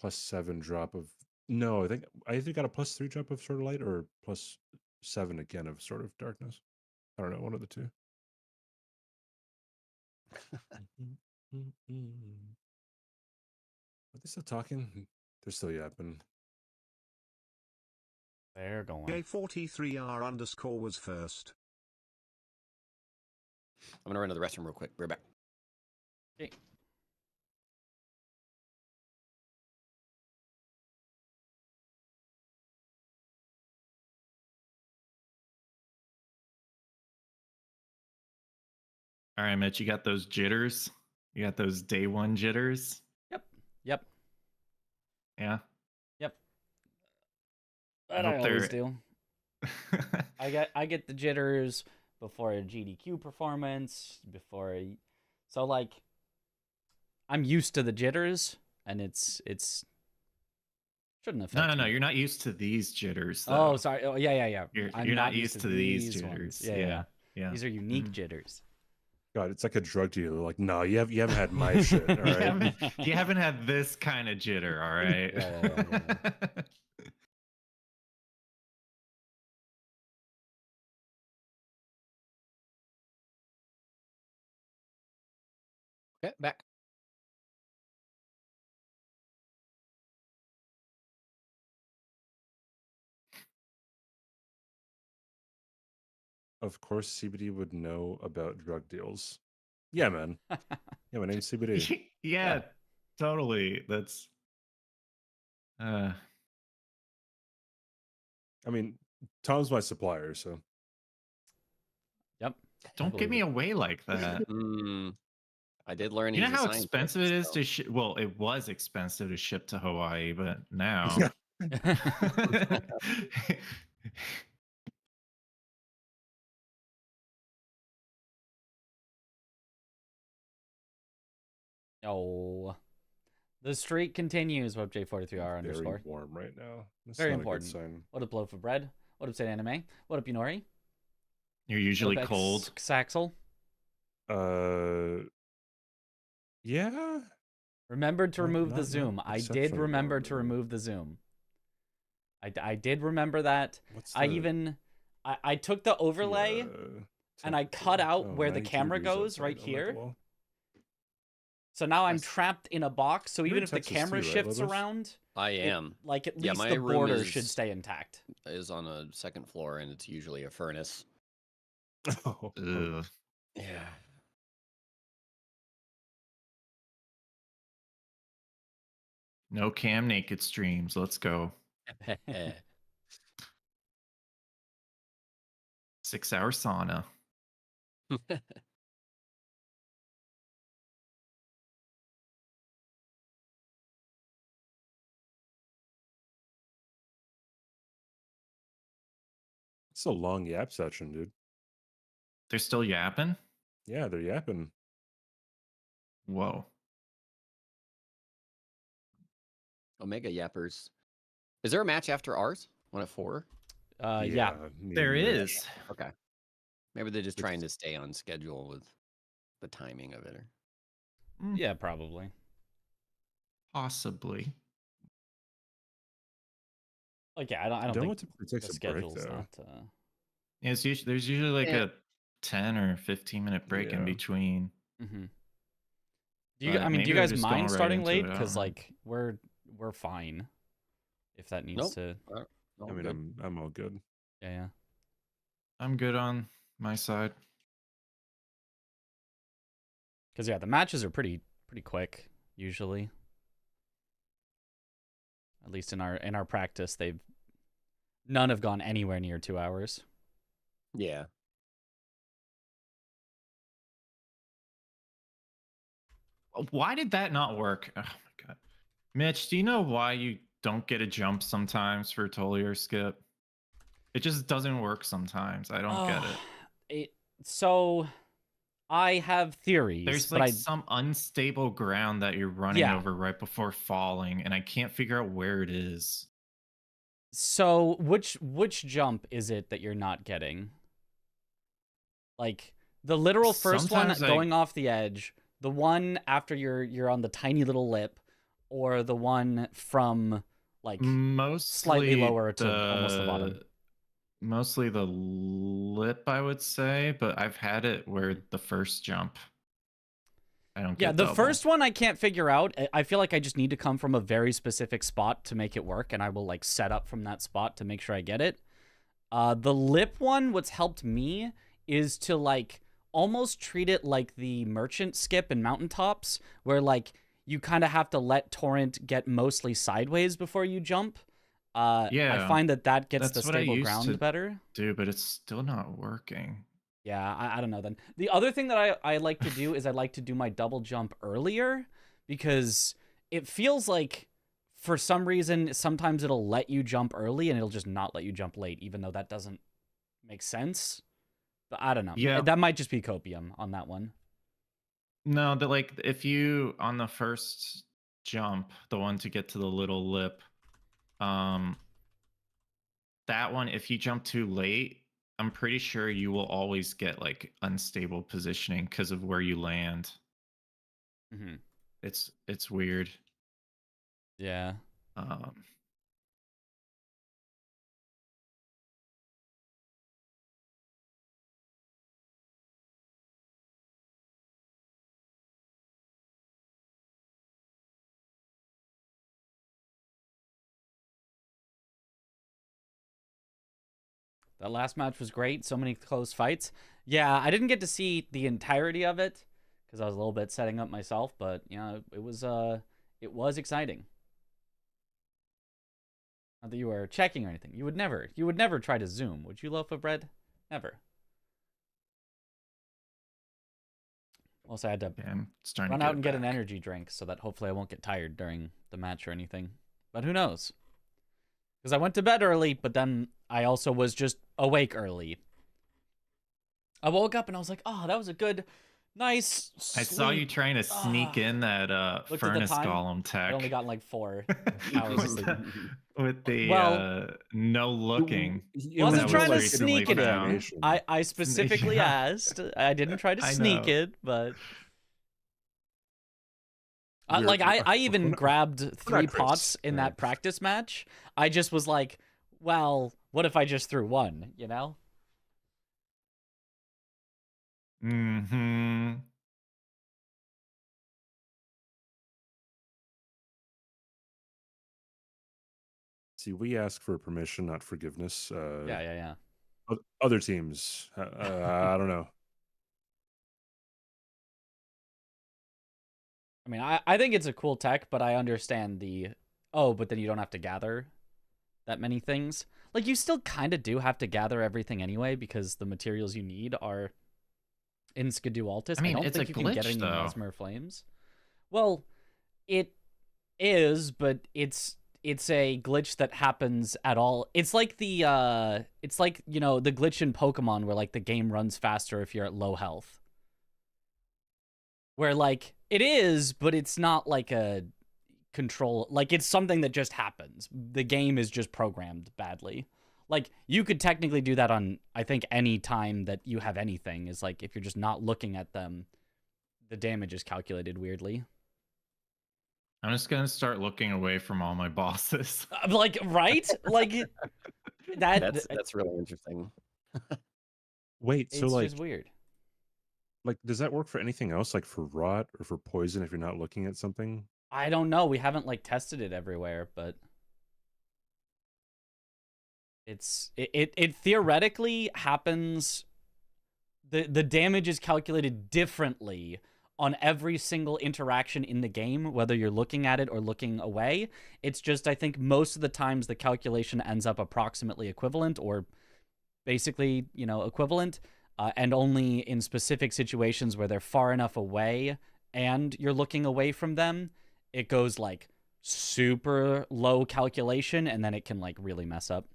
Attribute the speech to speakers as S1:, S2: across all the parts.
S1: +7 drop of no, I think I either got a +3 drop of Sword of Light or +7 again of Sword of Darkness. I don't know, one of the two. Are they still talking? They're still yapping.
S2: They're going.
S3: J43R underscore was first.
S4: I'm gonna run to the restroom real quick. We're back.
S2: Okay.
S5: All right, Mitch, you got those jitters? You got those day one jitters?
S2: Yep.
S5: Yeah.
S2: Yep.
S5: I
S2: That
S5: hope
S2: I always do. I get the jitters before a GDQ performance, so like I'm used to the jitters, and it's shouldn't affect
S5: No,
S2: me.
S5: you're not used to these jitters though.
S2: Oh, sorry. Oh, yeah.
S5: You're not used to these jitters.
S2: Ones. Yeah. These are unique jitters.
S1: God, it's like a drug dealer. Like, no, you haven't had my shit. All right,
S5: you haven't had this kind of jitter. All right.
S2: Yeah.
S4: Okay, back.
S1: Of course, CBD would know about drug deals. Yeah, man. Yeah, my name's CBD.
S5: yeah, totally. That's.
S1: I mean, Tom's my supplier, so.
S2: Yep.
S5: Don't give me away like that.
S4: I did learn.
S5: You know how expensive it is to ship? Well, it was expensive to ship to Hawaii, but now.
S2: Oh, the streak continues. Web J43R underscore.
S1: Very warm right now. That's
S2: very
S1: not
S2: important.
S1: A good sign.
S2: What up, Loaf of Bread? What up, Saint Anime? What up, Yunori?
S5: You're usually cold.
S2: Saxel.
S1: Yeah.
S2: Remembered to remove the Zoom. I did remember to remove the Zoom. I did remember that. I took the overlay and I cut out where the camera goes right here. So now I'm trapped in a box. So even if the camera shifts around,
S4: I am.
S2: At least the border should stay intact.
S4: Is on a second floor and it's usually a furnace.
S5: Ugh.
S4: Yeah.
S5: No cam naked streams. Let's go. 6-hour sauna.
S1: It's a long yap session, dude.
S5: They're still yapping?
S1: Yeah, they're yapping.
S5: Whoa.
S4: Omega yappers. Is there a match after ours? 1 at 4?
S2: Yeah.
S5: There is.
S4: Okay. Maybe they're just trying to stay on schedule with the timing of it.
S2: Yeah, probably.
S5: Possibly.
S2: Like, yeah, I don't think the schedule's not.
S5: Yeah, there's usually like a 10 or 15-minute break in between.
S2: Mm-hmm. Do you guys mind starting late? Because like we're fine. If that needs to.
S1: I mean, I'm all good.
S2: Yeah.
S5: I'm good on my side.
S2: Because yeah, the matches are pretty quick usually. At least in our practice, none have gone anywhere near 2 hours.
S4: Yeah.
S5: Why did that not work? Oh my god. Mitch, do you know why you don't get a jump sometimes for Tully or Skip? It just doesn't work sometimes. I don't get it.
S2: So I have theories.
S5: There's like some unstable ground that you're running over right before falling, and I can't figure out where it is.
S2: So which jump is it that you're not getting? Like the literal first one going off the edge, the one after you're on the tiny little lip, or the one from like
S5: mostly
S2: slightly lower to almost the bottom?
S5: Mostly the lip, I would say, but I've had it where the first jump, I don't get
S2: the
S5: double.
S2: first one I can't figure out. I feel like I just need to come from a very specific spot to make it work, and I will like set up from that spot to make sure I get it. The lip one, what's helped me is to like almost treat it like the merchant skip in Mountaintops, where like you kind of have to let Torrent get mostly sideways before you jump.
S5: Yeah,
S2: I find that gets the
S5: that's what I
S2: stable
S5: used
S2: ground
S5: to
S2: better.
S5: do, but it's still not working.
S2: Yeah, I don't know then. The other thing that I like to do is I like to do my double jump earlier, because it feels like for some reason sometimes it'll let you jump early and it'll just not let you jump late, even though that doesn't make sense. But I don't know.
S5: Yeah.
S2: That might just be copium on that one.
S5: No, that like if you on the first jump, the one to get to the little lip, that one, if you jump too late, I'm pretty sure you will always get like unstable positioning because of where you land.
S2: Mm-hmm.
S5: It's weird.
S2: Yeah. That last match was great. So many close fights. Yeah, I didn't get to see the entirety of it because I was a little bit setting up myself, but yeah, it was exciting. Not that you were checking or anything. You would never try to zoom, would you, loaf of bread? Never. Also, I had to run out and get an energy drink so that hopefully I won't get tired during the match or anything. But who knows? Because I went to bed early, but then I also was just awake early. I woke up and I was like, oh, that was a good, nice sleep.
S5: I saw you trying to sneak in that furnace golem tech.
S2: I only got like 4 hours of sleep.
S5: With the no looking.
S2: Wasn't trying to sneak it in. I specifically asked. I didn't try to sneak it, but... like, I even grabbed 3 pots in that practice match. I just was like, well, what if I just threw 1, you know?
S5: Mm-hmm.
S1: See, we ask for permission, not forgiveness.
S2: Yeah.
S1: Other teams, I don't know.
S2: I mean, I think it's a cool tech, but I understand but then you don't have to gather that many things. Like, you still kind of do have to gather everything anyway, because the materials you need are in Skidoo Altus.
S5: I mean,
S2: don't
S5: it's
S2: think
S5: a
S2: you can
S5: glitch,
S2: get any
S5: though.
S2: Mesmer Flames. Well, it is, but it's a glitch that happens at all. It's like the the glitch in Pokemon where like the game runs faster if you're at low health. Where like it is, but it's not like a control, like it's something that just happens. The game is just programmed badly. Like, you could technically do that on, I think, any time that you have anything, is like if you're just not looking at them, the damage is calculated weirdly.
S5: I'm just gonna start looking away from all my bosses.
S2: Like, right? Like
S4: that's really interesting.
S1: Wait, so
S2: it's
S1: like,
S2: just weird.
S1: Like, does that work for anything else, like for rot or for poison if you're not looking at something?
S2: I don't know. We haven't like tested it everywhere, but it theoretically happens. The damage is calculated differently on every single interaction in the game, whether you're looking at it or looking away. It's just, I think most of the times the calculation ends up approximately equivalent, or basically, equivalent, and only in specific situations where they're far enough away and you're looking away from them, it goes like super low calculation, and then it can like really mess up.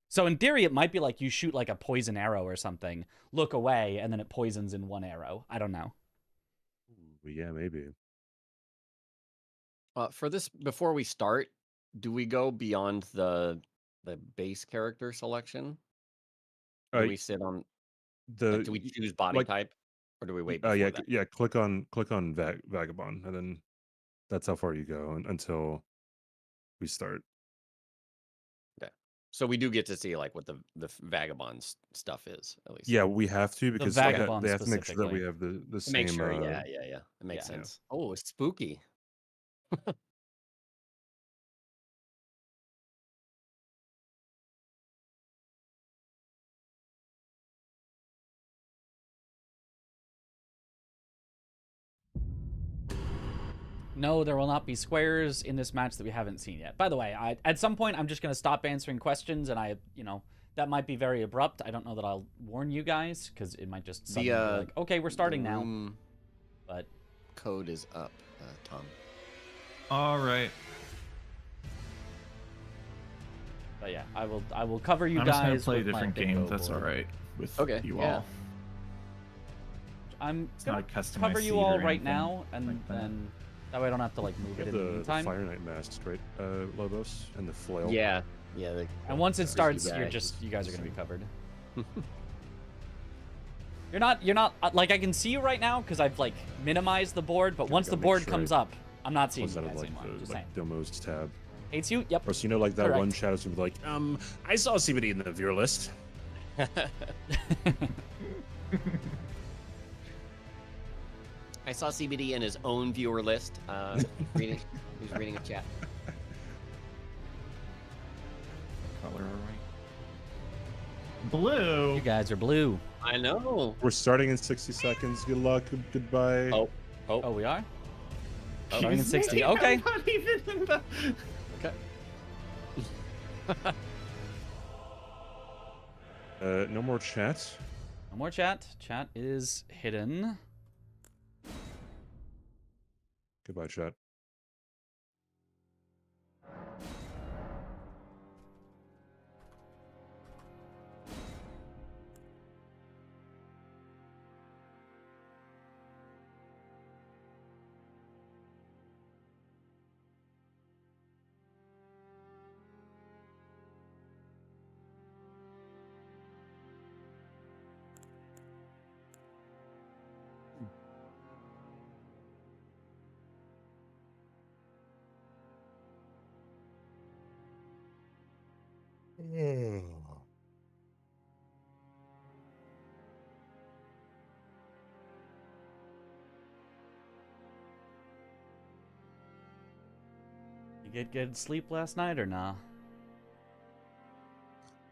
S2: So in theory, it might be like you shoot like a poison arrow or something, look away, and then it poisons in 1 arrow. I don't know.
S1: Yeah, maybe.
S4: For this, before we start, do we go beyond the base character selection? Do we sit on do we choose body type, or do we wait before that?
S1: Yeah. Click on Vagabond, and then That's how far you go until we start.
S4: Okay. So we do get to see like what the vagabond stuff is at least.
S1: Yeah, we have to because
S2: vagabond
S1: they have to make sure that we
S2: specifically.
S1: have the same.
S4: Make sure. Yeah. It makes sense. Oh, it's spooky.
S2: No, there will not be squares in this match that we haven't seen yet. By the way, at some point I'm just going to stop answering questions, and that might be very abrupt. I don't know that I'll warn you guys because it might just suddenly be like, okay, we're starting now. But
S4: code is up, Tom.
S5: All right.
S2: But yeah, I will cover you
S5: I'm
S2: guys.
S5: just gonna play a
S2: with my
S5: different game.
S2: bingo
S5: That's all
S2: board.
S5: right with you
S4: yeah.
S5: all.
S2: I'm
S5: It's
S2: gonna
S5: not a customized
S2: cover you
S5: seat
S2: all
S5: or
S2: right
S5: anything
S2: now, and
S5: like that.
S2: then that way I don't have to like move it in the
S1: The
S2: meantime.
S1: Fire Knight mask, right, Lobos, and the flail.
S4: Yeah.
S2: And once it starts,
S4: back.
S2: you guys are gonna be covered. You're not like I can see you right now because I've like minimized the board, but once the board comes up, I'm not seeing you
S1: Close out
S2: guys
S1: of
S2: anymore.
S1: the
S2: Just saying.
S1: Demos tab.
S2: Hates you? Yep.
S1: Or so like that
S2: Correct.
S1: one chat is gonna be like, I saw CBD in the viewer list.
S4: I saw CBD in his own viewer list. He's reading a chat.
S5: What color are we? Blue.
S2: You guys are blue.
S4: I know.
S1: We're starting in 60 seconds. Good luck. Goodbye.
S2: Oh, we are?
S4: Oh.
S2: Starting in 60.
S5: I'm
S2: Okay.
S5: not even in the...
S4: Okay.
S1: No more chat.
S2: No more chat. Chat is hidden.
S1: Goodbye, chat.
S2: You get good sleep last night or nah?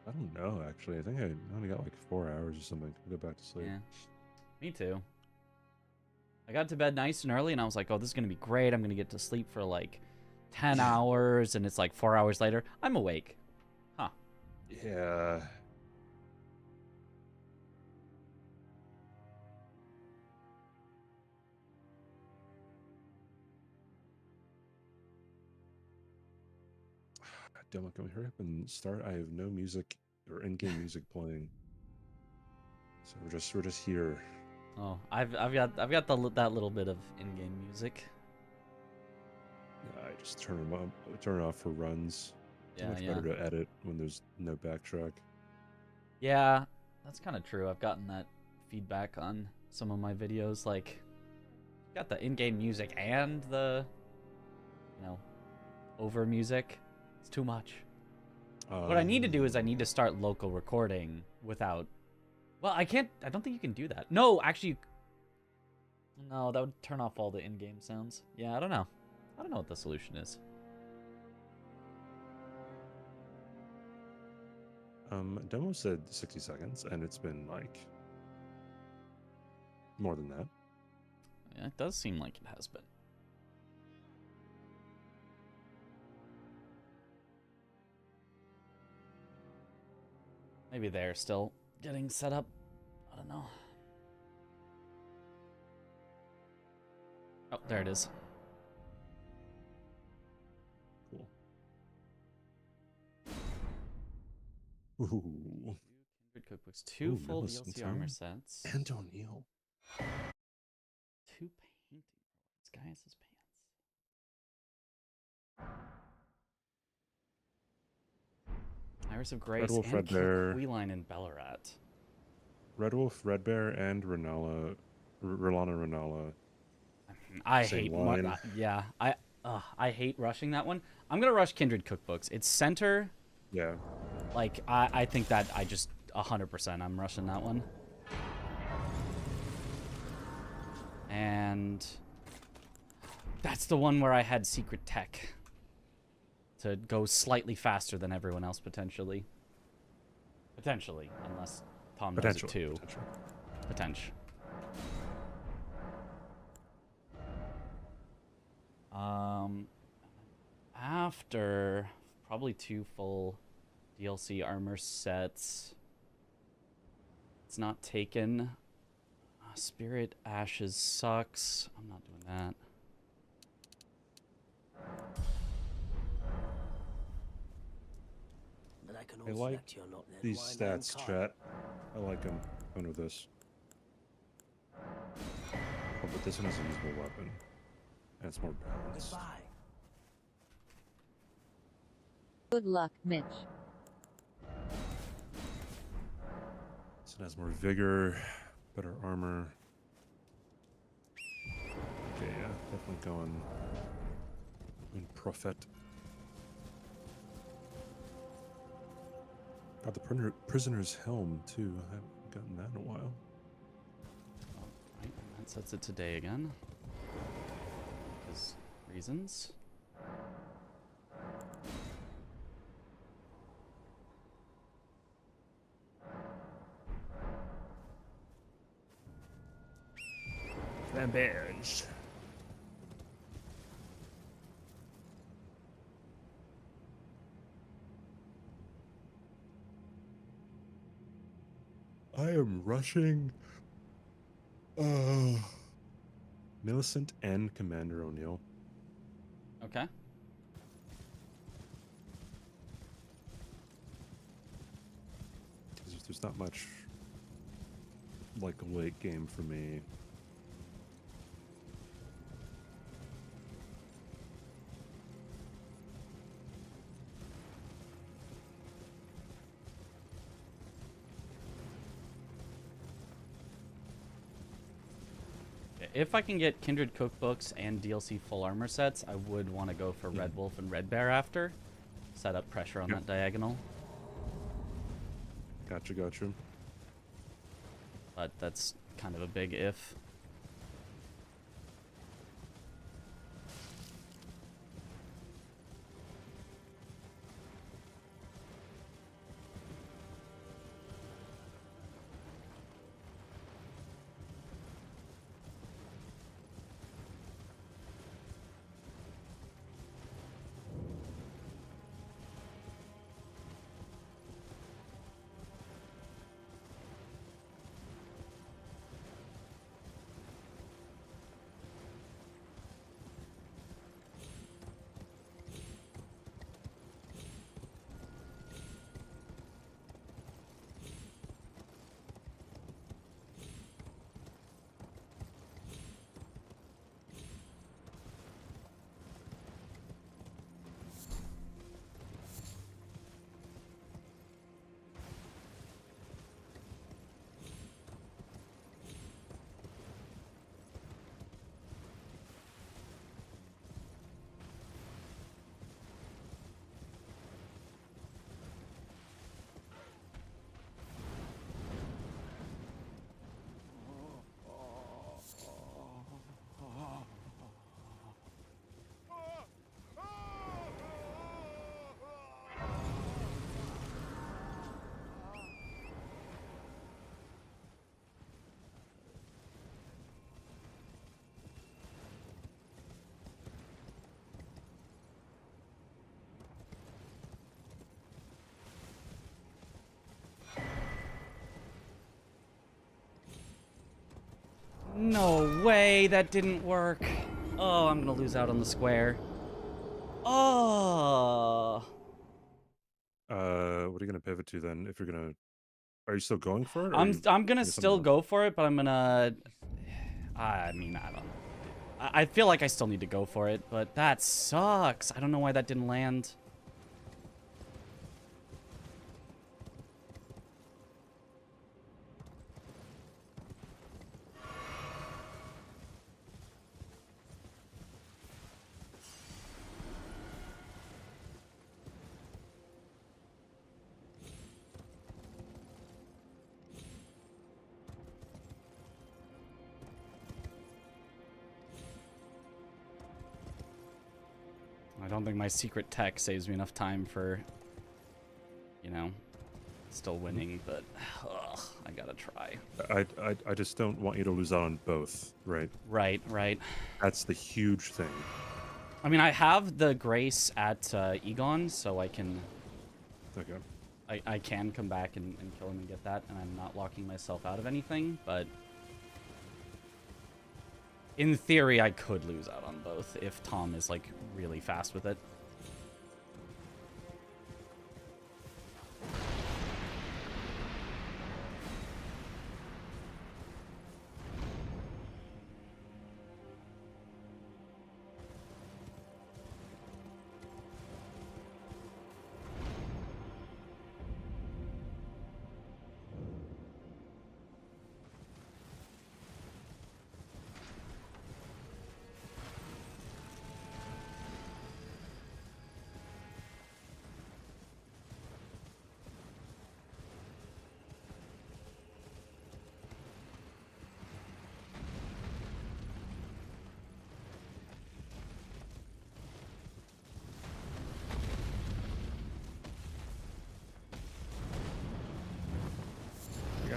S1: I don't know, actually. I think I only got like 4 hours or something. I'll go back to sleep.
S2: Yeah. Me too. I got to bed nice and early, and I was like, oh, this is going to be great. I'm going to get to sleep for like 10 hours, and it's like 4 hours later. I'm awake. Huh.
S1: Yeah. Damn it, can we hurry up and start? I have no music or in-game music playing. So we're just here.
S2: Oh, I've got that little bit of in-game music.
S1: Yeah, I just turn it off for runs. It's much better to edit when there's no backtrack.
S2: Yeah, that's kind of true. I've gotten that feedback on some of my videos. Like, got the in-game music and the, over music. It's too much. What I need to do is I need to start local recording without... Well, I can't... I don't think you can do that. No, actually... No, that would turn off all the in-game sounds. Yeah, I don't know. I don't know what the solution is.
S1: Demo said 60 seconds, and it's been, like, more than that.
S2: Yeah, it does seem like it has been. Maybe they're still getting set up. I don't know. Oh, there it is.
S1: Cool. Ooh.
S2: Kindred cookbooks, 2 full
S1: Millicent
S2: DLC
S1: Town.
S2: armor sets,
S1: And O'Neill.
S2: 2 painting rollers. Gaius' pants. Iris of Grace
S1: Wolf,
S2: and
S1: Red Bear.
S2: Queeline and Ballarat.
S1: Red Wolf, Red Bear, and Rolana Renala.
S2: I
S1: Same
S2: hate
S1: line.
S2: yeah, I hate rushing that one. I'm gonna rush Kindred Cookbooks. It's center.
S1: Yeah.
S2: Like, I think that I just 100% I'm rushing that one. And that's the one where I had secret tech to go slightly faster than everyone else, potentially. Potentially, unless Tom knows it too. Potential. After probably 2 full DLC armor sets. It's not taken. Spirit Ashes sucks. I'm not doing that.
S1: I like these stats, chat. I like them under this. Oh, but this one has a usable weapon. And it's more balanced.
S6: Good luck, Mitch.
S1: This one has more vigor, better armor. Okay, yeah, definitely going in Prophet. Got the prisoner's helm too. I haven't gotten that in a while.
S2: Oh, right, and that sets it today again. Because reasons.
S1: Flamberge. I am rushing Millicent and Commander O'Neill.
S2: Okay.
S1: There's not much like a late game for me.
S2: If I can get Kindred Cookbooks and DLC full armor sets, I would want to go for Red Wolf and Red Bear after. Set up pressure on that diagonal.
S1: Gotcha.
S2: But that's kind of a big if. No way, that didn't work. Oh, I'm gonna lose out on the square. Oh.
S1: What are you gonna pivot to then? If you're gonna, are you still going for it?
S2: I'm gonna still go for it, but I'm gonna. I mean, I don't. I feel like I still need to go for it, but that sucks. I don't know why that didn't land. don't think my secret tech saves me enough time for, you know, still winning, but ugh, I gotta try.
S1: I just don't want you to lose out on both, right?
S2: Right.
S1: That's the huge thing.
S2: I mean, I have the Grace at Egon, so I can...
S1: Okay.
S2: I can come back and kill him and get that, and I'm not locking myself out of anything, but... In theory, I could lose out on both if Tom is, like, really fast with it.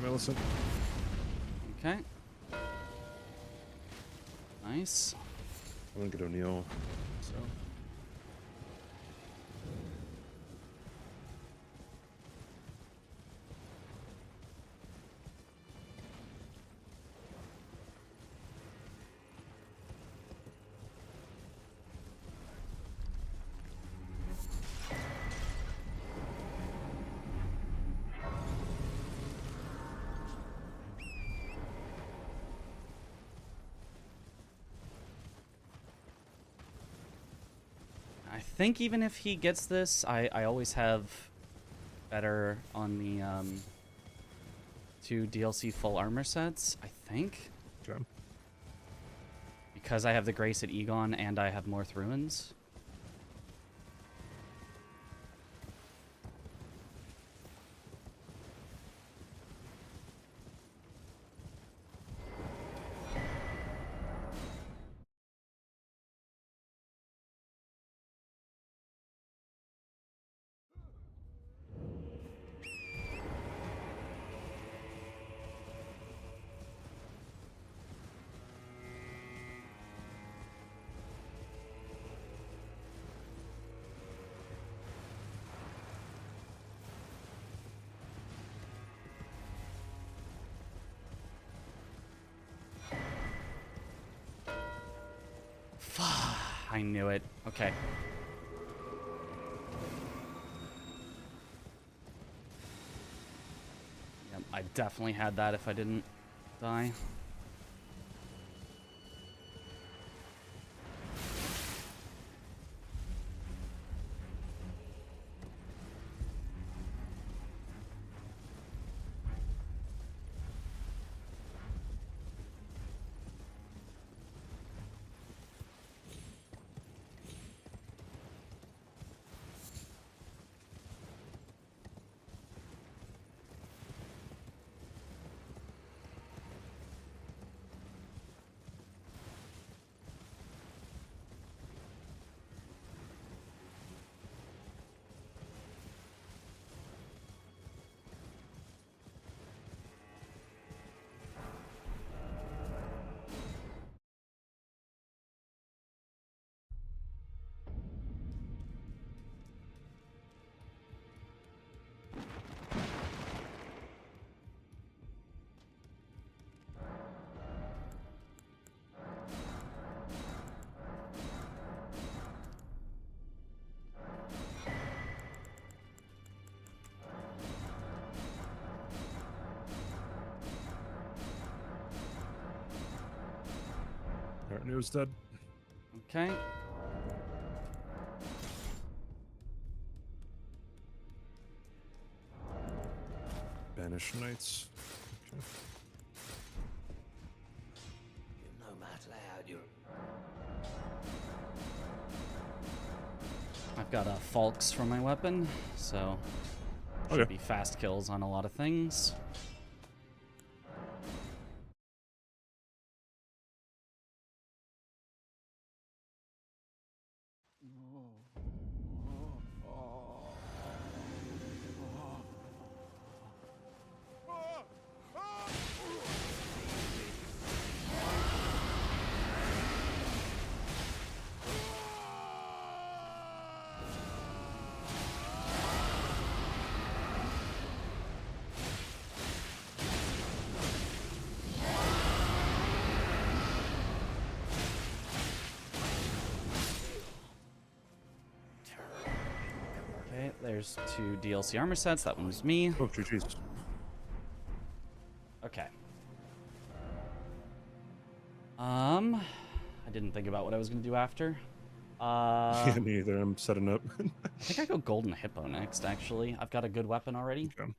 S1: Millicent.
S2: Okay. Nice.
S1: I'm gonna get O'Neill. So.
S2: I think even if he gets this, I always have better on the 2 DLC full armor sets, I think.
S1: Okay.
S2: Because I have the Grace at Egon and I have Morth Ruins. I knew it. Okay. Yep, I definitely had that if I didn't die.
S1: News dead.
S2: Okay.
S1: Banish Knights. Okay.
S2: I've got a Falx for my weapon, so should be fast kills on a lot of things. There's 2 DLC armor sets. That one was me.
S1: Oh, Jesus.
S2: Okay. I didn't think about what I was going to do after.
S1: Yeah, me either. I'm setting up.
S2: I think I go Golden Hippo next, actually. I've got a good weapon already.
S1: Okay.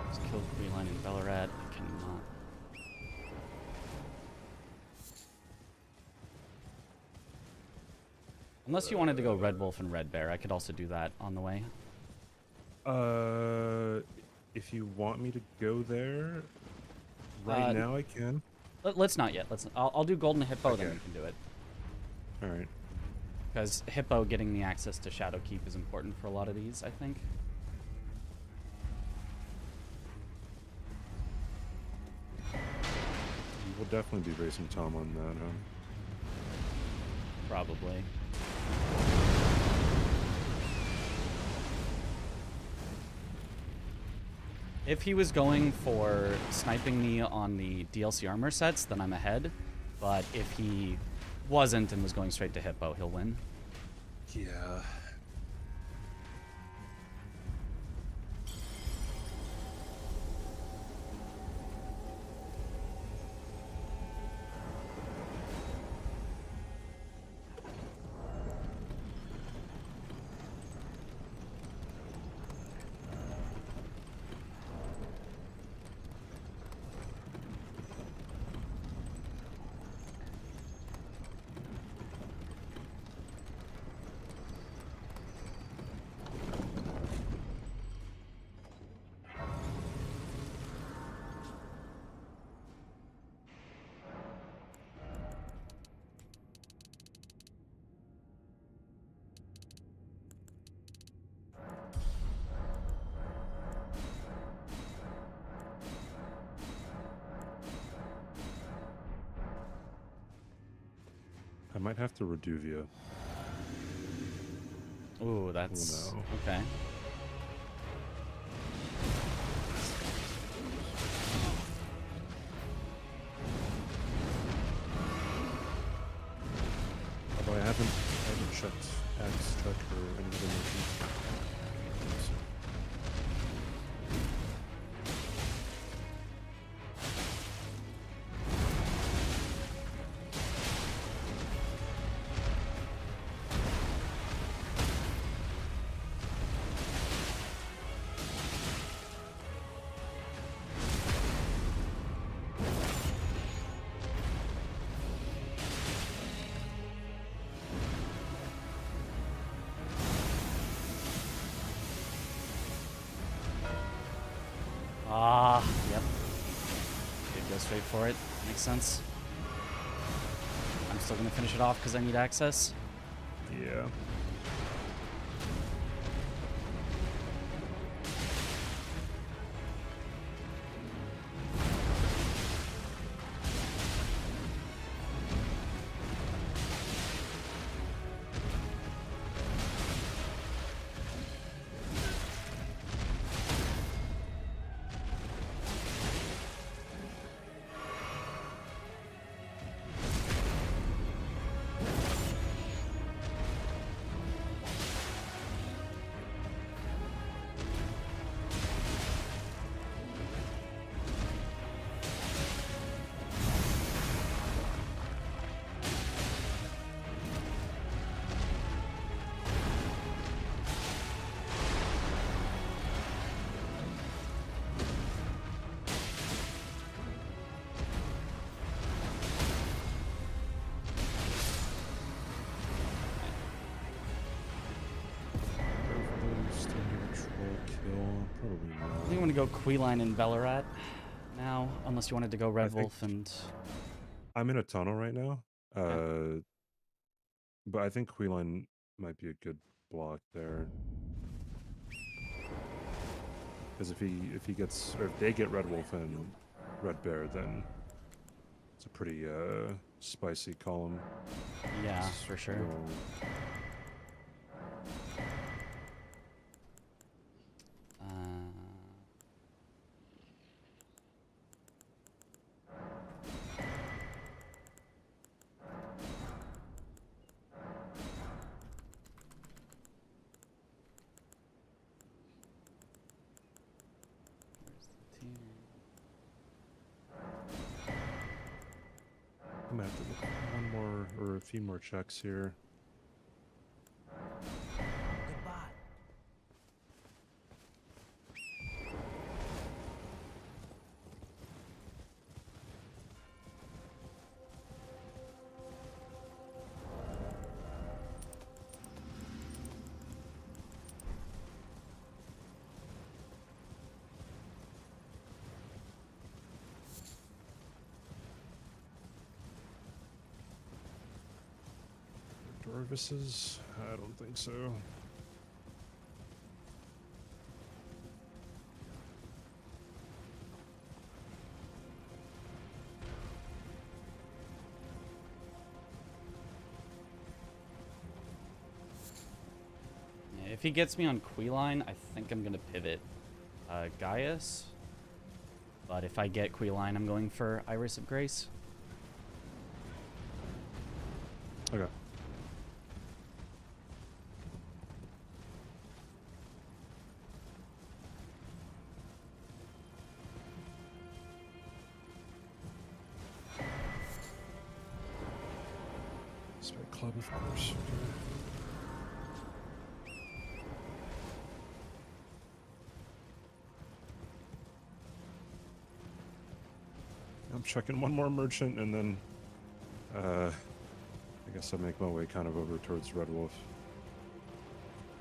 S2: Just killed Queeline and Bellerad. I cannot. Unless you wanted to go Red Wolf and Red Bear, I could also do that on the way.
S1: If you want me to go there, right now I can.
S2: Let's not yet. I'll do Golden Hippo,
S1: Okay.
S2: then we can do it.
S1: All right.
S2: Because Hippo getting the access to Shadow Keep is important for a lot of these, I think.
S1: We'll definitely be racing Tom on that, huh?
S2: Probably. If he was going for sniping me on the DLC armor sets, then I'm ahead. But if he wasn't and was going straight to Hippo, he'll win.
S1: Yeah. I might have to Reduvia.
S2: Ooh, that's...
S1: Oh, no.
S2: Okay.
S1: Although I haven't checked X check or any other missions.
S2: Yep. Did go straight for it. Makes sense. I'm still gonna finish it off because I need access.
S1: Yeah.
S2: I'm gonna go Queeline and Bellarat now, unless you wanted to go Red Wolf and...
S1: I'm in a tunnel right now. But I think Queeline might be a good block there. Because if he gets, or if they get Red Wolf and Red Bear, then it's a pretty spicy column.
S2: Yeah, for sure.
S1: I'm gonna have to look at one more or a few more checks here. Services? I don't think so.
S2: Yeah, if he gets me on Queeline, I think I'm gonna pivot Gaius. But if I get Queeline, I'm going for Iris of Grace.
S1: Okay. Club, of course. I'm checking one more merchant, and then I guess I'll make my way kind of over towards Red Wolf.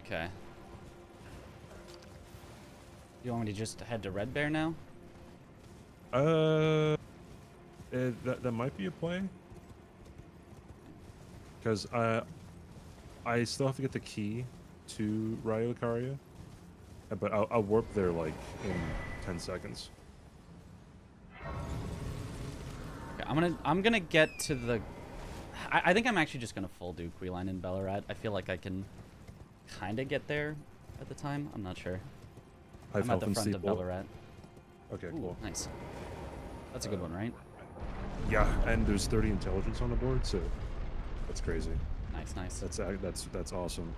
S2: Okay. You want me to just head to Red Bear now?
S1: That might be a play. Because I still have to get the key to Raya Lucaria, but I'll warp there like in 10 seconds.
S2: Okay, I'm gonna get to the. I think I'm actually just gonna full do Queeline and Bellarat. I feel like I can kind of get there at the time. I'm not sure. I'm at the front of Bellarat.
S1: Okay,
S2: Ooh,
S1: cool.
S2: Nice. That's a good one, right?
S1: Yeah, and there's 30 intelligence on the board, so that's crazy.
S2: Nice, nice.
S1: That's awesome.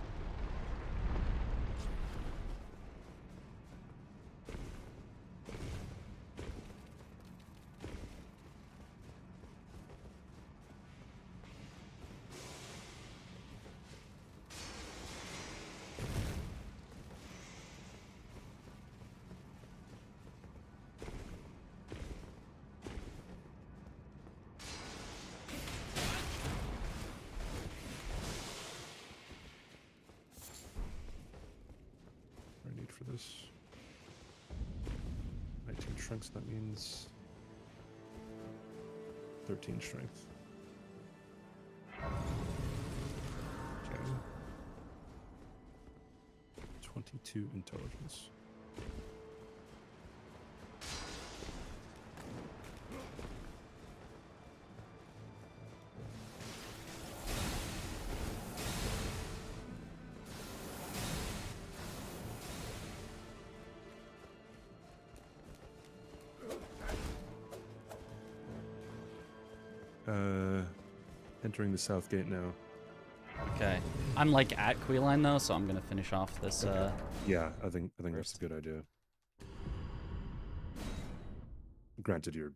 S1: For this 19 strength, that means 13 strength. Okay. 22 intelligence. Entering the south gate now.
S2: Okay. I'm like at Queeline though, so I'm gonna finish off this.
S1: Okay. Yeah, I think that's a good idea. Granted, your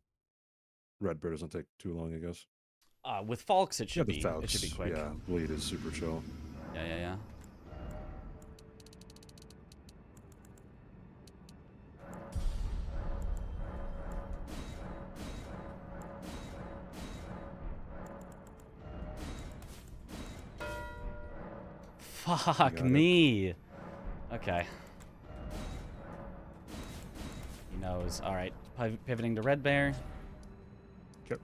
S1: Red Bear doesn't take too long, I guess.
S2: With Falks, it should be.
S1: Falks,
S2: it should be quick.
S1: Yeah, Bleed is super chill.
S2: Yeah. Fuck me. Okay. He knows. All right, pivoting to Red Bear.
S1: Yep.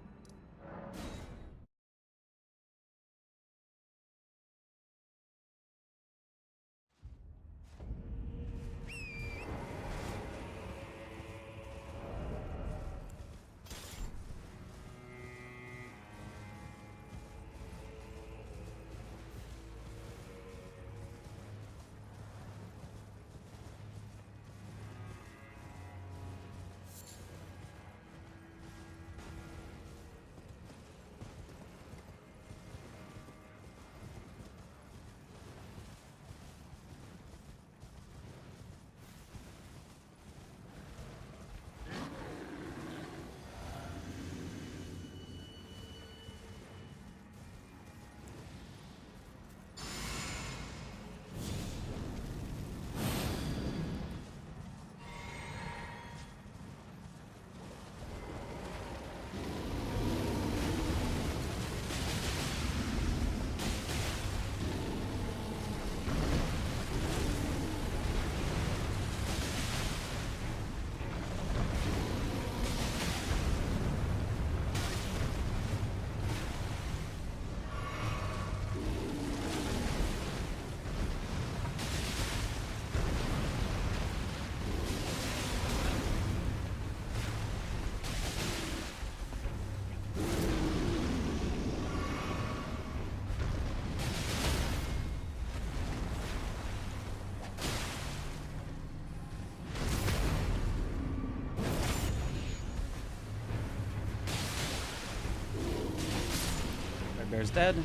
S2: Red Bear's dead. You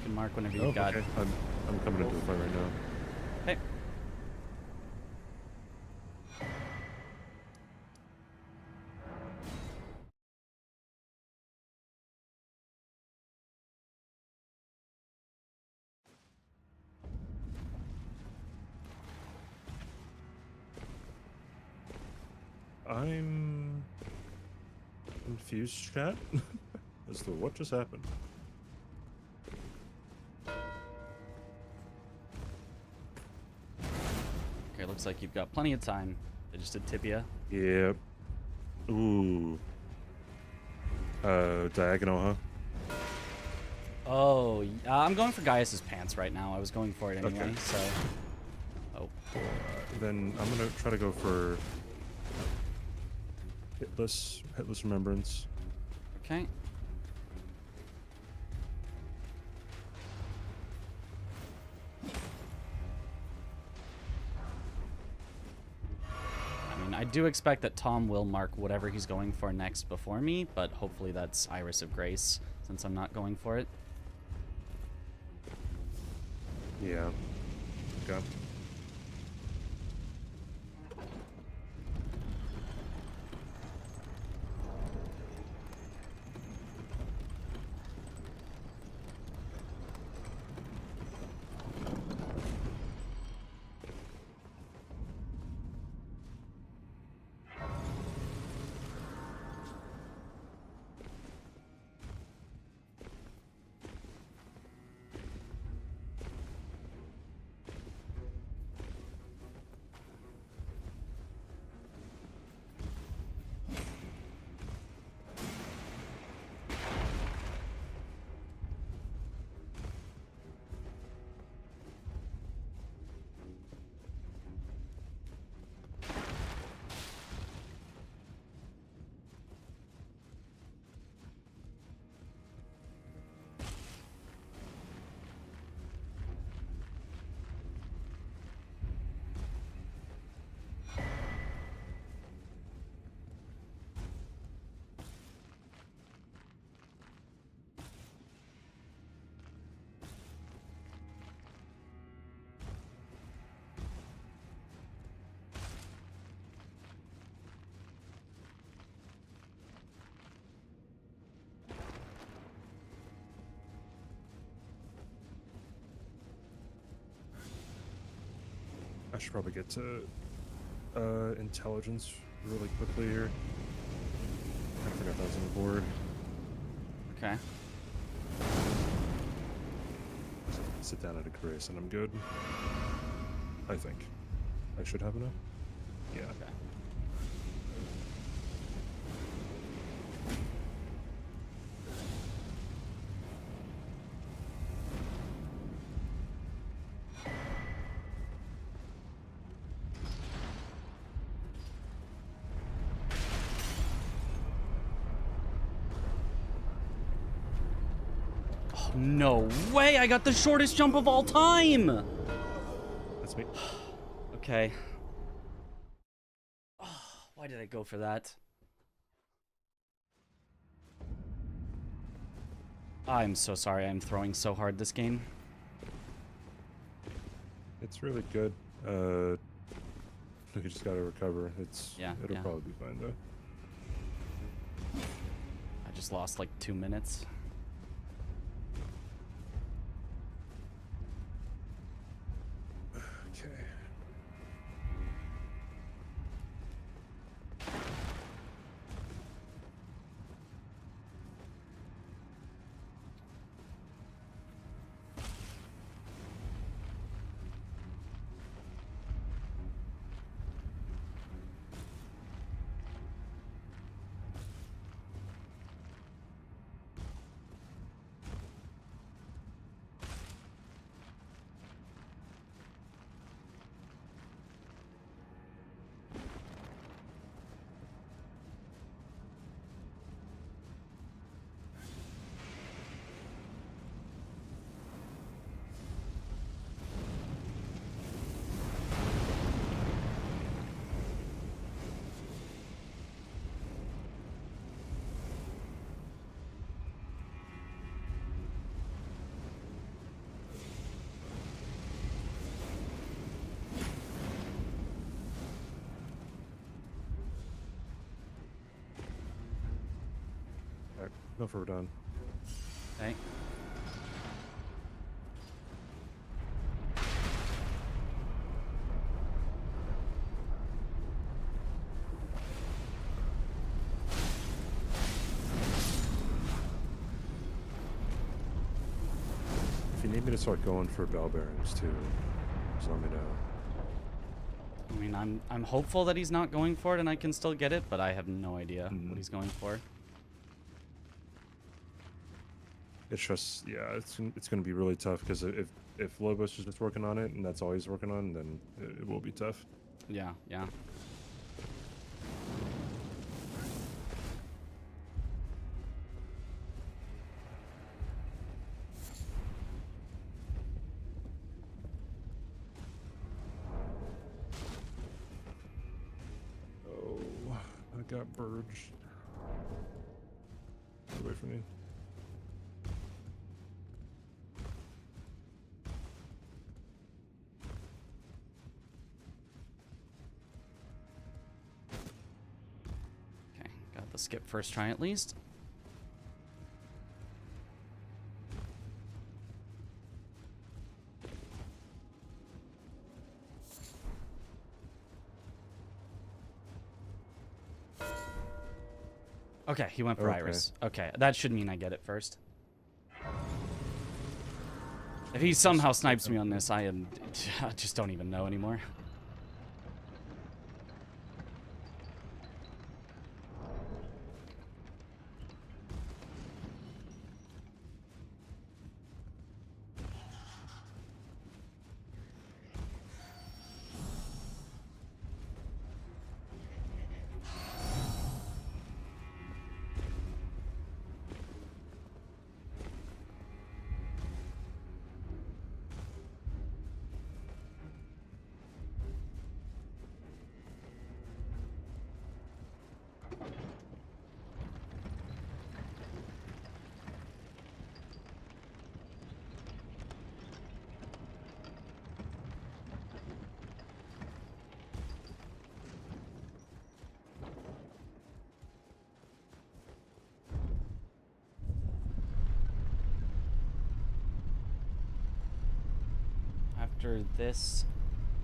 S2: can mark whenever you've got.
S1: Okay. I'm coming into the fight right now.
S2: Okay.
S1: I'm confused, chat, as to what just happened.
S2: Okay, looks like you've got plenty of time. They just did Tibia.
S1: Yep. Ooh. Diagonal, huh?
S2: Oh, I'm going for Gaius's pants right now. I was going for it anyway,
S1: Okay.
S2: so. Oh.
S1: Then I'm gonna try to go for hitless remembrance.
S2: Okay. I mean, I do expect that Tom will mark whatever he's going for next before me, but hopefully that's Iris of Grace, since I'm not going for it.
S1: Yeah. Okay. I should probably get to intelligence really quickly here. I forgot that was on the board.
S2: Okay.
S1: Sit down at a grace and I'm good. I think. I should have enough. Yeah.
S2: Okay. No way! I got the shortest jump of all time!
S1: That's me.
S2: Okay. Oh, why did I go for that? I'm so sorry. I'm throwing so hard this game.
S1: It's really good. You just gotta recover. It'll probably be fine though.
S2: I just lost like 2 minutes.
S1: Okay. Go for done.
S2: Okay.
S1: If you need me to start going for bell bearings too, just let me know.
S2: I mean, I'm hopeful that he's not going for it and I can still get it, but I have no idea what he's going for.
S1: It's just, yeah, it's going to be really tough because if Lobos is just working on it and that's all he's working on, then it will be tough.
S2: Yeah, yeah.
S1: Oh, I got birds. Get away from me.
S2: The skip first try at least. Okay, he went for Iris. Okay, that should mean I get it first. If he somehow snipes me on this, I just don't even know anymore. After this,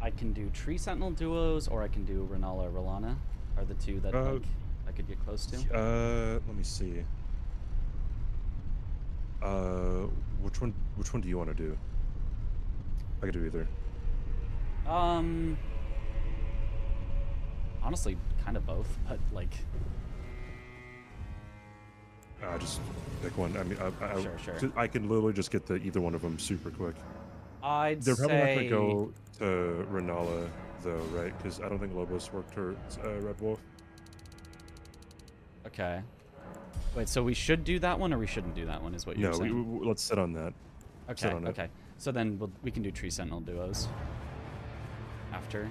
S2: I can do Tree Sentinel duos, or I can do Renala Rolana. Are the two that like, I could get close to?
S1: Let me see. Which one do you want to do? I could do either.
S2: Honestly, kind of both, but like.
S1: Just pick one. I mean,
S2: sure.
S1: I can literally just get either one of them super quick.
S2: They're
S1: probably not gonna go to Renala though, right? Because I don't think Lobos worked her Red Wolf.
S2: Okay. Wait, so we should do that one, or we shouldn't do that one? Is what you're saying?
S1: No, let's sit on that.
S2: Okay. Okay. So then we can do tree sentinel duos after.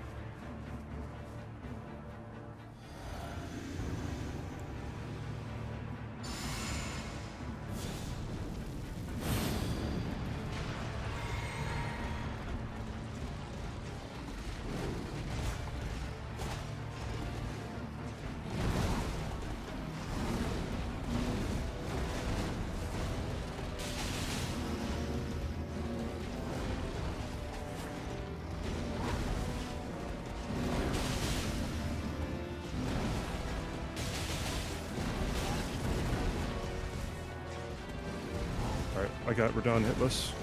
S1: Alright, I got Radon hitless.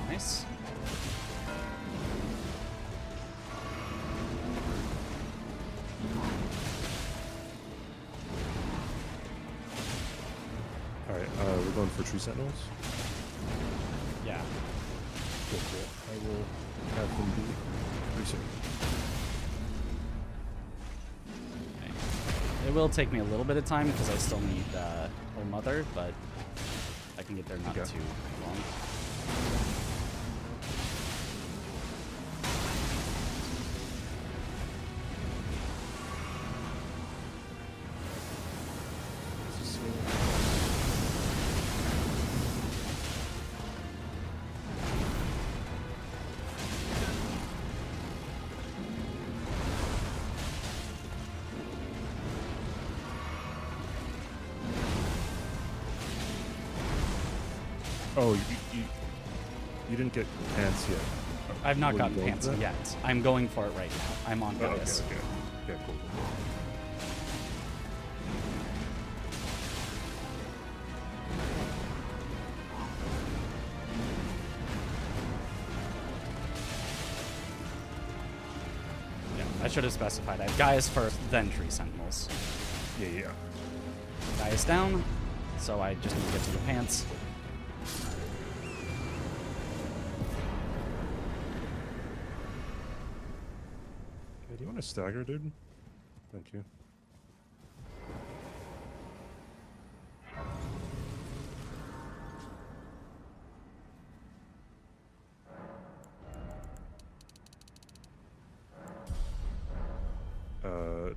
S2: Nice.
S1: Alright, we're going for tree sentinels.
S2: Yeah.
S1: Cool. I will have them be pretty soon.
S2: Okay. It will take me a little bit of time because I still need Old Mother, but I can get there not too long.
S1: Oh, you didn't get pants yet.
S2: I've not gotten pants yet. I'm going for it right now. I'm on purpose.
S1: Okay. Yeah, cool.
S2: Yeah, I should have specified. I have Gaius first, then Tree Sentinels.
S1: Yeah.
S2: Gaius down, so I just need to get to the pants.
S1: Do you want to stagger, dude? Thank you.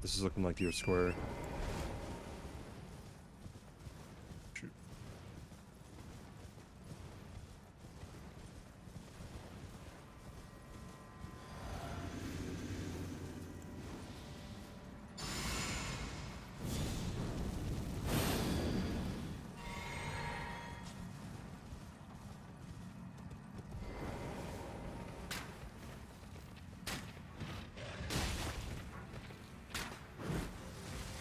S1: This is looking like your square. Shoot.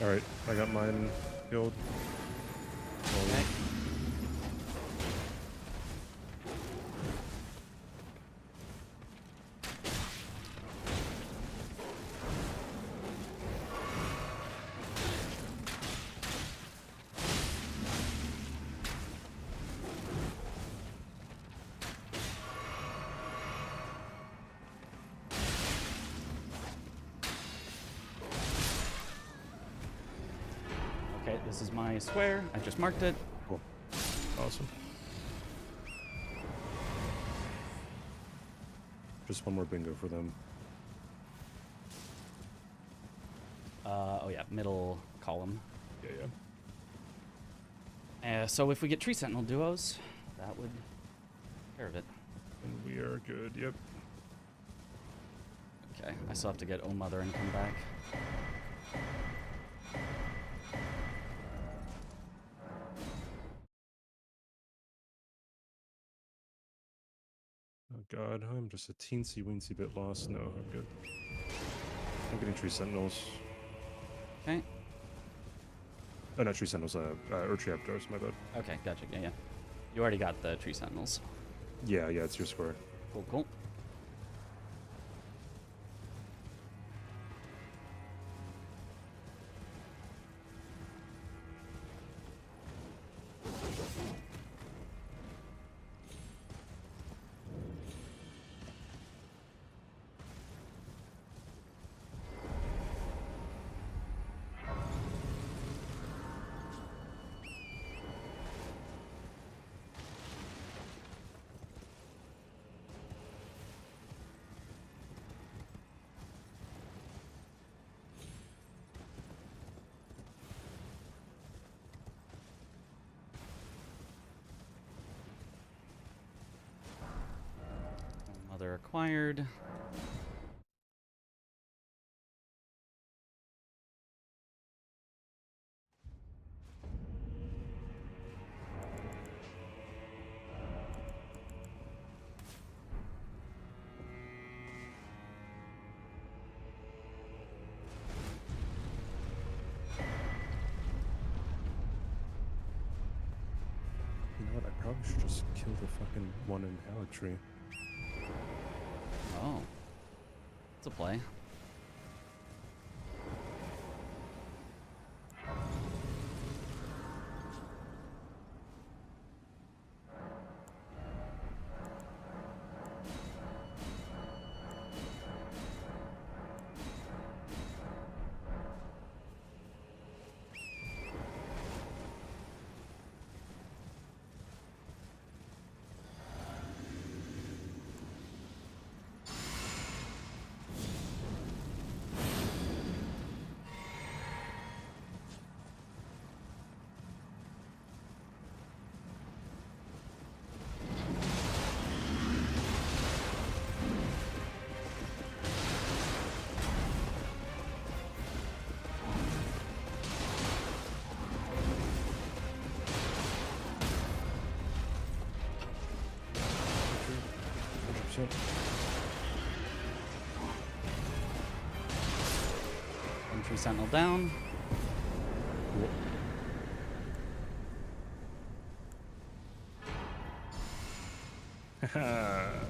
S1: Alright, I got mine killed.
S2: Okay. Okay, this is my square. I just marked it.
S1: Cool. Awesome. Just one more bingo for them.
S2: Oh yeah, middle column.
S1: Yeah.
S2: So if we get Tree Sentinel duos, that would take care of it.
S1: And we are good, yep.
S2: Okay, I still have to get Old Mother and come back.
S1: Oh god, I'm just a teensy-weensy bit lost. No, I'm good. I'm getting Tree Sentinels.
S2: Okay.
S1: Oh, not Tree Sentinels, Tree Abdars, my bad.
S2: Okay, gotcha. Yeah. You already got the Tree Sentinels.
S1: Yeah, it's your square.
S2: Cool. Area acquired.
S1: You know what? I probably should just kill the fucking one in Halleck Tree.
S2: Oh. It's a play. Infantry sentinel down.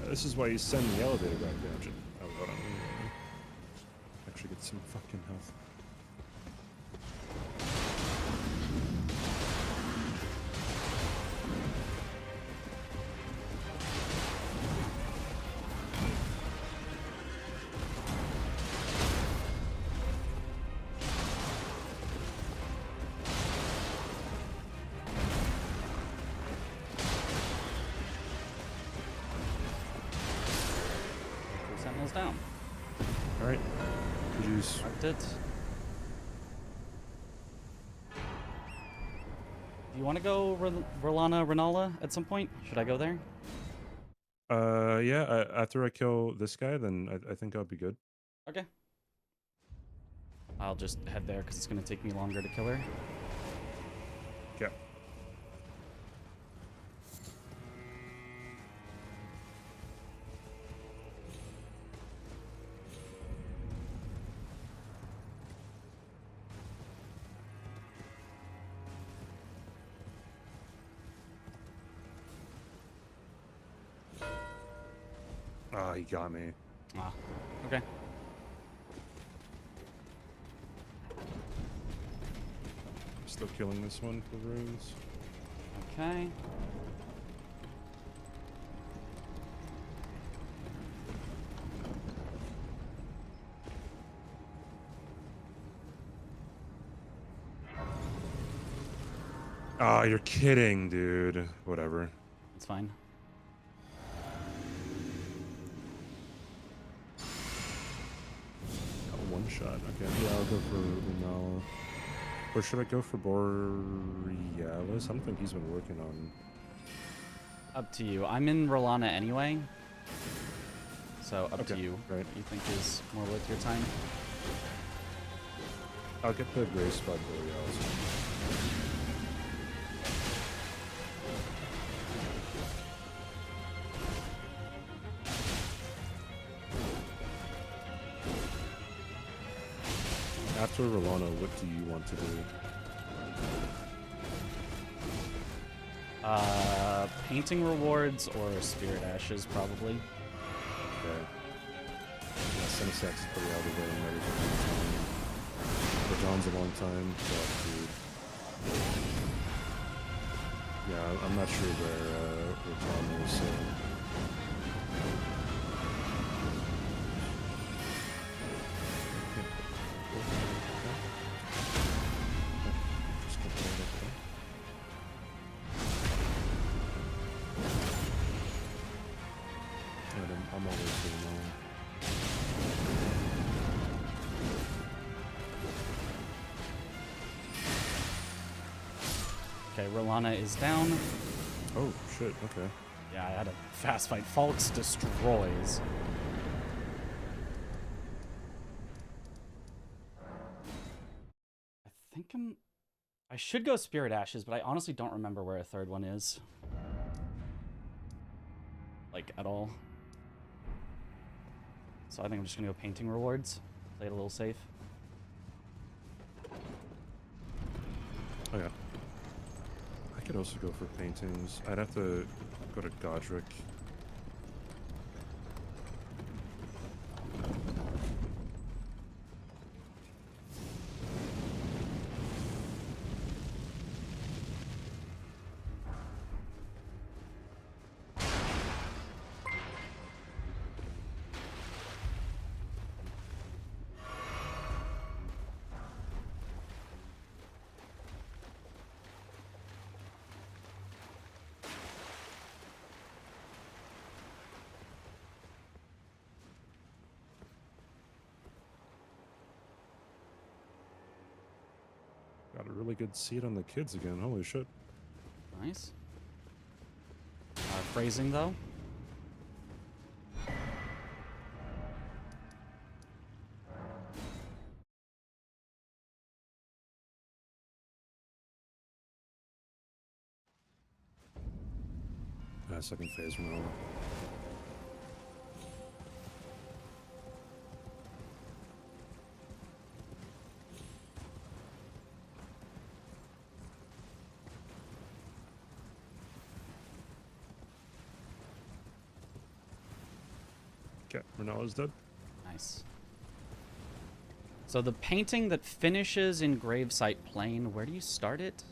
S1: This is why you send the elevator back down. Oh, hold on. Actually get some fucking health.
S2: Sentinels down.
S1: Alright. GG's.
S2: Marked it. Do you want to go Rolana Renala at some point? Should I go there?
S1: Yeah, after I kill this guy, then I think I'll be good.
S2: Okay. I'll just head there because it's going to take me longer to kill her.
S1: Yeah. Oh, he got me.
S2: Ah, okay.
S1: Still killing this one for runes.
S2: Okay.
S1: Ah, you're kidding, dude. Whatever.
S2: It's fine.
S1: One shot. Okay. Yeah, I'll go for Lunala. Or should I go for Borealis? I don't think he's been working on.
S2: Up to you. I'm in Rolana anyway. So up to you.
S1: Right.
S2: What you think is more worth your time?
S1: I'll get the gray spot Borealis. After Rolana, what do you want to do?
S2: Painting rewards or spirit ashes, probably.
S1: Okay. Yeah, Senesax is pretty out of the way and ready for John's a long time, so dude. Yeah, I'm not sure where John is, so. I'm always doing wrong.
S2: Okay, Rolana is down.
S1: Oh shit, okay.
S2: Yeah, I had a fast fight. Falks destroys. I should go Spirit Ashes, but I honestly don't remember where a third one is. Like, at all. So I think I'm just gonna go Painting Rewards. Play it a little safe.
S1: Oh yeah. I could also go for paintings. I'd have to go to Godric. Got a really good seat on the kids again. Holy shit.
S2: Nice. Phrasing, though.
S1: Second phase removal. Okay, Renalla's dead.
S2: Nice. So the painting that finishes in Gravesite Plain, where do you start it?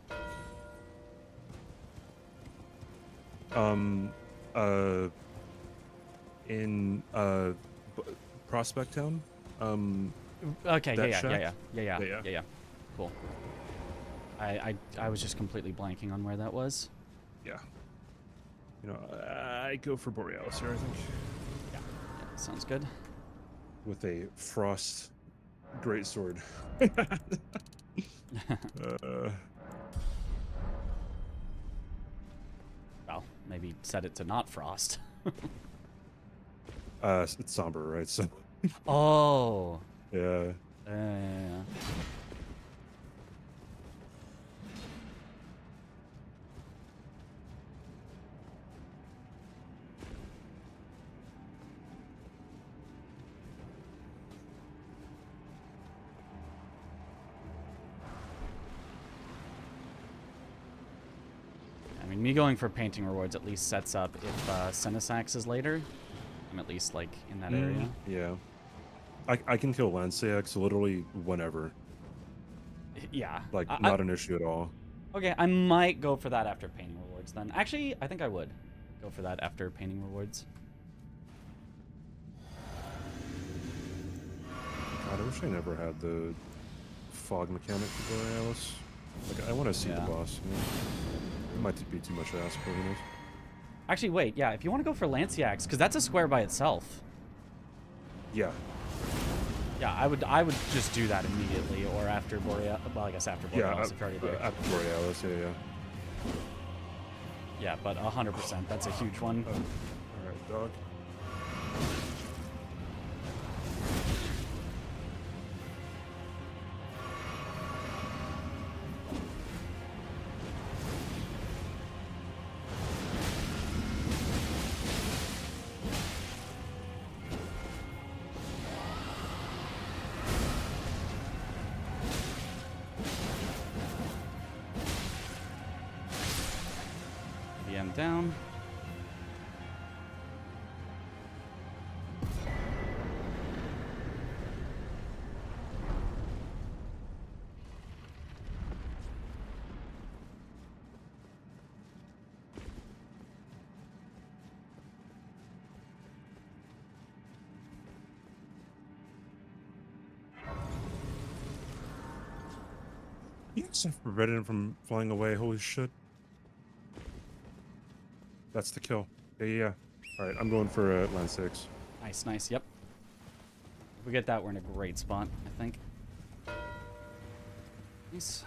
S1: In Prospect Town.
S2: Okay,
S1: that
S2: yeah. Cool. I was just completely blanking on where that was.
S1: Yeah. You know, I go for Borealis here, I think.
S2: Yeah, sounds good.
S1: With a frost greatsword.
S2: Well, maybe set it to not frost.
S1: It's somber, right? So.
S2: Oh.
S1: Yeah.
S2: I mean, me going for Painting Rewards at least sets up if Senesax is later. I'm at least, like, in that area.
S1: Yeah. I can kill Lanceax literally whenever.
S2: Yeah.
S1: Like, not an issue at all.
S2: Okay, I might go for that after Painting Rewards then. Actually, I think I would go for that after Painting Rewards.
S1: God, I wish I never had the fog mechanic for Borealis. Like, I want to see the boss. You know? It might be too much to ask, but who knows?
S2: Actually, wait, yeah, if you want to go for Lanceax, because that's a square by itself.
S1: Yeah.
S2: Yeah, I would just do that immediately, or after Borealis. Well, I guess after Borealis, if you're already there.
S1: After Borealis, yeah.
S2: Yeah, but 100%, that's a huge one.
S1: Alright, dog.
S2: Down.
S1: Yes, I've prevented him from flying away. Holy shit. That's the kill. Yeah. Alright, I'm going for Land 6.
S2: Nice, yep. If we get that, we're in a great spot, I think. Nice. 。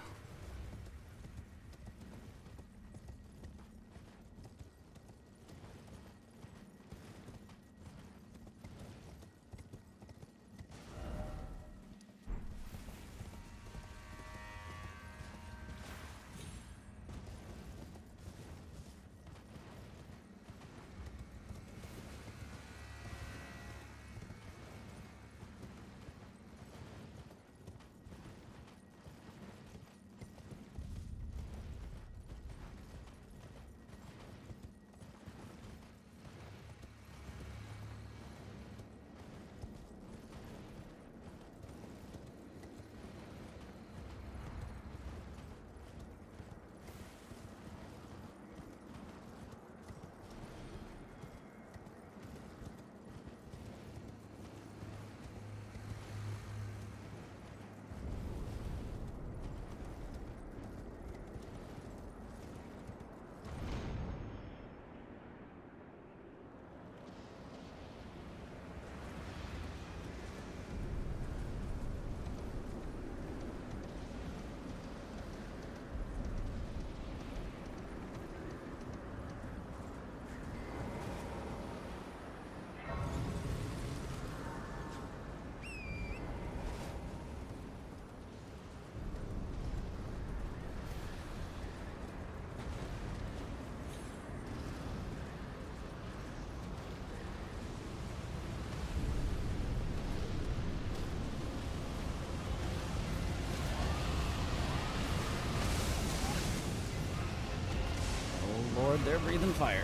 S2: Lord, they're breathing fire.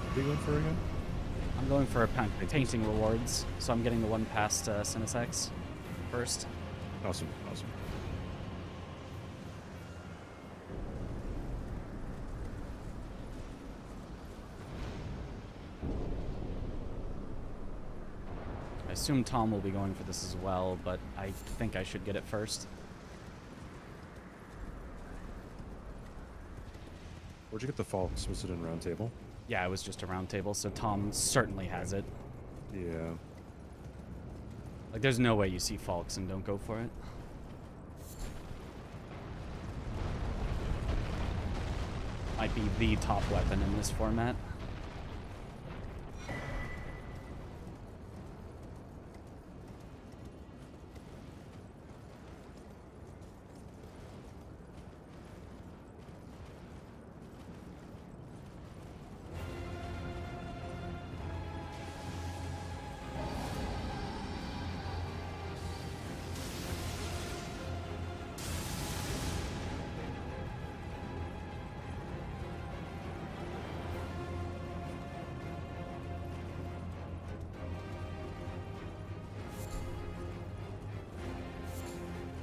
S1: What are you going for again?
S2: I'm going for painting rewards, so I'm getting the one past Cinesex first.
S1: Awesome, awesome.
S2: I assume Tom will be going for this as well, but I think I should get it first.
S1: Where'd you get the Falks? Was it in Round Table?
S2: Yeah, it was just a round table, so Tom certainly has it.
S1: Yeah.
S2: Like, there's no way you see Falks and don't go for it. Might be the top weapon in this format.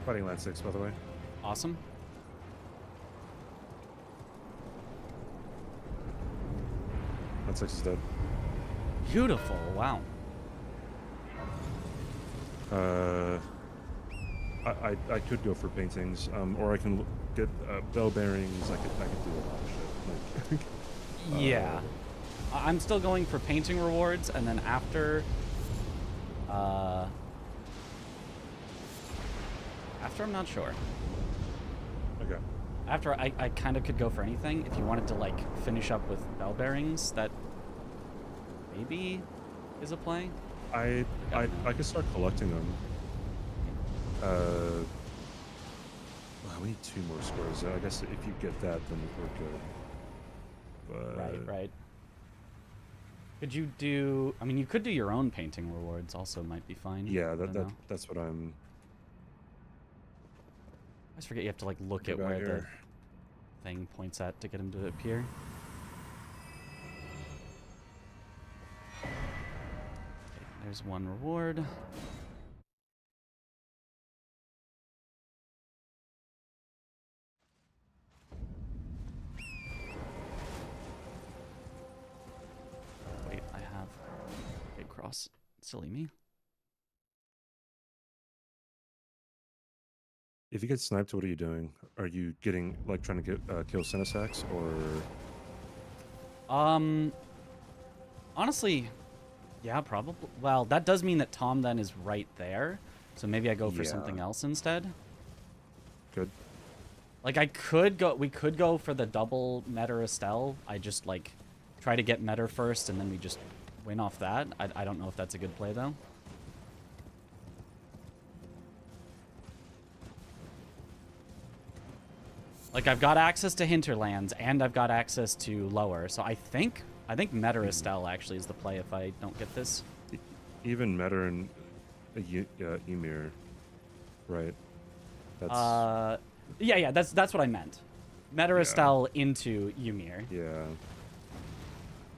S1: Fighting Land 6, by the way.
S2: Awesome.
S1: Land 6 is dead.
S2: Beautiful. Wow.
S1: I could go for paintings, or I can get bell bearings. I could do a lot of shit. Like,
S2: yeah. I'm still going for painting rewards, and then after I'm not sure.
S1: Okay.
S2: After I kind of could go for anything. If you wanted to like finish up with bell bearings, that maybe is a play.
S1: I could start collecting them. Well, we need 2 more squares. I guess if you get that, then we're good. But...
S2: Right. Could you do? I mean, you could do your own painting rewards. Also, might be fine.
S1: Yeah, that's what I'm.
S2: I always forget you have to like look at where the thing points at to get him to appear. Okay, there's one reward. Wait, I have big cross. Silly me.
S1: If you get sniped, what are you doing? Are you getting like trying to get kill Cinesax or?
S2: Honestly, yeah, probably. Well, that does mean that Tom then is right there, so maybe I go for something else instead.
S1: Good.
S2: Like we could go for the double Meta Estelle. I just like try to get Meta first, and then we just win off that. I don't know if that's a good play though. Like, I've got access to Hinterlands, and I've got access to Lower, so I think Meta Estelle actually is the play if I don't get this.
S1: Even Meta and Ymir, right?
S2: That's... yeah, that's what I meant. Meta Estelle into Ymir.
S1: Yeah.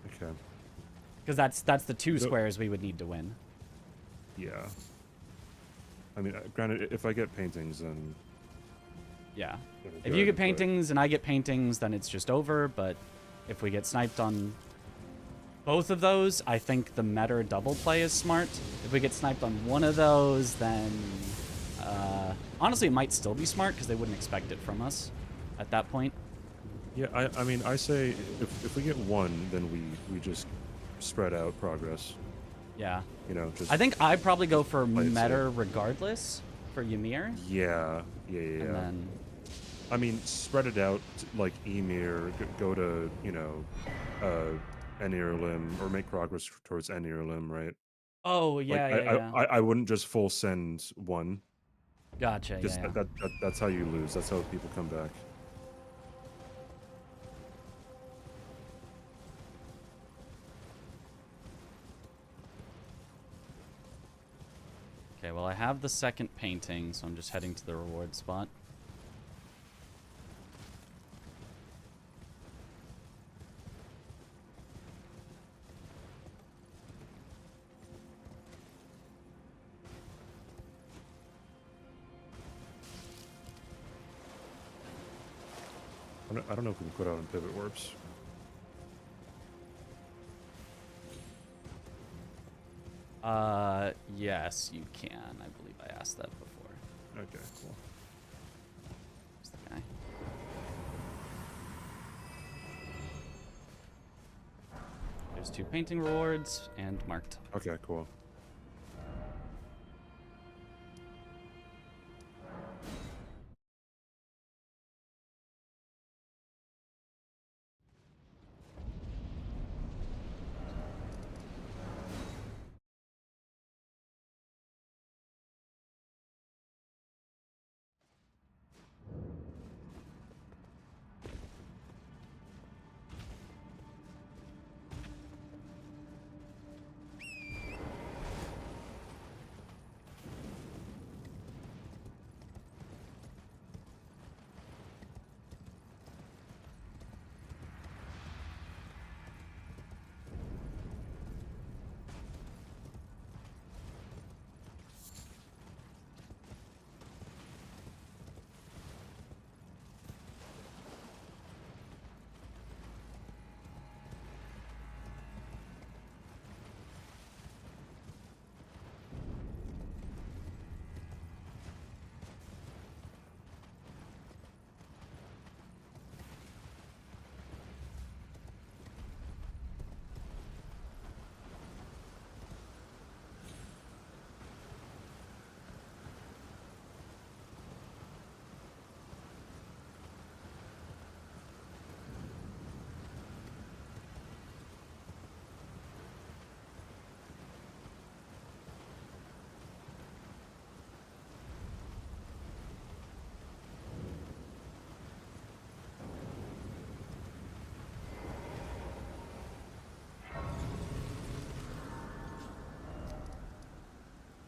S1: Okay.
S2: Because that's the 2 squares we would need to win.
S1: Yeah. I mean, granted, if I get paintings, then...
S2: Yeah. If you get paintings and I get paintings, then it's just over, but if we get sniped on both of those, I think the Meta double play is smart. If we get sniped on one of those, then... honestly, it might still be smart, because they wouldn't expect it from us at that point.
S1: Yeah, I mean, I say if we get one, then we just spread out progress.
S2: Yeah.
S1: You know, just...
S2: I think I'd probably go for Meta regardless for Ymir.
S1: Yeah. And
S2: then...
S1: I mean, spread it out like Ymir, go to, you know, Enirlim, or make progress towards Enirlim, right?
S2: Oh, yeah,
S1: I wouldn't just full send one.
S2: Gotcha,
S1: That's how you lose. That's how people come back.
S2: Okay, well, I have the second painting, so I'm just heading to the reward spot.
S1: I don't know if we can put out on pivot warps.
S2: Yes, you can. I believe I asked that before.
S1: Okay, cool.
S2: Where's the guy? There's 2 painting rewards and marked.
S1: Okay, cool.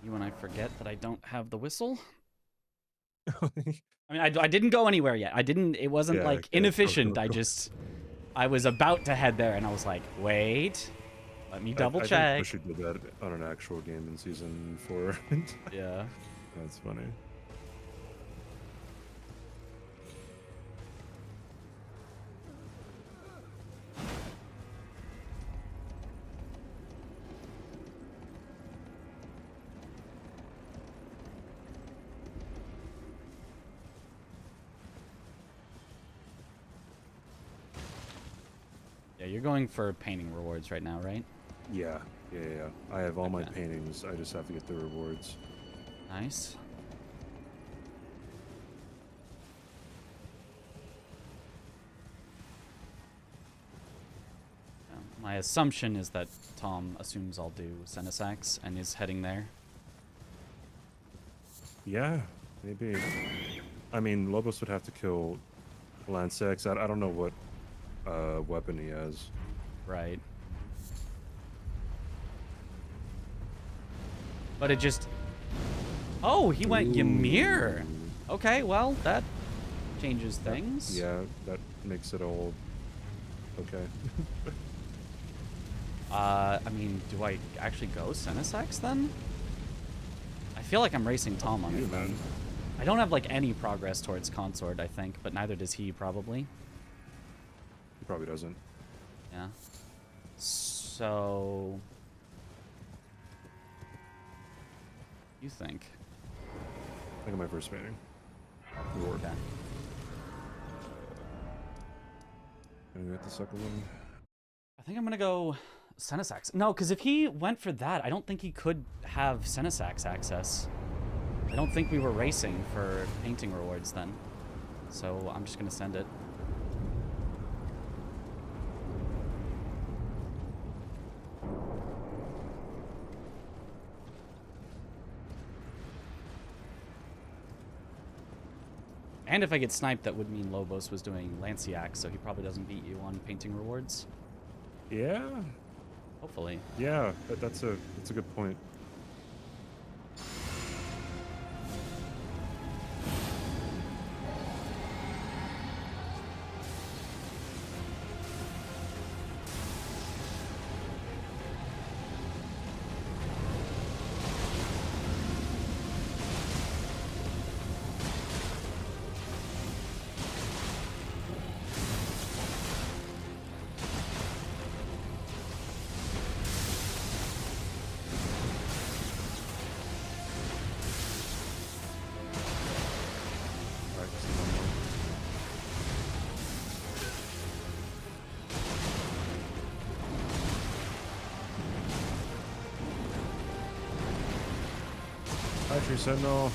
S2: You and I forget that I don't have the whistle. I mean, I didn't go anywhere yet. It wasn't like inefficient.
S1: Go.
S2: I was about to head there and I was like, wait, let me double check.
S1: I think we should do that on an actual game in season 4.
S2: Yeah.
S1: That's funny.
S2: Yeah, you're going for painting rewards right now, right?
S1: Yeah. I have all my paintings. I just have to get the rewards.
S2: Nice. My assumption is that Tom assumes I'll do Senesax and is heading there.
S1: Yeah, maybe. I mean, Lobos would have to kill Lancex. I don't know what weapon he has.
S2: Right. But it just... Oh, he went Ymir! Okay, well, that changes things.
S1: Yeah, that makes it all okay.
S2: I mean, do I actually go Senesax then? I feel like I'm racing Tom on it, man. I don't have, like, any progress towards Consort, I think, but neither does he, probably.
S1: He probably doesn't.
S2: Yeah. So... You think?
S1: I got my first painting. Reward.
S2: Okay.
S1: And get the second one.
S2: I think I'm gonna go Senesax. No, because if he went for that, I don't think he could have Senesax access. I don't think we were racing for painting rewards then. So I'm just gonna send it. And if I get sniped, that would mean Lobos was doing Lanciac, so he probably doesn't beat you on painting rewards.
S1: Yeah.
S2: Hopefully.
S1: Yeah, that's a good point. Battery Sentinel.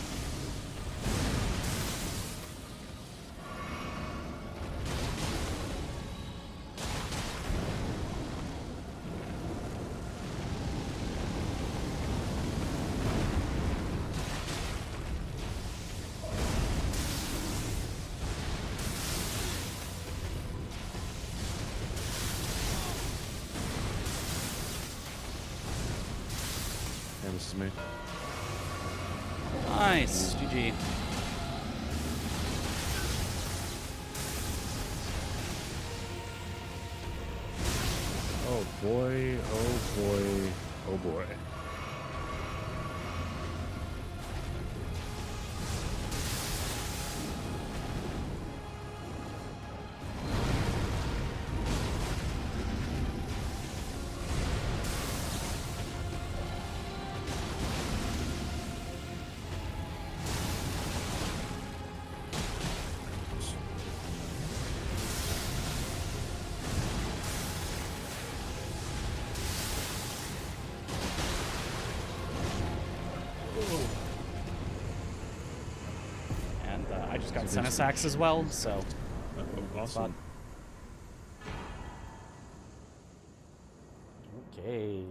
S1: And this is me.
S2: Nice. GG.
S1: Oh boy, oh boy, oh boy.
S2: And I just got Senesax as well, so.
S1: Awesome.
S2: Okay.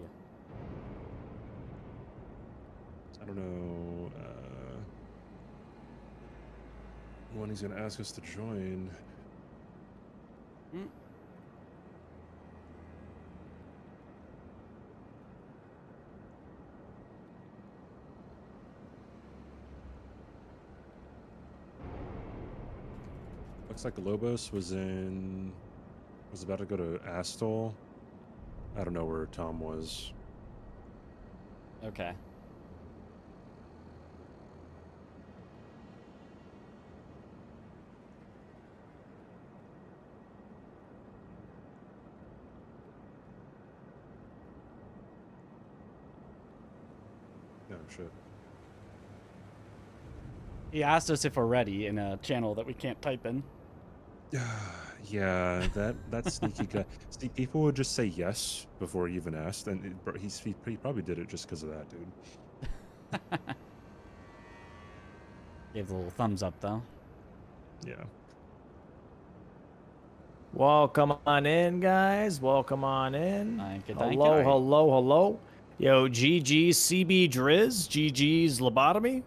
S1: I don't know when he's gonna ask us to join.
S2: Hmm.
S1: Looks like Lobos was about to go to Astol. I don't know where Tom was.
S2: Okay.
S1: No shit.
S2: He asked us if we're ready in a channel that we can't type in.
S1: Yeah, that sneaky guy. See, people would just say yes before he even asked, and he probably did it just because of that, dude.
S2: Gave the little thumbs up though.
S1: Yeah.
S7: Welcome on in, guys. Welcome on in.
S2: Thank you.
S7: Hello. Yo, GG's CBDriz. GG's lobotomy.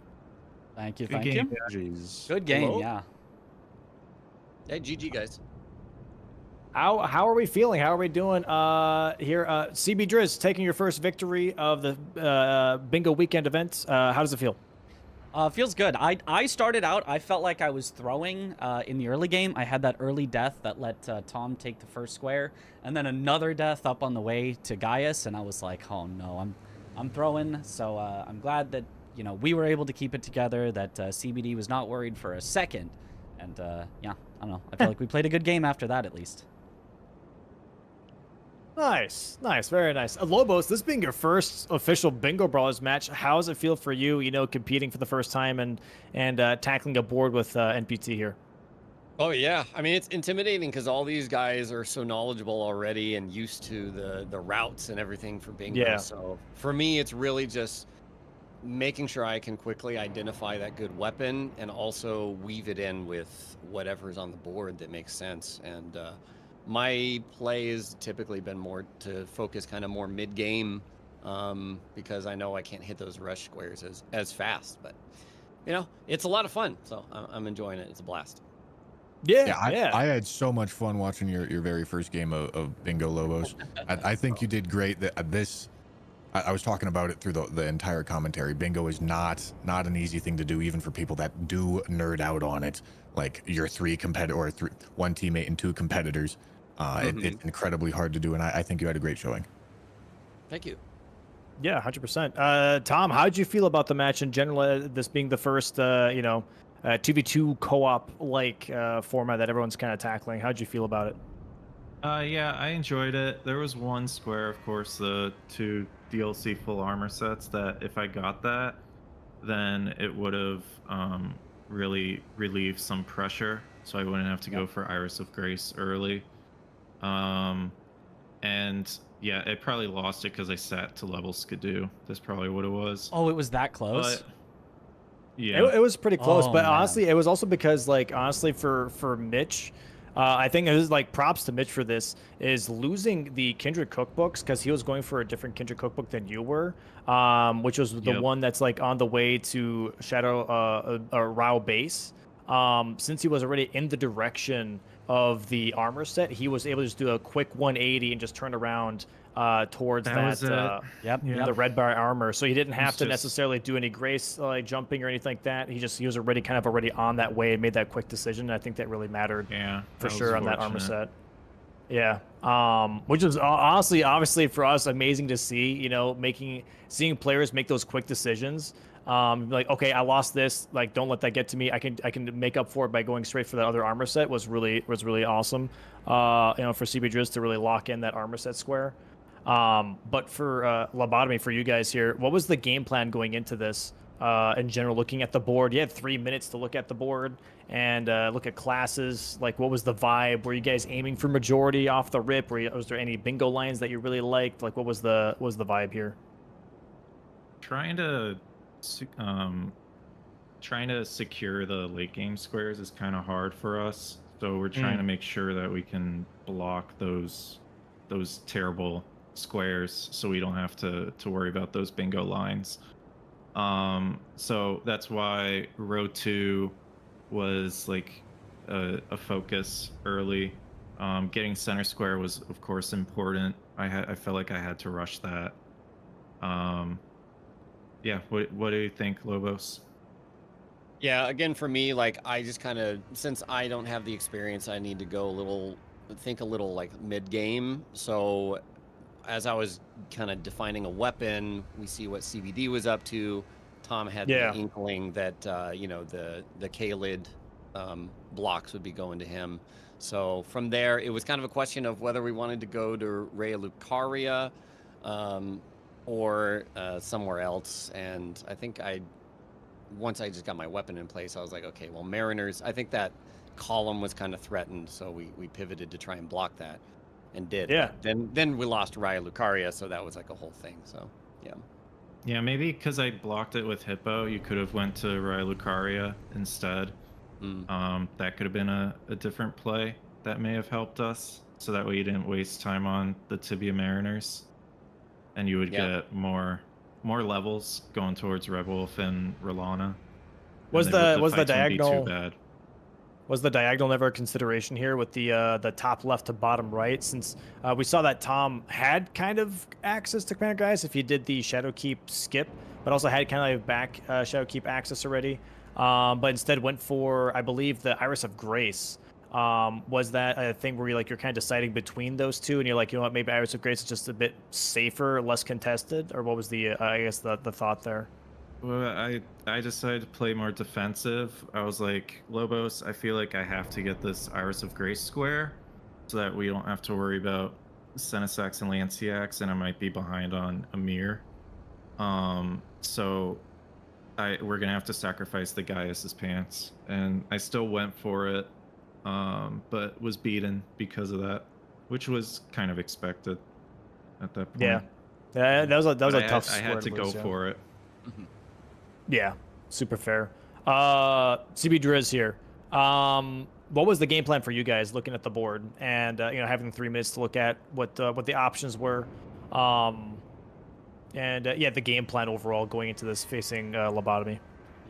S2: Thank you.
S5: Good
S2: Thank
S5: game,
S2: you.
S1: Jeez.
S2: Good game.
S4: Hello?
S2: Yeah.
S4: Hey, GG guys.
S7: How are we feeling? How are we doing here? CBDriz taking your first victory of the Bingo Weekend Event. How does it feel?
S2: Feels good. I started out, I felt like I was throwing in the early game. I had that early death that let Tom take the first square, and then another death up on the way to Gaius, and I was like, oh no, I'm throwing. So I'm glad that, you know, we were able to keep it together, that CBD was not worried for a second. And yeah, I don't know. I feel like we played a good game after that, at least.
S7: Nice, very nice. Lobos, this being your first official Bingo Brawlers match, how does it feel for you, you know, competing for the first time and tackling a board with NPT here?
S4: Oh yeah, I mean it's intimidating because all these guys are so knowledgeable already and used to the routes and everything for bingo.
S7: Yeah.
S4: So for me, it's really just making sure I can quickly identify that good weapon and also weave it in with whatever's on the board that makes sense. And my play has typically been more to focus kind of more mid-game because I know I can't hit those rush squares as fast. But, you know, it's a lot of fun, so I'm enjoying it. It's a blast.
S7: Yeah.
S8: I had so much fun watching your very first game of Bingo Lobos. I think you did great. I was talking about it through the entire commentary. Bingo is not an easy thing to do, even for people that do nerd out on it. Like your one teammate and two competitors. It's incredibly hard to do, and I think you had a great showing.
S4: Thank you.
S7: Yeah, 100%. Tom, how did you feel about the match in general? This being the first, 2v2 co-op like format that everyone's kind of tackling. How'd you feel about it?
S5: Yeah, I enjoyed it. There was one square, of course, the 2 DLC full armor sets that if I got that, then it would have really relieved some pressure, so I wouldn't have to go for Iris of Grace early. And yeah, it probably lost it because I sat to level Skidoo. That's probably what it was.
S2: Oh, it was that close?
S5: But Yeah.
S7: It was pretty close,
S2: Oh,
S7: but
S2: man.
S7: honestly, it was also because like honestly for Mitch, I think it was like props to Mitch for this is losing the Kindred cookbooks because he was going for a different Kindred cookbook than you were, which was the
S5: Yep.
S7: one that's like on the way to Shadow Rao base. Since he was already in the direction of the armor set, he was able to just do a quick 180 and just turn around towards
S5: That was
S7: that
S2: Yep.
S5: Yeah.
S7: the red bar armor, so he didn't have
S5: It's
S7: to
S5: just-
S7: necessarily do any grace like jumping or anything like that. He was already kind of already on that way and made that quick decision. And I think that really mattered
S5: Yeah.
S7: for
S5: that was
S7: sure on that armor
S5: fortunate.
S7: set. Yeah, which is honestly, obviously for us, amazing to see. You know, seeing players make those quick decisions. Like, okay, I lost this. Like, don't let that get to me. I can make up for it by going straight for that other armor set. Was really awesome. You know, for CBDriz to really lock in that armor set square. But for Lobotomy, for you guys here, what was the game plan going into this? In general, looking at the board, you had 3 minutes to look at the board and look at classes. Like, what was the vibe? Were you guys aiming for majority off the rip? Was there any bingo lines that you really liked? Like, what was the vibe here?
S5: Trying to secure the late game squares is kind of hard for us. So we're trying to make sure that we can block those terrible squares so we don't have to worry about those bingo lines. So that's why row 2 was like a focus early. Getting center square was of course important. I felt like I had to rush that. Yeah, what do you think, Lobos?
S4: Yeah, again, for me, like, I just kind of, since I don't have the experience, I need to go think a little like mid-game. So as I was kind of defining a weapon, we see what CBD was up to. Tom had the inkling that, you know, the K-lid blocks would be going to him. So from there, it was kind of a question of whether we wanted to go to Raya Lucaria or somewhere else. And I think once I just got my weapon in place, I was like, okay, well, Mariners, I think that column was kind of threatened, so we pivoted to try and block that, and did.
S7: Yeah.
S4: Then we lost Raya Lucaria, so that was like a whole thing. So yeah.
S5: Yeah, maybe because I blocked it with Hippo, you could have went to Raya Lucaria instead. That could have been a different play that may have helped us, so that way you didn't waste time on the Tibia Mariners, and you would get more levels going towards Red Wolf and Rolana.
S7: Was the diagonal
S5: too bad.
S7: Was the diagonal never a consideration here with the top left to bottom right? Since we saw that Tom had kind of access to Commander guys if he did the Shadowkeep skip, but also had kind of back Shadowkeep access already. But instead went for, I believe, the Iris of Grace. Was that a thing where you're kind of deciding between those two, and you're like, you know what, maybe Iris of Grace is just a bit safer, less contested, or what was the I guess the thought there?
S5: Well, I decided to play more defensive. I was like, Lobos, I feel like I have to get this Iris of Grace square so that we don't have to worry about Senesax and Lanciax, and I might be behind on Amir. So we're gonna have to sacrifice the Gaius's pants, and I still went for it, but was beaten because of that, which was kind of expected at that point.
S7: Yeah, that was a tough.
S5: I had to go for it.
S7: Yeah, super fair. CBDriz here. What was the game plan for you guys looking at the board and having 3 minutes to look at what the options were, and the game plan overall going into this facing Lobotomy?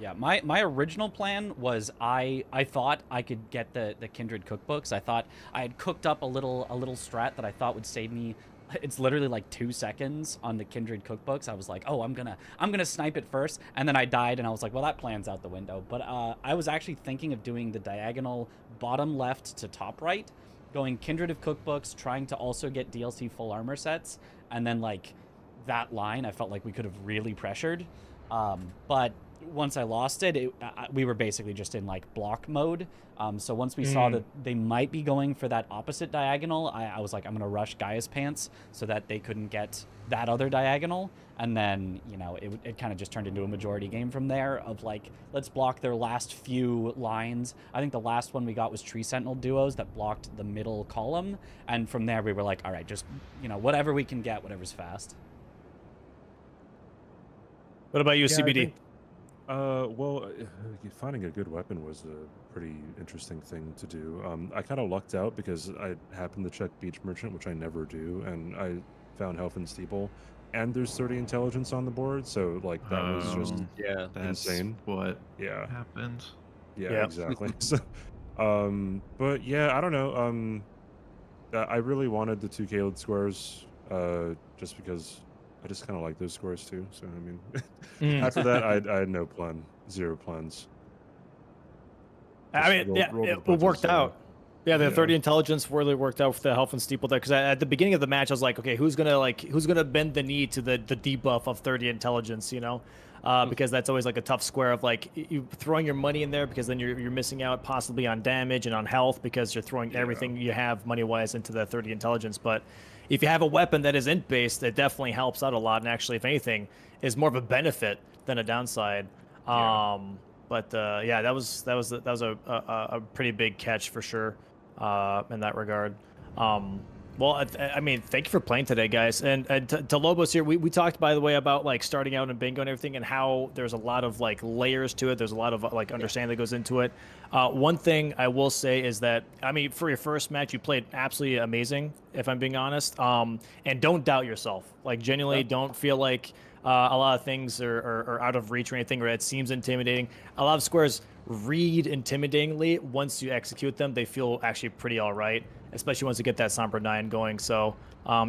S2: Yeah, my original plan was I thought I could get the Kindred cookbooks. I thought I had cooked up a little strat that I thought would save me. It's literally like 2 seconds on the Kindred cookbooks. I was like, oh, I'm gonna snipe it first, and then I died, and I was like, well, that plan's out the window. But I was actually thinking of doing the diagonal bottom left to top right, going Kindred of cookbooks, trying to also get DLC full armor sets, and then like that line, I felt like we could have really pressured. But once I lost it, we were basically just in like block mode. So once we saw that they might be going for that opposite diagonal, I was like, I'm gonna rush Gaia's pants so that they couldn't get that other diagonal. And then, it kind of just turned into a majority game from there of like, let's block their last few lines. I think the last one we got was Tree Sentinel duos that blocked the middle column. And from there we were like, all right, just, whatever we can get, whatever's fast.
S7: What about you, CBD?
S1: Well, finding a good weapon was a pretty interesting thing to do. I kind of lucked out because I happened to check Beach Merchant, which I never do, and I found Health and Steeple, and there's 30 intelligence on the board, so like that was just
S4: yeah,
S5: That's
S1: insane.
S5: what
S1: Yeah,
S5: happened.
S1: yeah,
S7: Yep.
S1: exactly. So, but yeah, I don't know. I really wanted the 2 Caled squares, just because I just kind of like those squares too. So I mean, after that, I had no plan, 0 plans.
S7: I
S1: Just
S7: mean, yeah,
S1: roll with
S7: it
S1: the punches,
S7: worked out. Yeah, the
S1: yeah.
S7: 30 intelligence really worked out with the health and steeple there. Because at the beginning of the match, I was like, okay, who's gonna bend the knee to the debuff of 30 intelligence? You know, because that's always like a tough square of like you throwing your money in there because then you're missing out possibly on damage and on health because you're throwing everything you have money wise into the 30 intelligence. But if you have a weapon that is int based, it definitely helps out a lot. And actually, if anything, is more of a benefit than a downside. But yeah, that was a pretty big catch for sure in that regard. Well, I mean, thank you for playing today, guys. And to Lobos here, we talked, by the way, about like starting out in bingo and everything and how there's a lot of like layers to it. There's a lot of like understanding that goes into it. One thing I will say is that, I mean, for your first match, you played absolutely amazing, if I'm being honest. And don't doubt yourself. Like, genuinely don't feel like a lot of things are out of reach or anything, or it seems intimidating. A lot of squares read intimidatingly. Once you execute them, they feel actually pretty all right, especially once you get that Sombra 9 going. So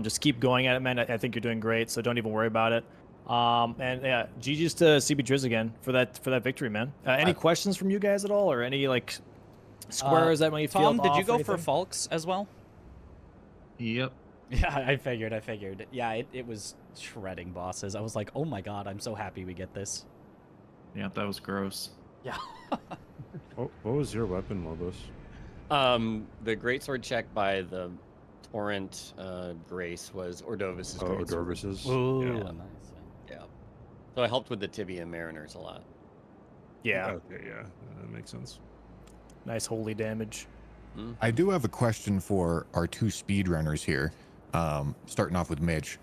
S7: just keep going at it, man. I think you're doing great, so don't even worry about it. And yeah, GG's to CBDriz again for that victory, man. Any questions from you guys at all, or any like squares that might feel
S2: Tom,
S7: off
S2: did you
S7: or
S2: go for
S7: anything?
S2: Falks as well?
S5: Yep.
S2: Yeah, I figured. Yeah, it was shredding bosses. I was like, oh my god, I'm so happy we get this.
S5: Yeah, that was gross.
S2: Yeah.
S1: What was your weapon, Lobos?
S4: The greatsword check by the Torrent Grace was Ordovis's
S1: Oh,
S4: greatsword.
S1: Dorvis's.
S2: Ooh,
S1: Yeah.
S2: nice.
S4: Yeah. So I helped with the Tibia Mariners a lot.
S7: Yeah,
S1: Okay, yeah, that makes sense.
S7: nice holy damage.
S8: I do have a question for our 2 speedrunners here. Starting off with Mitch.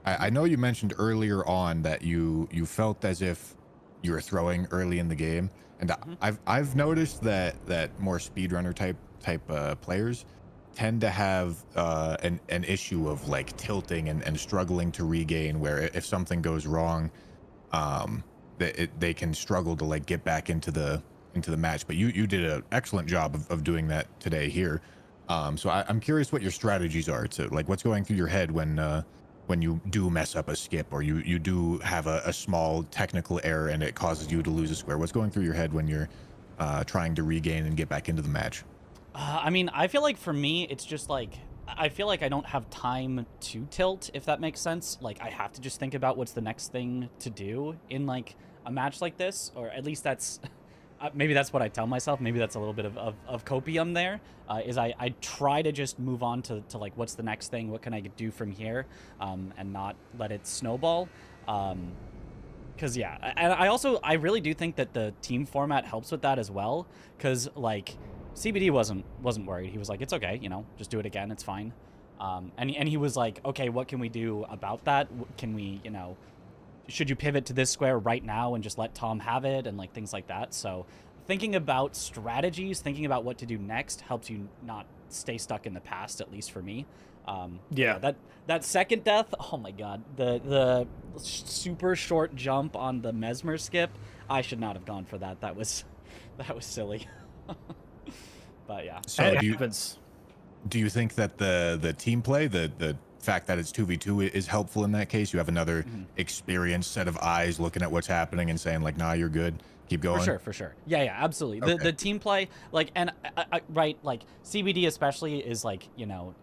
S8: I know you mentioned earlier on that you felt as if you were throwing early in the game, and I've noticed that more speedrunner type players tend to have an issue of like tilting and struggling to regain, where if something goes wrong, they can struggle to like get back into the match. But you did an excellent job of doing that today here. So I'm curious what your strategies are to like what's going through your head when you do mess up a skip, or you do have a small technical error and it causes you to lose a square. What's going through your head when you're trying to regain and get back into the match?
S2: I mean, I feel like for me, it's just like, I feel like I don't have time to tilt, if that makes sense. Like, I have to just think about what's the next thing to do in like a match like this, or at least that's maybe that's what I tell myself. Maybe that's a little bit of copium there. Is I try to just move on to like what's the next thing, what can I do from here, and not let it snowball. Because yeah, and I really do think that the team format helps with that as well. Because like CBD wasn't worried. He was like, it's okay, you know, just do it again, it's fine. And he was like, okay, what can we do about that? Can we, you know, should you pivot to this square right now and just let Tom have it, and like things like that. So thinking about strategies, thinking about what to do next helps you not stay stuck in the past, at least for me.
S7: Yeah.
S2: That second death, oh my god, the super short jump on the Mesmer skip, I should not have gone for that. That was silly. But yeah.
S8: So
S7: Happens.
S8: do you think that the team play, the fact that it's 2v2 is helpful in that case? You have another experienced set of eyes looking at what's happening and saying like, nah, you're good, keep going.
S2: For sure. Yeah, absolutely.
S8: Okay.
S2: The team play, like, and right, like CBD especially is like, you know,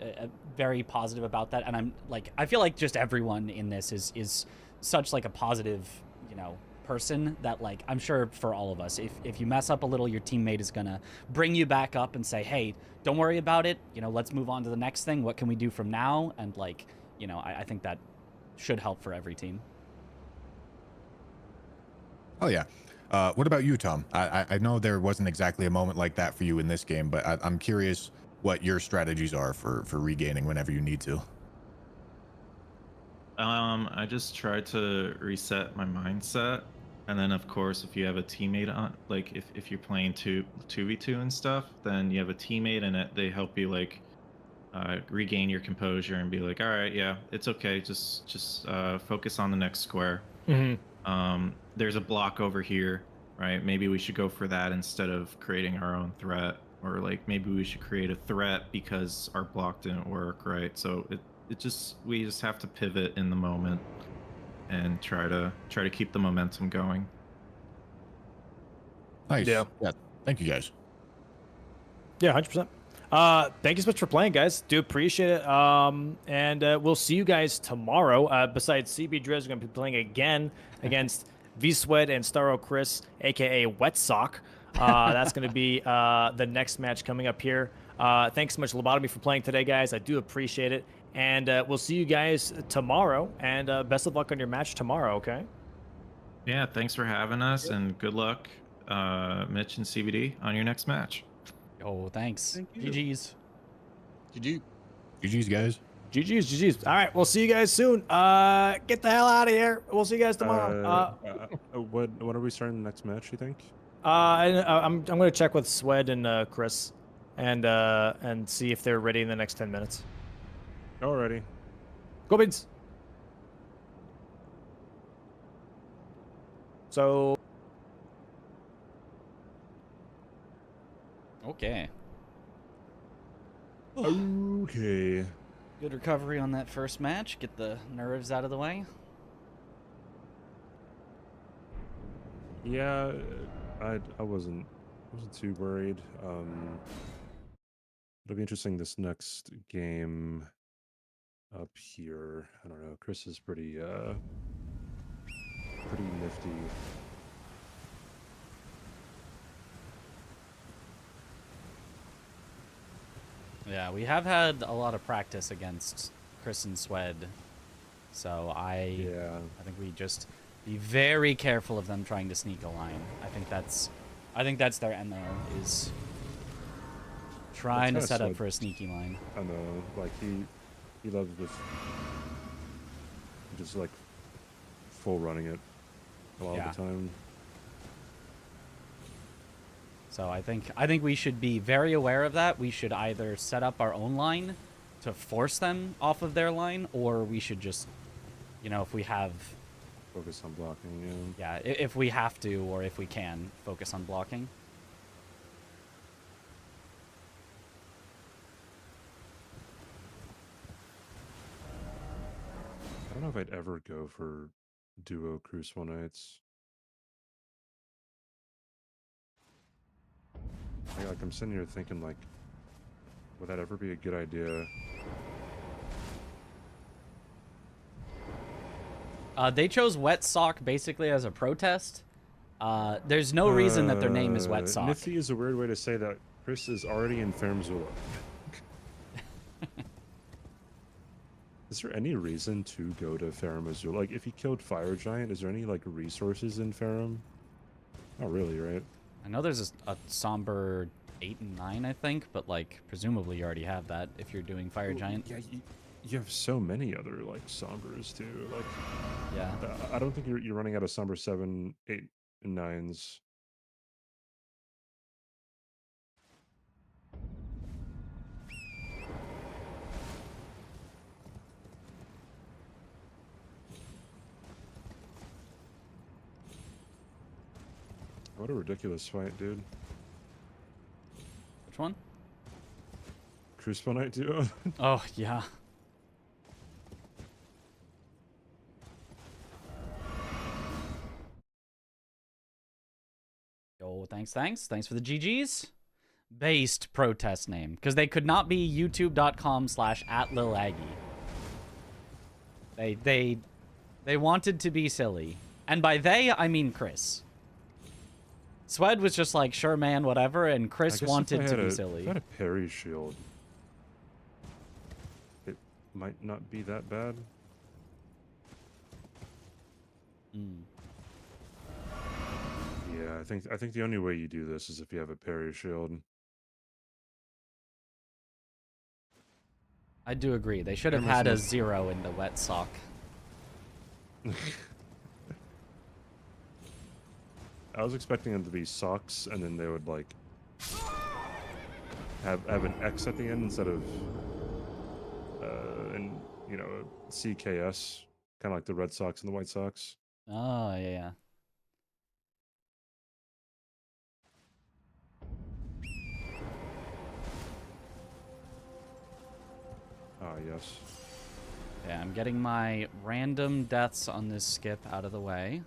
S2: very positive about that. And I'm like, I feel like just everyone in this is such like a positive, you know, person that like, I'm sure for all of us, if you mess up a little, your teammate is gonna bring you back up and say, hey, don't worry about it, you know, let's move on to the next thing. What can we do from now? And like, you know, I think that should help for every team.
S8: Oh yeah. What about you, Tom? I know there wasn't exactly a moment like that for you in this game, but I'm curious what your strategies are for regaining whenever you need to.
S5: I just try to reset my mindset And then of course, if you have a teammate on, like if you're playing 2v2 and stuff, then you have a teammate and they help you like regain your composure and be like, all right, yeah, it's okay. Just focus on the next square. There's a block over here, right? Maybe we should go for that instead of creating our own threat, or like maybe we should create a threat because our block didn't work, right? So we just have to pivot in the moment and try to keep the momentum going.
S8: Nice. Yeah. Thank you guys.
S7: Yeah, 100%. Thank you so much for playing, guys. Do appreciate it. And we'll see you guys tomorrow. Besides CBDriz, we're going to be playing again against V-Sweat and Starro Chris, aka Wet Sock. That's going to be the next match coming up here. Thanks so much, Lobotomy, for playing today, guys. I do appreciate it. And we'll see you guys tomorrow. And best of luck on your match tomorrow, okay?
S5: Yeah, thanks for having us, and good luck, Mitch and CBD, on your next match.
S2: Oh, thanks. GG's.
S4: GG.
S8: GG's, guys.
S7: GG's. All right, we'll see you guys soon. Get the hell out of here. We'll see you guys tomorrow.
S1: When are we starting the next match, you think?
S7: I'm going to check with Swed and Chris and see if they're ready in the next 10 minutes.
S1: Alrighty.
S7: Go Beans. So...
S2: Okay.
S1: Okay.
S2: Good recovery on that first match. Get the nerves out of the way.
S1: Yeah, I wasn't too worried. It'll be interesting this next game up here. I don't know. Chris is pretty nifty.
S2: Yeah, we have had a lot of practice against Chris and Swed, so I think we just be very careful of them trying to sneak a line. I think that's their MO, is trying to set up for a sneaky line.
S1: I know, like he loves just like full running it a lot of the time.
S2: So I think we should be very aware of that. We should either set up our own line to force them off of their line, or we should just, you know, if we have...
S1: Focus on blocking,
S2: yeah. Yeah, if we have to, or if we can, focus on blocking.
S1: I don't know if I'd ever go for duo Crucible Knights. Like I'm sitting here thinking, like, would that ever be a good idea?
S2: They chose Wet Sock basically as a protest. There's no reason that their name is Wet Sock.
S1: Nifty is a weird way to say that Chris is already in Faramzula. Is there any reason to go to Farum Azula? Like, if he killed Fire Giant, is there any, like, resources in Farum? Not really, right?
S2: I know there's a Somber 8 and 9, I think, but, like, presumably you already have that if you're doing Fire Giant.
S1: Yeah, you have so many other, like, Sombers, too. Like,
S2: yeah.
S1: I don't think you're running out of Somber 7, 8, and 9s. What a ridiculous fight, dude.
S2: Which one?
S1: Crucible Knight duo.
S2: Oh, yeah. Yo, thanks for the GGs. Based protest name, because they could not be youtube.com/@lilaggie. They wanted to be silly, and by they I mean Chris. Swed was just like, sure, man, whatever, and Chris wanted to be silly.
S1: If I had a parry shield, it might not be that bad. Yeah, I think the only way you do this is if you have a parry shield.
S2: I do agree. They should have had a 0 in the Wet Sock.
S1: I was expecting them to be socks, and then they would like have an X at the end instead of and you know, CKS, kind of like the Red Sox and the White Sox.
S2: Oh yeah.
S1: Ah, yes.
S2: Yeah, I'm getting my random deaths on this skip out of the way.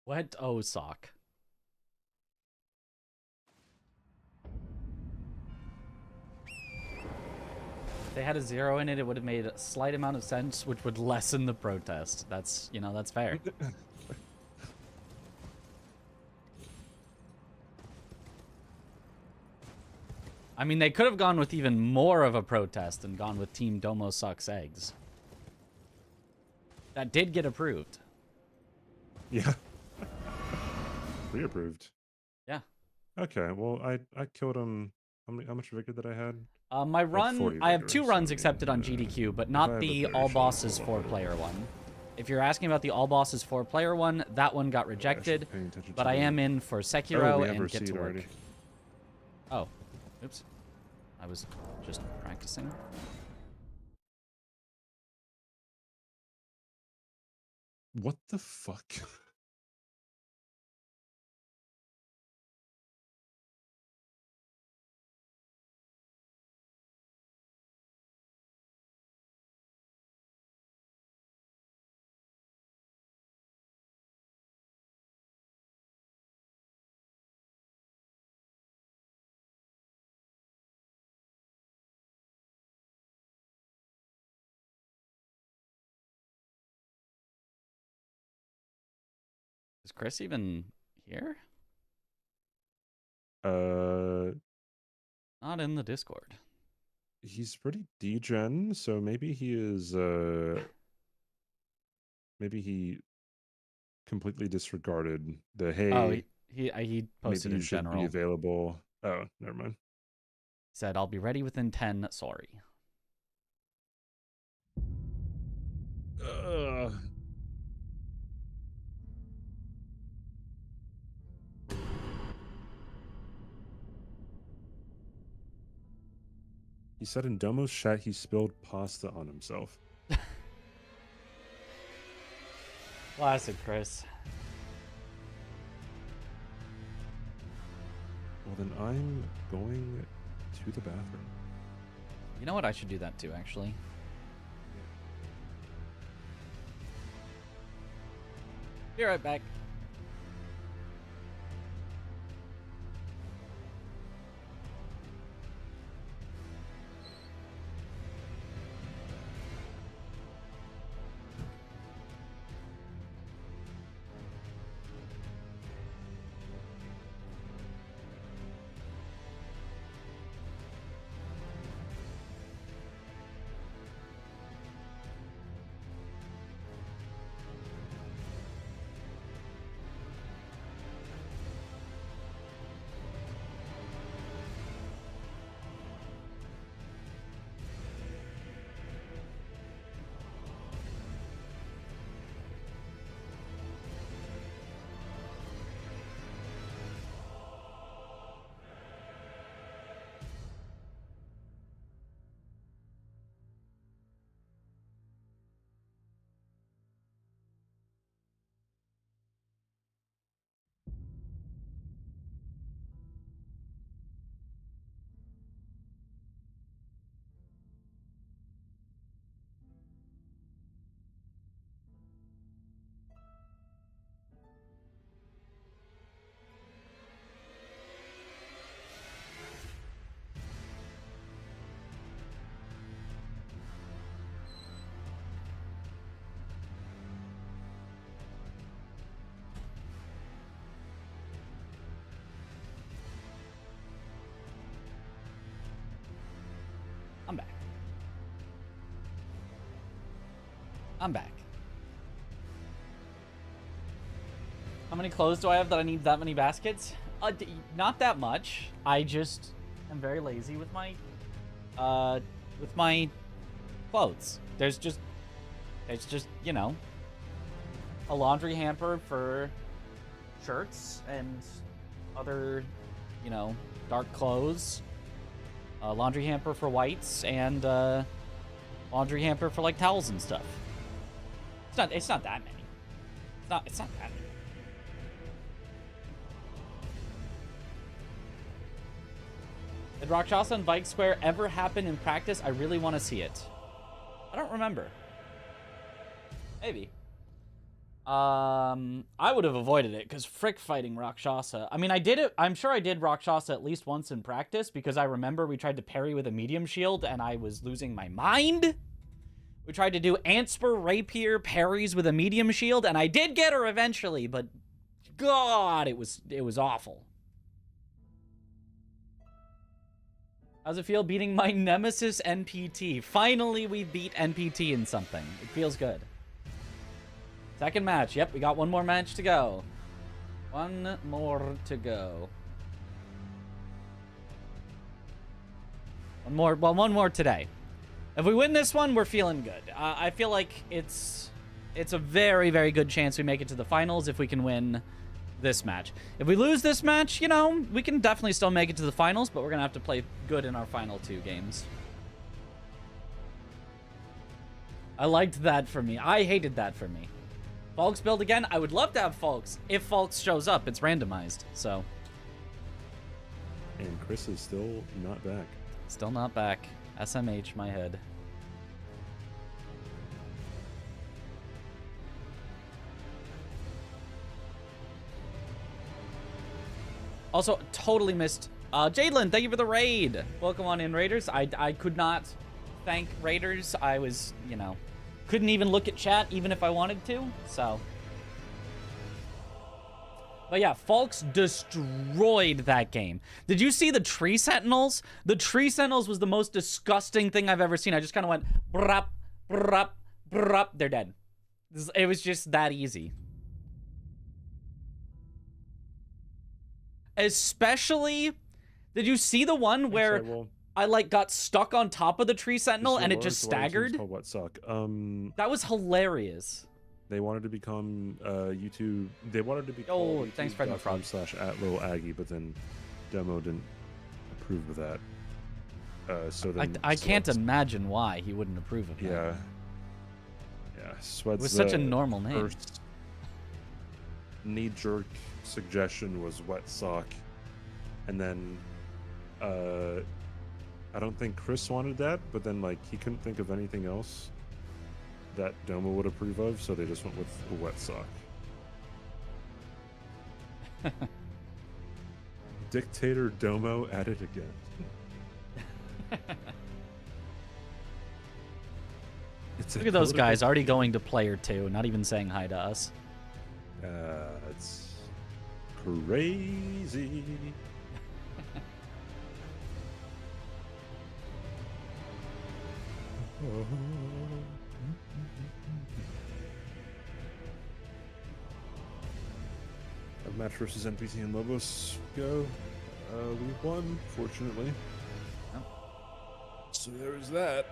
S2: What? Oh, sock. If they had a 0 in it, it would have made a slight amount of sense, which would lessen the protest. That's, you know, that's fair. I mean, they could have gone with even more of a protest and gone with Team Domo Sucks Eggs. That did get approved.
S1: Yeah. Pre-approved.
S2: Yeah.
S1: Okay, well, I killed him. How much vigor did I had?
S2: My run, I have 2 runs accepted on GDQ, but not the all bosses 4-player one. If you're asking about the all bosses 4-player one, that one got rejected, but I am in for Sekiro and get to work.
S1: Already.
S2: Oh, oops. I was just practicing.
S1: What the fuck?
S2: Is Chris even here? Not in the Discord.
S1: He's pretty degen, so maybe he is maybe he completely disregarded the hey.
S2: Oh, he posted
S1: maybe
S2: in
S1: you should
S2: general.
S1: be available. Oh, never mind.
S2: Said I'll be ready within 10. Sorry.
S1: He said in Domo's chat he spilled pasta on himself.
S2: Classic, Chris.
S1: Well, then I'm going to the bathroom.
S2: You know what? I should do that too, actually. Be right back. I'm back. I'm back. many clothes do I have that I need that many baskets? Not that much. I just am very lazy with my clothes. There's just, you know, a laundry hamper for shirts and other, you know, dark clothes. A laundry hamper for whites and laundry hamper for like towels and stuff. It's not that many. It's not that many. Did Rakshasa and Bike Square ever happen in practice? I really want to see it. I don't remember. Maybe. I would have avoided it because frick fighting Rakshasa. I mean, I did it. I'm sure I did Rakshasa at least once in practice because I remember we tried to parry with a medium shield and I was losing my mind. We tried to do Antspur Rapier parries with a medium shield and I did get her eventually, but God, it was awful. How's it feel beating my nemesis NPT? Finally, we beat NPT in something. It feels good. Second match. Yep, we got one more match to go. One more to go. One more today. If we win this one, we're feeling good. I feel like it's a very, very good chance we make it to the finals if we can win this match. If we lose this match, you know, we can definitely still make it to the finals, but we're going to have to play good in our final 2 games. I liked that for me. I hated that for me. Folks build again? I would love to have Folks. If Folks shows up, it's randomized, so.
S1: And Chris is still not back.
S2: Still not back. SMH, my head. Also, totally missed. Jadelin, thank you for the raid. Welcome on in, Raiders. I could not thank Raiders. I was, you know, couldn't even look at chat even if I wanted to, so. But yeah, Folks destroyed that game. Did you see the Tree Sentinels? The Tree Sentinels was the most disgusting thing I've ever seen. I just kind of went, brap, brap, brap. They're dead. It was just that easy. Especially, did you see the one where I like got stuck on top of the Tree Sentinel and it just staggered?
S1: What suck?
S2: That was hilarious.
S1: They wanted to become YouTube. They wanted to be
S2: called thanks, Fred McFrog.
S1: /@LilAggie, but then Demo didn't approve of that. So then
S2: I can't imagine why he wouldn't approve of that.
S1: Yeah. Yeah. Sweat's
S2: it was such a normal name.
S1: First knee-jerk suggestion was Wet Sock, and then I don't think Chris wanted that, but then like he couldn't think of anything else that Domo would approve of, so they just went with Wet Sock. Dictator Domo at it again.
S2: Look at those guys already going to player 2, not even saying hi to us.
S1: It's crazy. A match versus NPC and Lobos go. We won, fortunately.
S2: Oh.
S1: So there is that.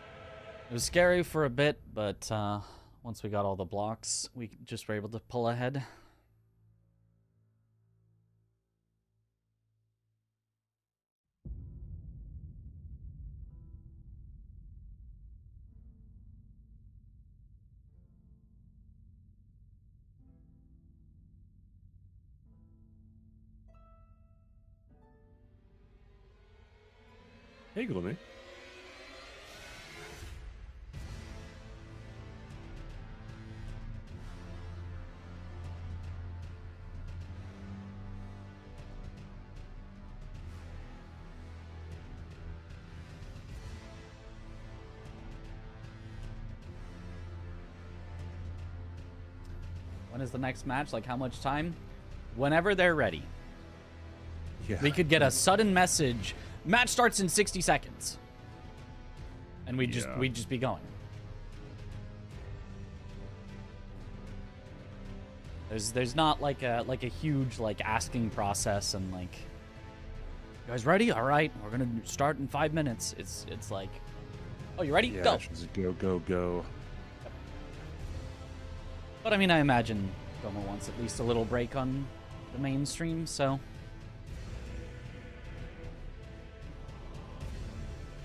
S2: It was scary for a bit, but once we got all the blocks, we just were able to pull ahead.
S1: Hey, Gloomy.
S2: When is the next match? Like how much time? Whenever they're ready.
S1: Yeah.
S2: We could get a sudden message. Match starts in 60 seconds. And we'd just be going. There's not like a huge like asking process and like, you guys ready? All right, we're gonna start in 5 minutes. It's like, oh, you ready?
S1: Yeah,
S2: Go.
S1: it's just go.
S2: But I mean, I imagine Domo wants at least a little break on the mainstream, so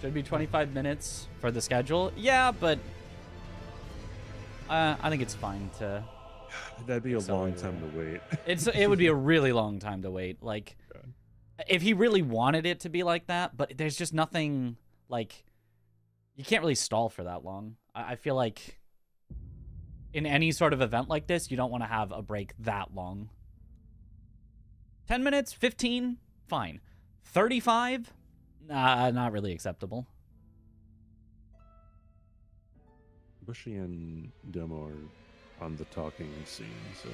S2: should be 25 minutes for the schedule. Yeah, but I think it's fine to.
S1: That'd be a long time to wait.
S2: It would be a really long time to wait. Like, if he really wanted it to be like that, but there's just nothing like, you can't really stall for that long. I feel like in any sort of event like this, you don't want to have a break that long. 10 minutes, 15, fine. 35, not really acceptable.
S1: Bushy and Domo are on the talking scene, so.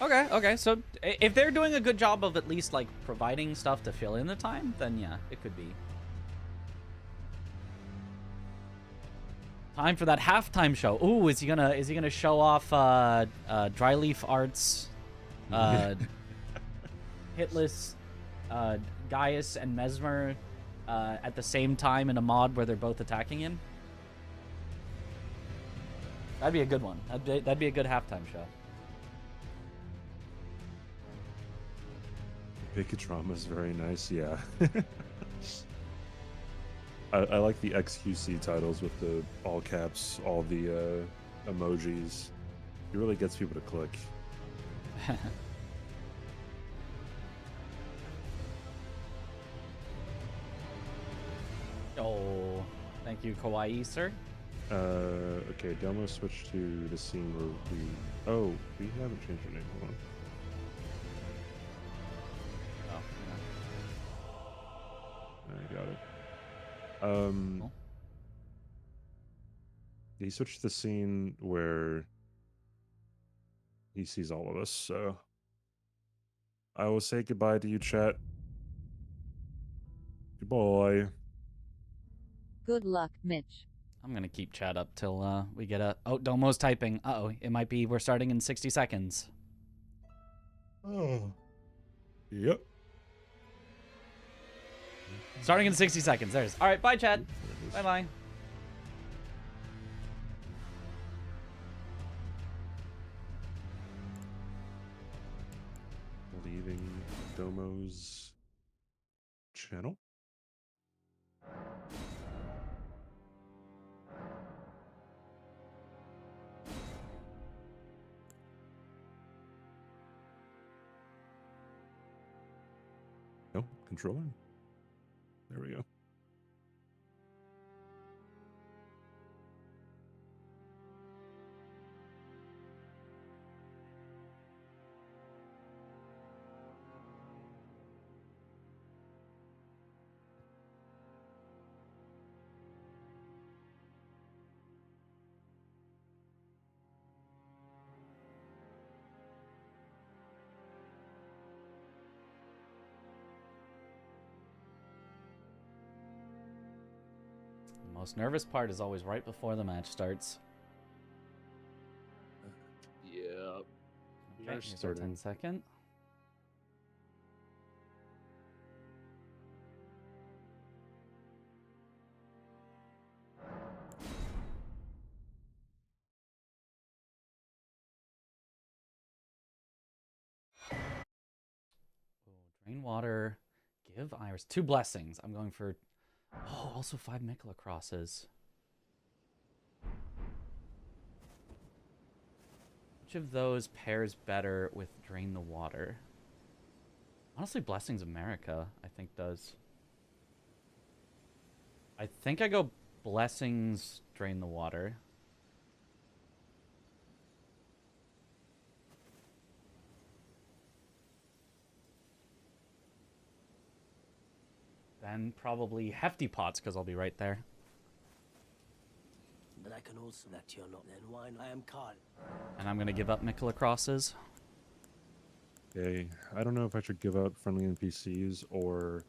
S2: Okay. So if they're doing a good job of at least like providing stuff to fill in the time, then yeah, it could be. Time for that halftime show. Ooh, is he gonna show off Dryleaf Arts, Hitless, Gaius and Mesmer at the same time in a mod where they're both attacking him? That'd be a good one. That'd be a good halftime show.
S1: Pikatrama is very nice, yeah. I like the XQC titles with the all caps, all the emojis. It really gets people to click.
S2: Oh, thank you, Kawaii, sir.
S1: Okay, Domo switched to the scene where we haven't changed our name. Hold on.
S2: Oh,
S1: I got it.
S2: Cool.
S1: He switched to the scene where he sees all of us, so I will say goodbye to you, chat. Goodbye.
S6: Good luck, Mitch.
S2: I'm gonna keep chat up till we get a. Oh, Domo's typing. Uh-oh, it might be we're starting in 60 seconds.
S1: Oh. Yep.
S2: Starting in 60 seconds. There's. All right, bye, chat. Bye-bye.
S1: Leaving Domo's channel. No, controlling. There we go.
S2: The most nervous part is always right before the match starts.
S1: Yep.
S2: Okay, here's our 10-second. Drain water. Give Iris 2 blessings. I'm going for... Oh, also 5 Mikola crosses. Which of those pairs better with Drain the Water? Honestly, Blessings America, I think, does. I think I go Blessings, Drain the Water. Then probably Hefty Pots, because I'll be right there.
S9: But I can also let you know then wine I am called.
S2: And I'm going to give up Mikola crosses.
S1: Okay, I don't know if I should give up friendly NPCs or...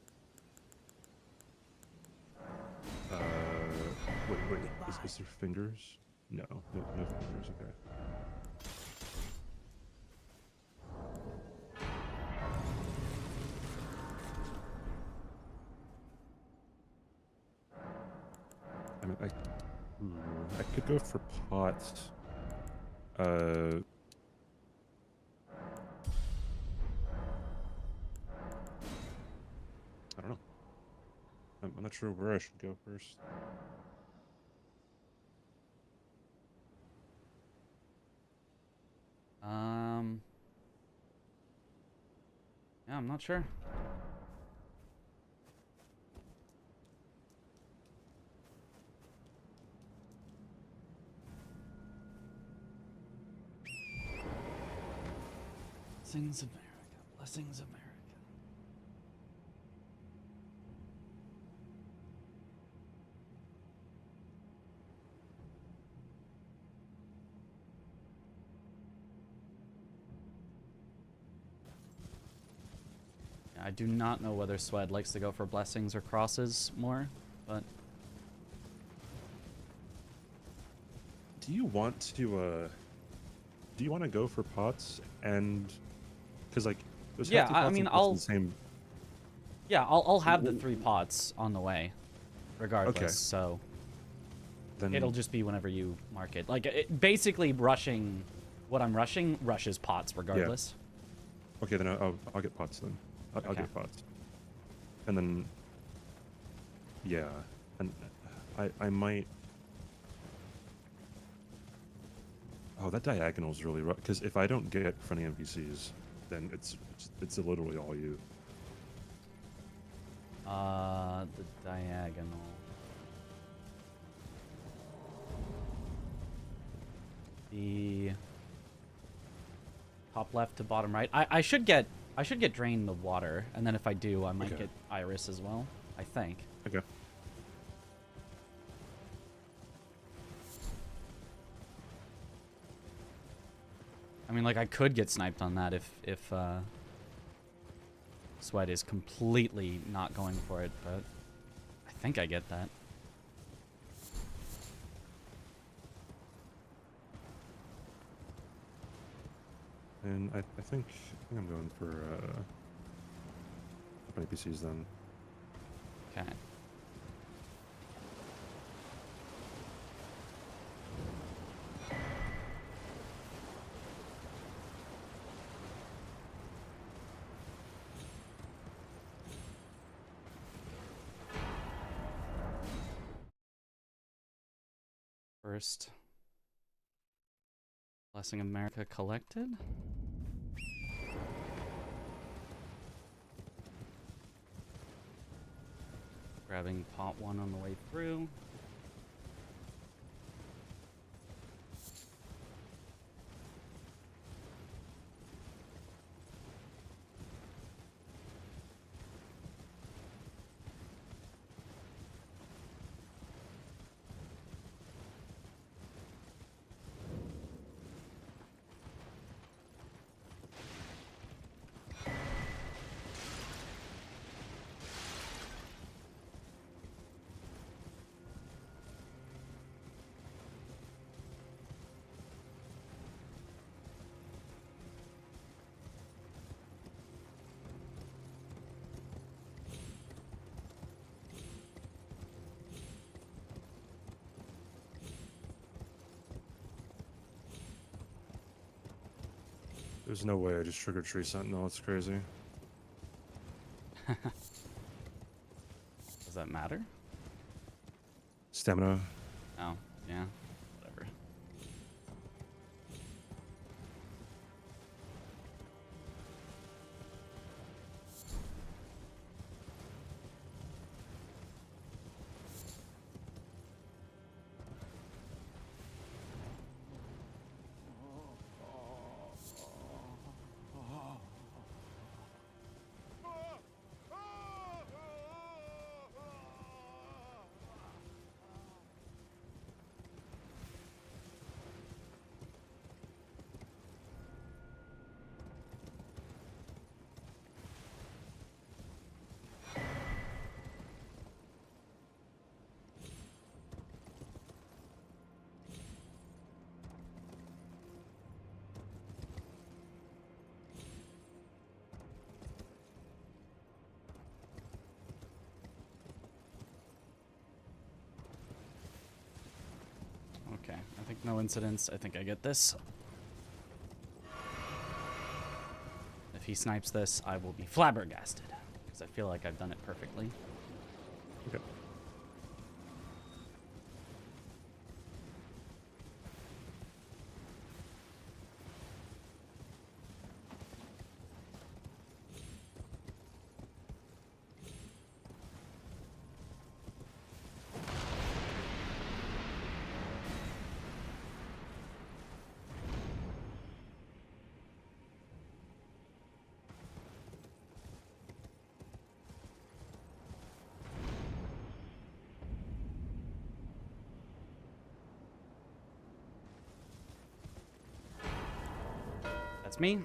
S1: wait, is there fingers? No fingers, okay. I could go for pots. I don't know. I'm not sure where I should go first.
S2: Yeah, I'm not sure. Blessings America. Blessings America. I do not know whether Swed likes to go for blessings or crosses more, but...
S1: Do you want to go for pots and... Because, like, there's
S2: yeah,
S1: pots
S2: I mean,
S1: and pots
S2: I'll...
S1: in the same...
S2: Yeah, I'll have the 3 pots on the way, regardless,
S1: okay.
S2: so...
S1: Then...
S2: It'll just be whenever you mark it. Like, basically, rushing... What I'm rushing rushes pots, regardless.
S1: Yeah. Okay, then I'll get pots, then. I'll get pots. And then... Yeah. And I might... Oh, that diagonal's really rough, because if I don't get friendly NPCs, then it's literally all you.
S2: The diagonal. The top left to bottom right. I should get drain the water, and then if I do, I might get Iris as well. I think.
S1: Okay.
S2: I mean, like, I could get sniped on that if Sweat is completely not going for it, but I think I get that.
S1: And I think I'm going for NPCs then.
S2: Okay. First, Blessing America collected. Grabbing pot 1 on the way through.
S1: There's no way I just triggered Tree Sentinel. It's crazy.
S2: Does that matter?
S1: Stamina.
S2: Oh, yeah. Whatever. think no incidents. I think I get this. If he snipes this, I will be flabbergasted. Because I feel like I've done it perfectly.
S1: Okay.
S2: That's me.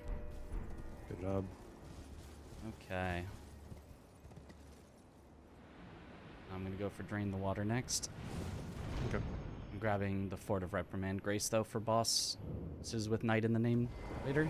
S1: Good job.
S2: Okay. I'm gonna go for Drain the Water next.
S1: Okay.
S2: I'm grabbing the Fort of Reprimand Grace, though, for boss. This is with Knight in the name later.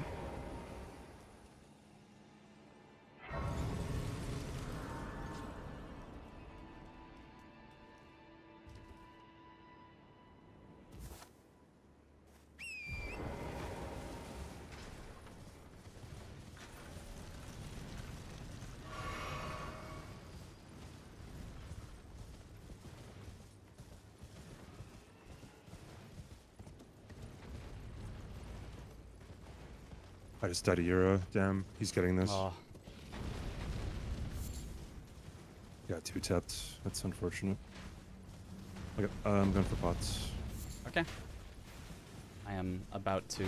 S1: I just died a Euro. Damn, he's getting this.
S2: Oh,
S1: Got 2 tapped. That's unfortunate. Okay, I'm going for pots.
S2: okay. I am about to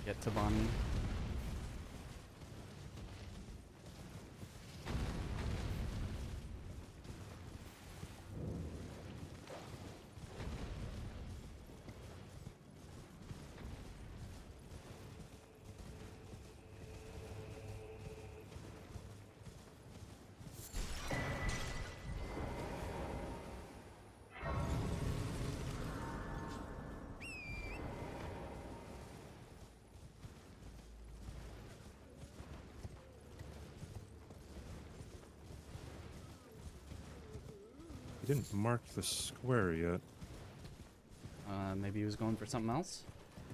S2: get to Bonnie.
S1: He didn't mark the square yet.
S2: Maybe he was going for something else?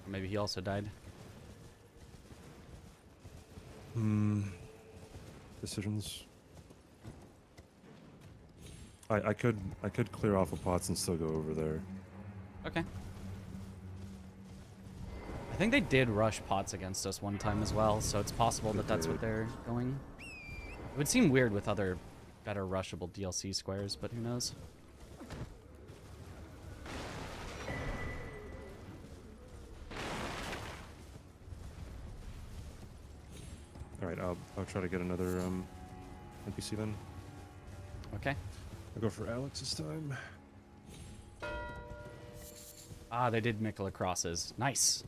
S2: Or maybe he also died.
S1: Decisions. I could clear off of pots and still go over there.
S2: Okay. I think they did rush pots against us one time as well, so it's possible that that's what they're going. It would seem weird with other better rushable DLC squares, but who knows?
S1: All right, I'll try to get another NPC then.
S2: Okay.
S1: I'll go for Alex this time.
S2: Ah, they did Mikola crosses. Nice.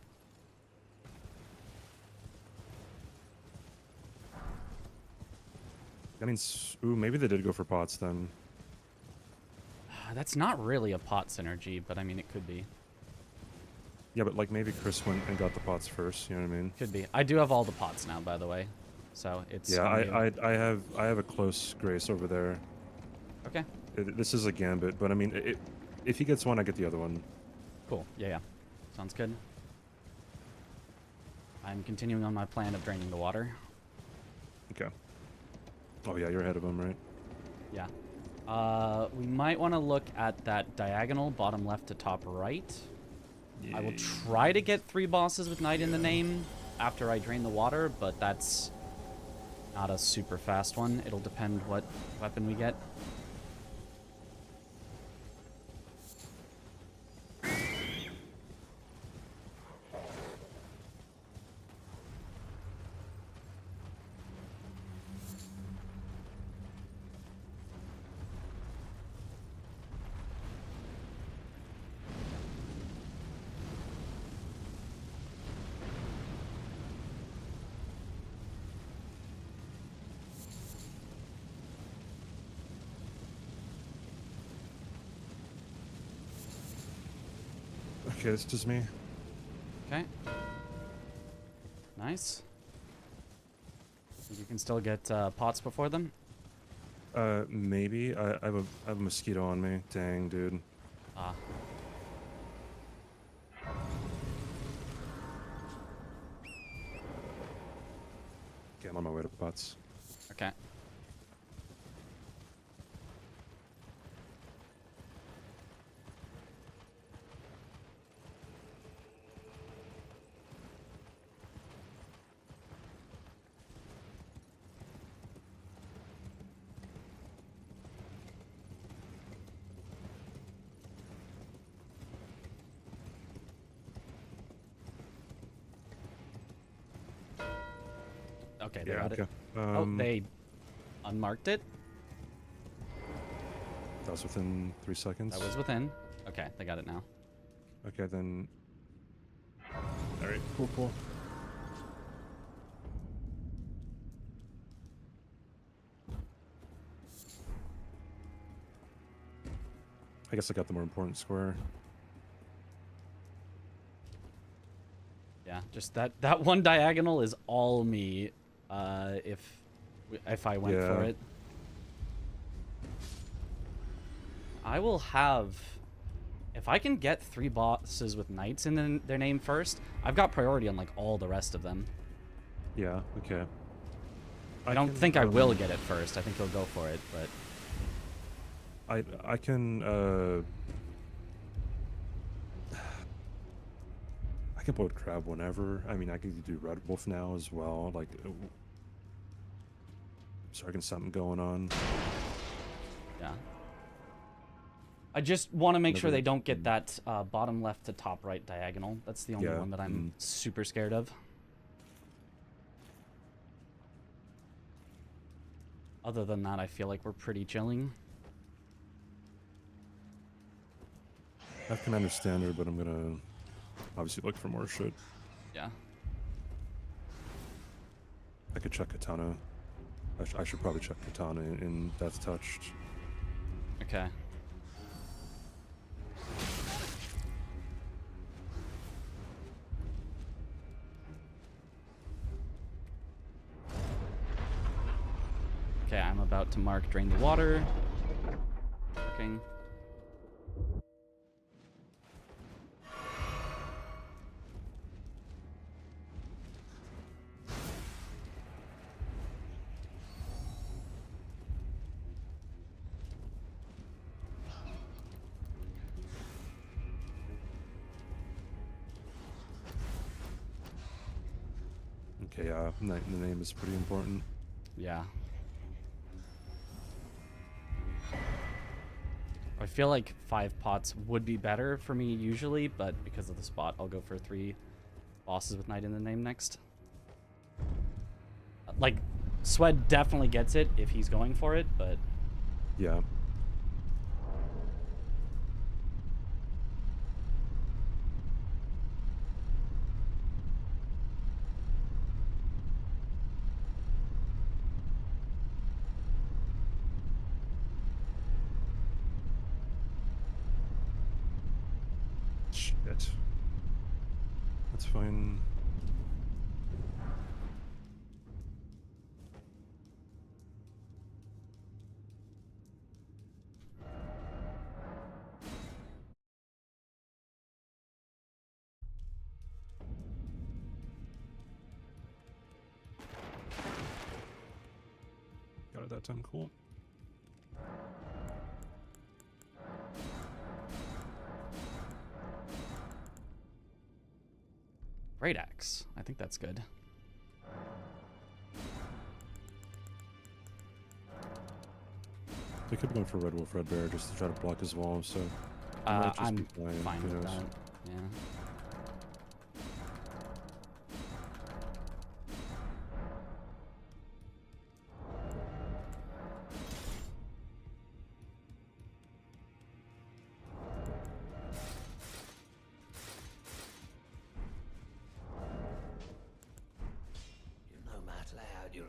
S1: That means, ooh, maybe they did go for pots then.
S2: That's not really a pot synergy, but I mean, it could be.
S1: Yeah, but like maybe Chris went and got the pots first. You know what I mean?
S2: Could be. I do have all the pots now, by the way. So it's.
S1: Yeah, I have a close Grace over there.
S2: Okay.
S1: This is a gambit, but I mean, if he gets one, I get the other one.
S2: Cool. Yeah, yeah. Sounds good. I'm continuing on my plan of draining the water.
S1: Okay. Oh yeah, you're ahead of him, right?
S2: Yeah. We might want to look at that diagonal bottom left to top right.
S1: Yeah.
S2: I will try to get 3 bosses with Knight in the name after I drain the water, but that's not a super fast one. It'll depend what weapon we get.
S1: Okay, it's just me.
S2: Okay. Nice. Think you can still get pots before them?
S1: Maybe. I have a mosquito on me. Dang, dude.
S2: Ah.
S1: Okay, I'm on my way to pots.
S2: Okay. Okay, they got it. Oh, they unmarked it?
S1: That was within 3 seconds.
S2: That was within. Okay, they got it now.
S1: Okay, then. All right, cool. I guess I got the more important square.
S2: Yeah, just that one diagonal is all me. If I went for it, I will have. If I can get 3 bosses with knights in their name first, I've got priority on like all the rest of them.
S1: Yeah. Okay.
S2: I don't think I will get it first. I think he'll go for it, but.
S1: I can I can play with crab whenever. I mean, I can do red wolf now as well. Like, so I can something going on.
S2: Yeah. I just want to make sure they don't get that bottom left to top right diagonal. That's the only one that I'm super scared of. Other than that, I feel like we're pretty chilling.
S1: I can understand her, but I'm gonna obviously look for more shit.
S2: Yeah.
S1: I could check Katana. I should probably check Katana in Death Touched.
S2: Okay. Okay, I'm about to mark Drain the Water. Marking.
S1: Okay, yeah, the name is pretty important.
S2: Yeah. I feel like 5 pots would be better for me usually, but because of the spot, I'll go for 3 bosses with knight in the name next. Like, Swed definitely gets it if he's going for it, but...
S1: Yeah. Shit. That's fine. Got it that time, cool.
S2: Great axe. I think that's good.
S1: They could be going for Red Wolf, Red Bear just to try to block his wall, so...
S2: I'm fine with that. Yeah.
S9: No matter how you...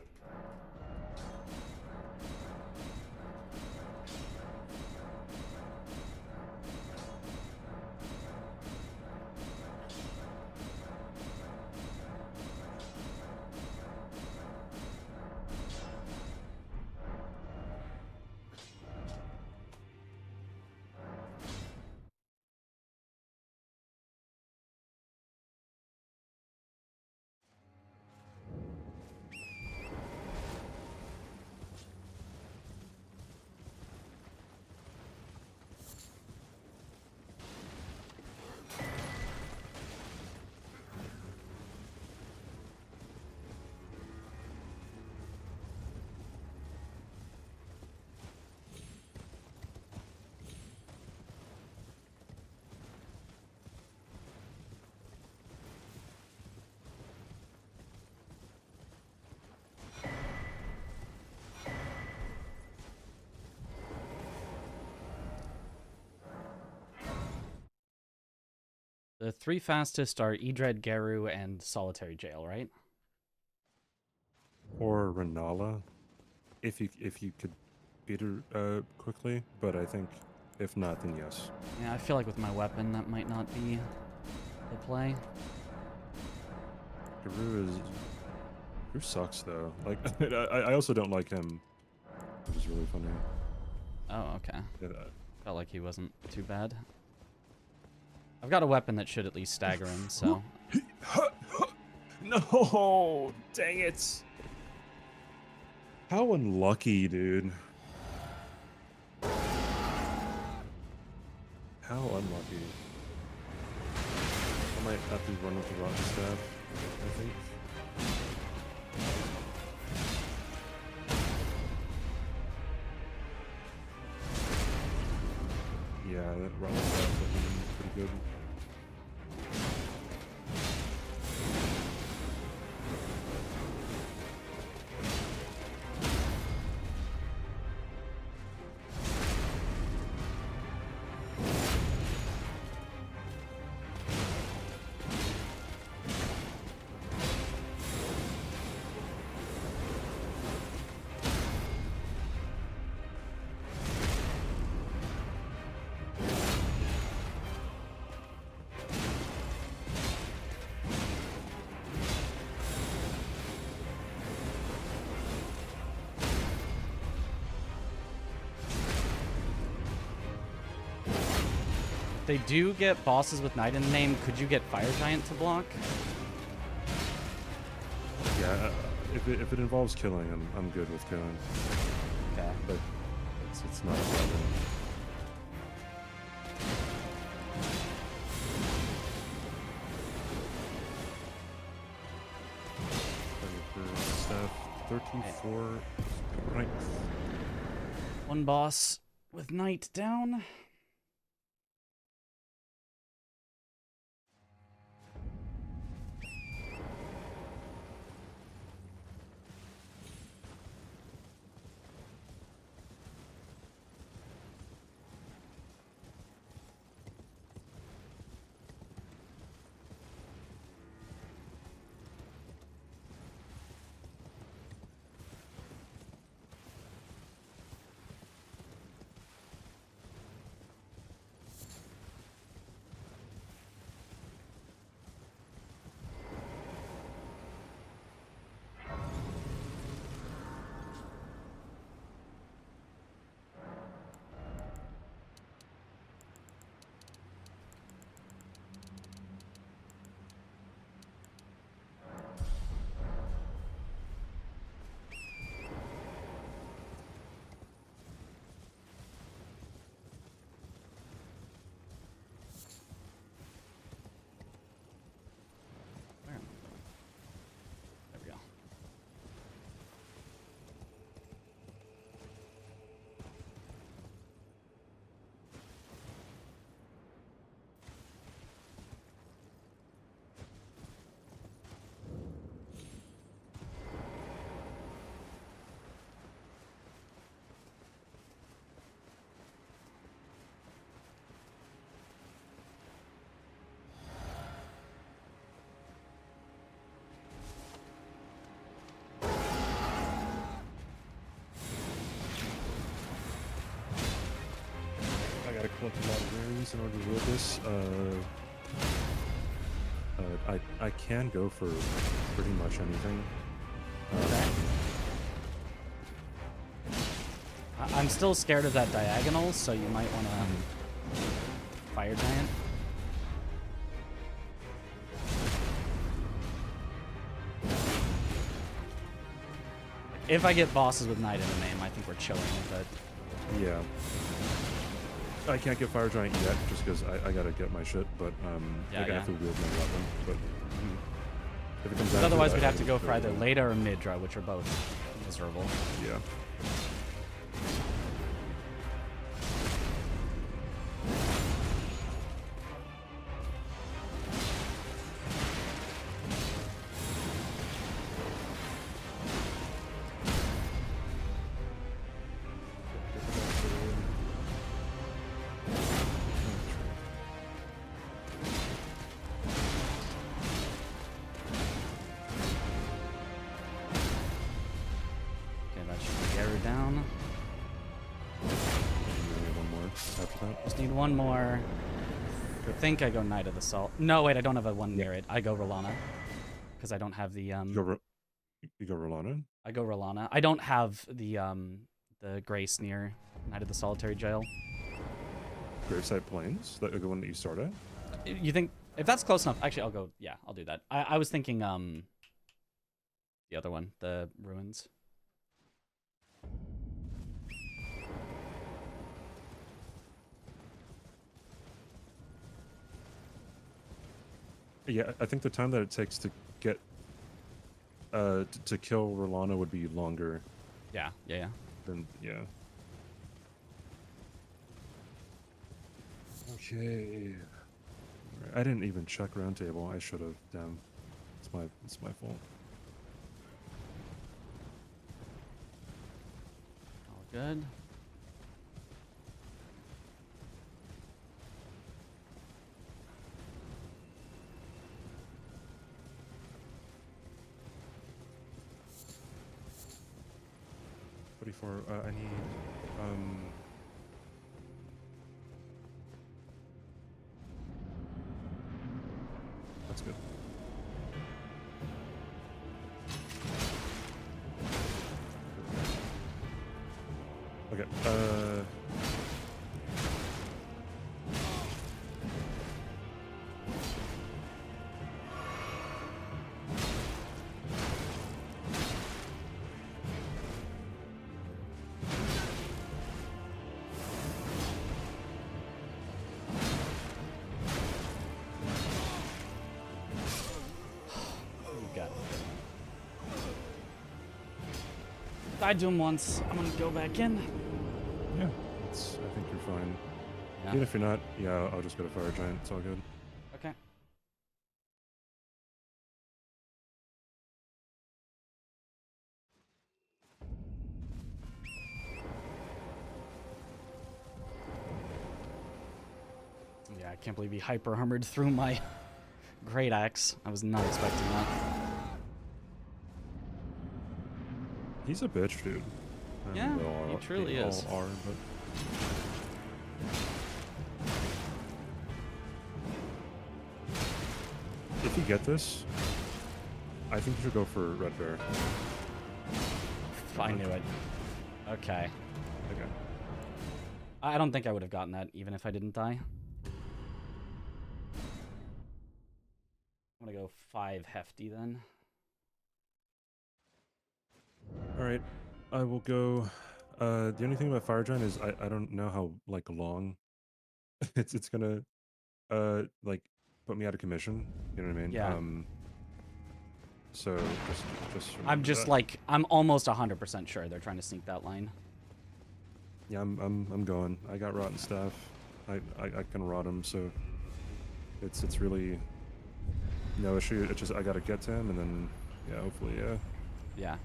S2: The 3 fastest are Edred, Geru, and Solitary Jail, right?
S1: Or Renala, if you could beat her quickly, but I think if not, then yes.
S2: Yeah, I feel like with my weapon, that might not be the play.
S1: Geru sucks though. Like I also don't like him, which is really funny.
S2: Oh, okay.
S1: Yeah,
S2: Felt like he wasn't too bad. I've got a weapon that should at least stagger him, so...
S1: No! Dang it! How unlucky, dude. How unlucky. I might have to run with the rotten staff, I think. Yeah, that rotten staff looking pretty good.
S2: They do get bosses with Knight in the name. Could you get Fire Giant to block?
S1: Yeah, if it involves killing, I'm good with killing.
S2: Okay.
S1: But it's not a problem. Staff 34 strength.
S2: 1 boss with Knight down. There we go.
S1: I gotta collect a lot of rarities in order to wield this. I can go for pretty much anything.
S2: I'm still scared of that diagonal, so you might want to Fire Giant. If I get bosses with Knight in the name, I think we're chilling with it.
S1: Yeah. I can't get Fire Giant yet, just because I gotta get my shit, but I have to wield my weapon. But if it comes down
S2: otherwise,
S1: to it,
S2: we'd have to go for either Leda or Midra, which are both miserable.
S1: Yeah.
S2: Just need one more. I think I go Knight of the Salt. No, wait, I don't have a one near it. I go Rolana. Because I don't have the
S1: You go Rolana?
S2: I go Rolana. I don't have the Grace near Knight of the Solitary Jail.
S1: Graveside Plains? The one that you start at?
S2: You think if that's close enough, actually I'll go I'll do that. I was thinking the other one, the ruins.
S1: Yeah, I think the time that it takes to get to kill Rolana would be longer.
S2: Yeah.
S1: Then yeah. Okay. I didn't even check roundtable. I should have. Damn. It's my fault.
S2: All good.
S1: I need that's good. Okay,
S2: Died to him once. I'm gonna go back in.
S1: yeah, I think you're fine.
S2: Yeah.
S1: Even if you're not, yeah, I'll just go to Fire Giant. It's all good.
S2: Okay. Yeah, I can't believe he hyper armored through my great axe. I was not expecting that.
S1: He's a bitch, dude.
S2: Yeah, he truly is.
S1: All are, but... If you get this, I think you should go for Red Bear.
S2: I knew it. Okay.
S1: Okay.
S2: I don't think I would have gotten that even if I didn't die. I'm gonna go 5 hefty then.
S1: Alright. I will go. The only thing about Fire Giant is I don't know how like long it's gonna like put me out of commission. You know what I mean?
S2: Yeah.
S1: So just
S2: I'm just
S1: that.
S2: like I'm almost 100% sure they're trying to sneak that line.
S1: Yeah, I'm going. I got rotten staff. I can rot him, so it's really no issue. It's just I gotta get to him, and then yeah, hopefully
S2: Yeah.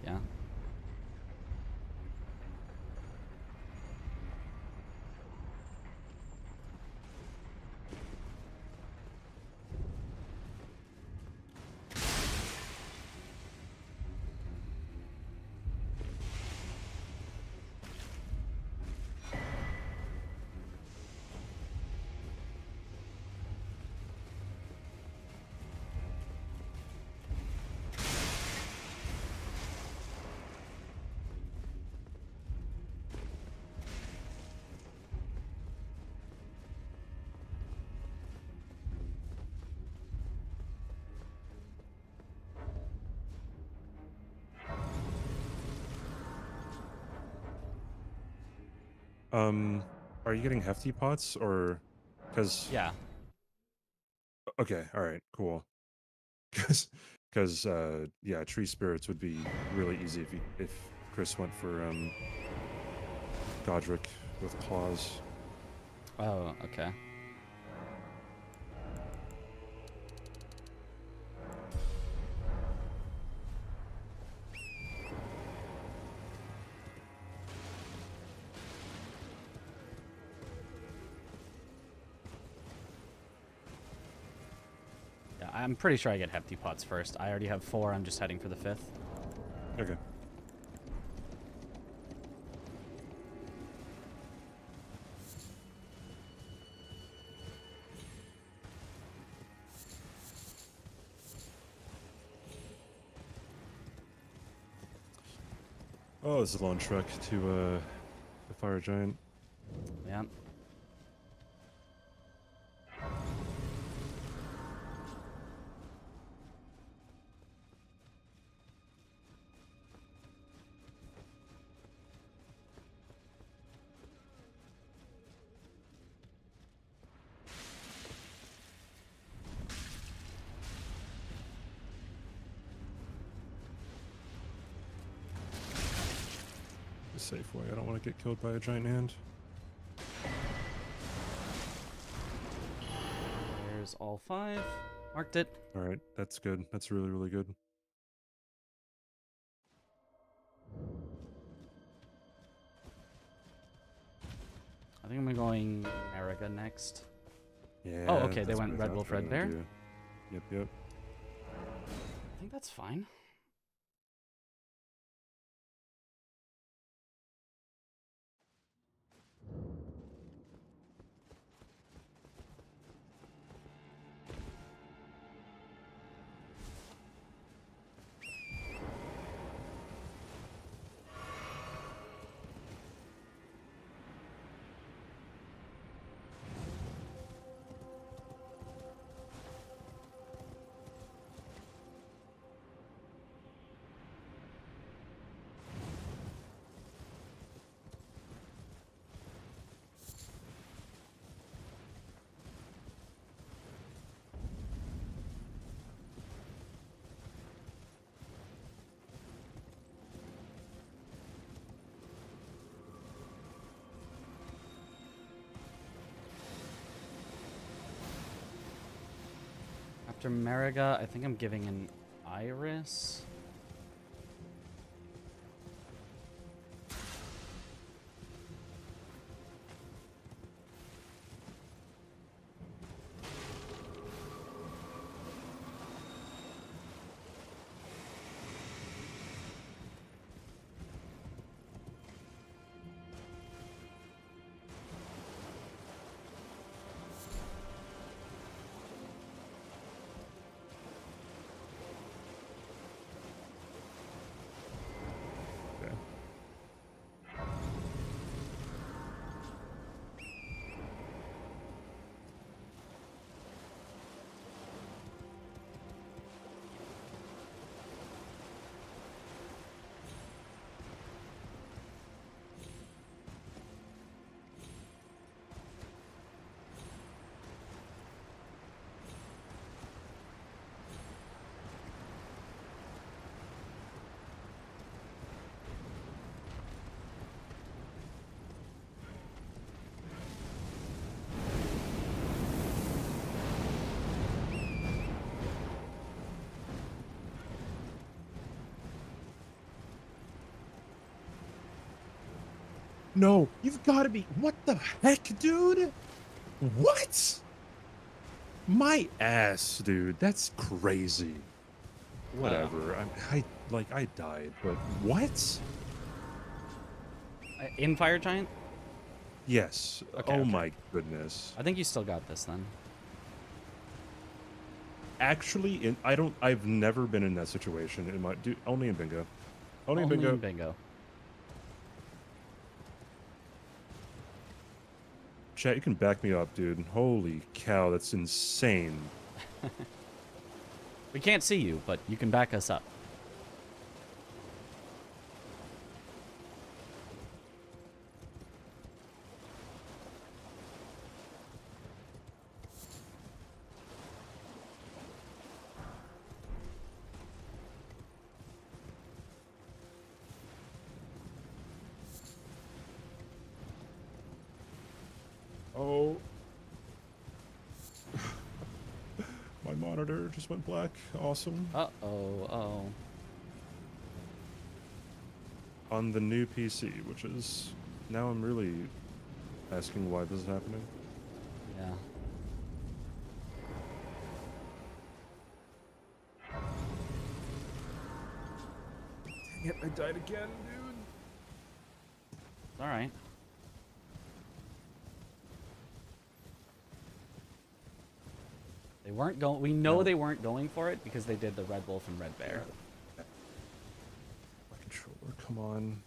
S1: Are you getting hefty pots or because
S2: Yeah.
S1: okay, all right, cool. Because yeah, tree spirits would be really easy if Chris went for Godric with claws.
S2: Oh, okay. Yeah, I'm pretty sure I get hefty pots first. I already have 4. I'm just heading for the 5th.
S1: Okay. Oh, it's a long trek to the fire giant.
S2: Yeah.
S1: A safe way. I don't want to get killed by a giant hand.
S2: There's all 5. Marked it.
S1: All right, that's good. That's really, really good.
S2: I think I'm going America next.
S1: Yeah.
S2: Oh, okay. They
S1: that's
S2: went
S1: what I
S2: Red
S1: thought
S2: Wolf,
S1: you were
S2: Red
S1: gonna
S2: Bear.
S1: do. Yep, yep.
S2: I think that's fine. After Mariga, I think I'm giving an Iris.
S1: Okay. No, you've got to be. What the heck, dude? What? My ass, dude. That's crazy. Whatever. I died, but what?
S2: In Fire Giant?
S1: Yes.
S2: Okay,
S1: Oh
S2: okay.
S1: my goodness.
S2: I think you still got this then.
S1: Actually, I've never been in that situation in my. Dude, only in bingo. Only in
S2: Only
S1: bingo.
S2: in bingo.
S1: Chat, you can back me up, dude. Holy cow, that's insane.
S2: We can't see you, but you can back us up.
S1: Oh. My monitor just went black. Awesome.
S2: Uh-oh, uh-oh.
S1: On the new PC, which is... Now I'm really asking why this is happening.
S2: Yeah.
S1: Dang it, I died again, dude.
S2: It's alright. They weren't going. We know they weren't going for it because they did the Red Wolf and Red Bear.
S1: My controller, come on.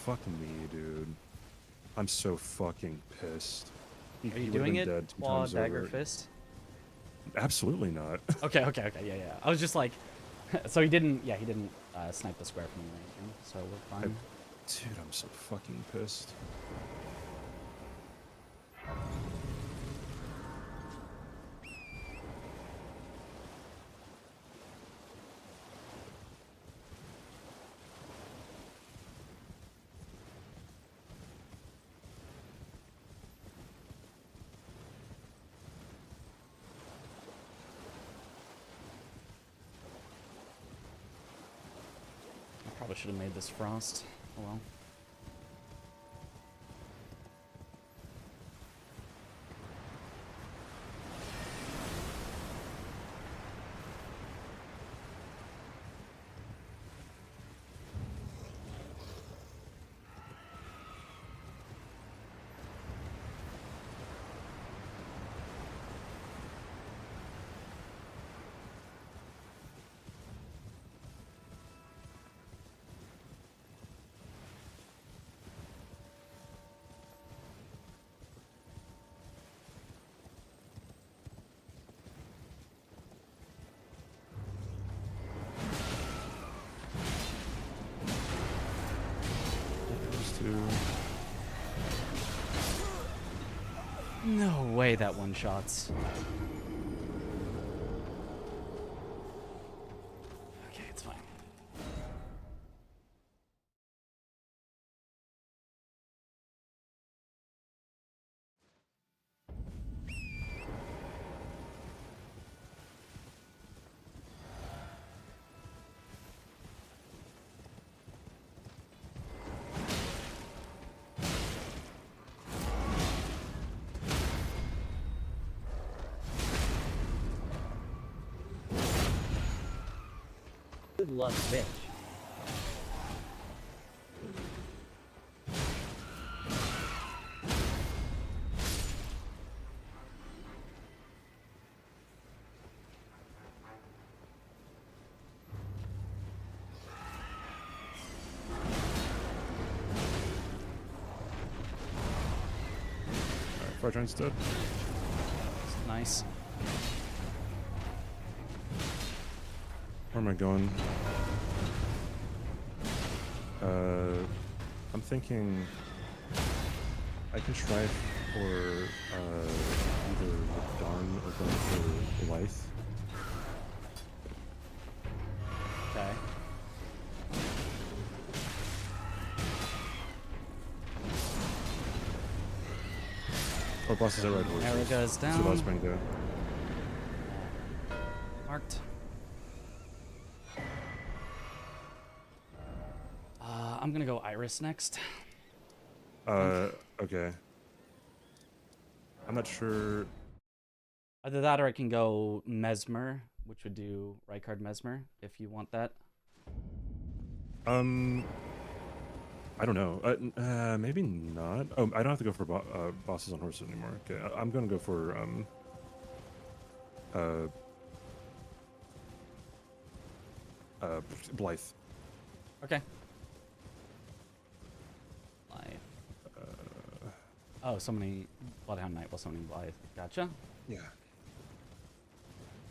S1: fuck me, dude. I'm so fucking pissed.
S2: Are you
S1: would've
S2: doing
S1: been
S2: it
S1: dead 2
S2: claw,
S1: times
S2: dagger,
S1: over.
S2: fist?
S1: Absolutely not.
S2: Okay, yeah. I was just like, so he didn't snipe the square from me or anything, so we're fine.
S1: Dude, I'm so fucking pissed.
S2: Probably should have made this frost. Oh well. No way that one shots. Okay, it's fine.
S9: Good luck, bitch.
S1: Alright, Fire Giant's dead.
S2: Nice.
S1: Where am I going? I'm thinking I can try for either Darn or going for Blythe.
S2: Okay.
S1: Or bosses at Red Horses.
S2: Erica's
S1: So
S2: down.
S1: that's Bingo.
S2: Marked. I'm gonna go Iris next.
S1: Okay. I'm not sure.
S2: Either that or I can go Mesmer, which would do right card Mesmer, if you want that.
S1: I don't know. Maybe not. Oh, I don't have to go for bosses on horses anymore. Okay, I'm gonna go for Blythe.
S2: Okay. Blythe. Oh, somebody Bloodhound Knight while summoning Blythe. Gotcha.
S1: Yeah.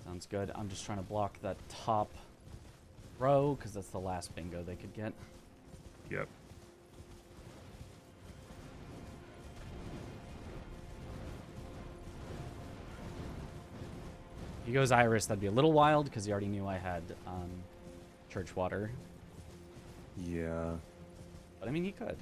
S2: Sounds good. I'm just trying to block that top row because that's the last bingo they could get.
S1: Yep.
S2: If he goes Iris, that'd be a little wild because he already knew I had Churchwater.
S1: Yeah.
S2: But I mean, he could.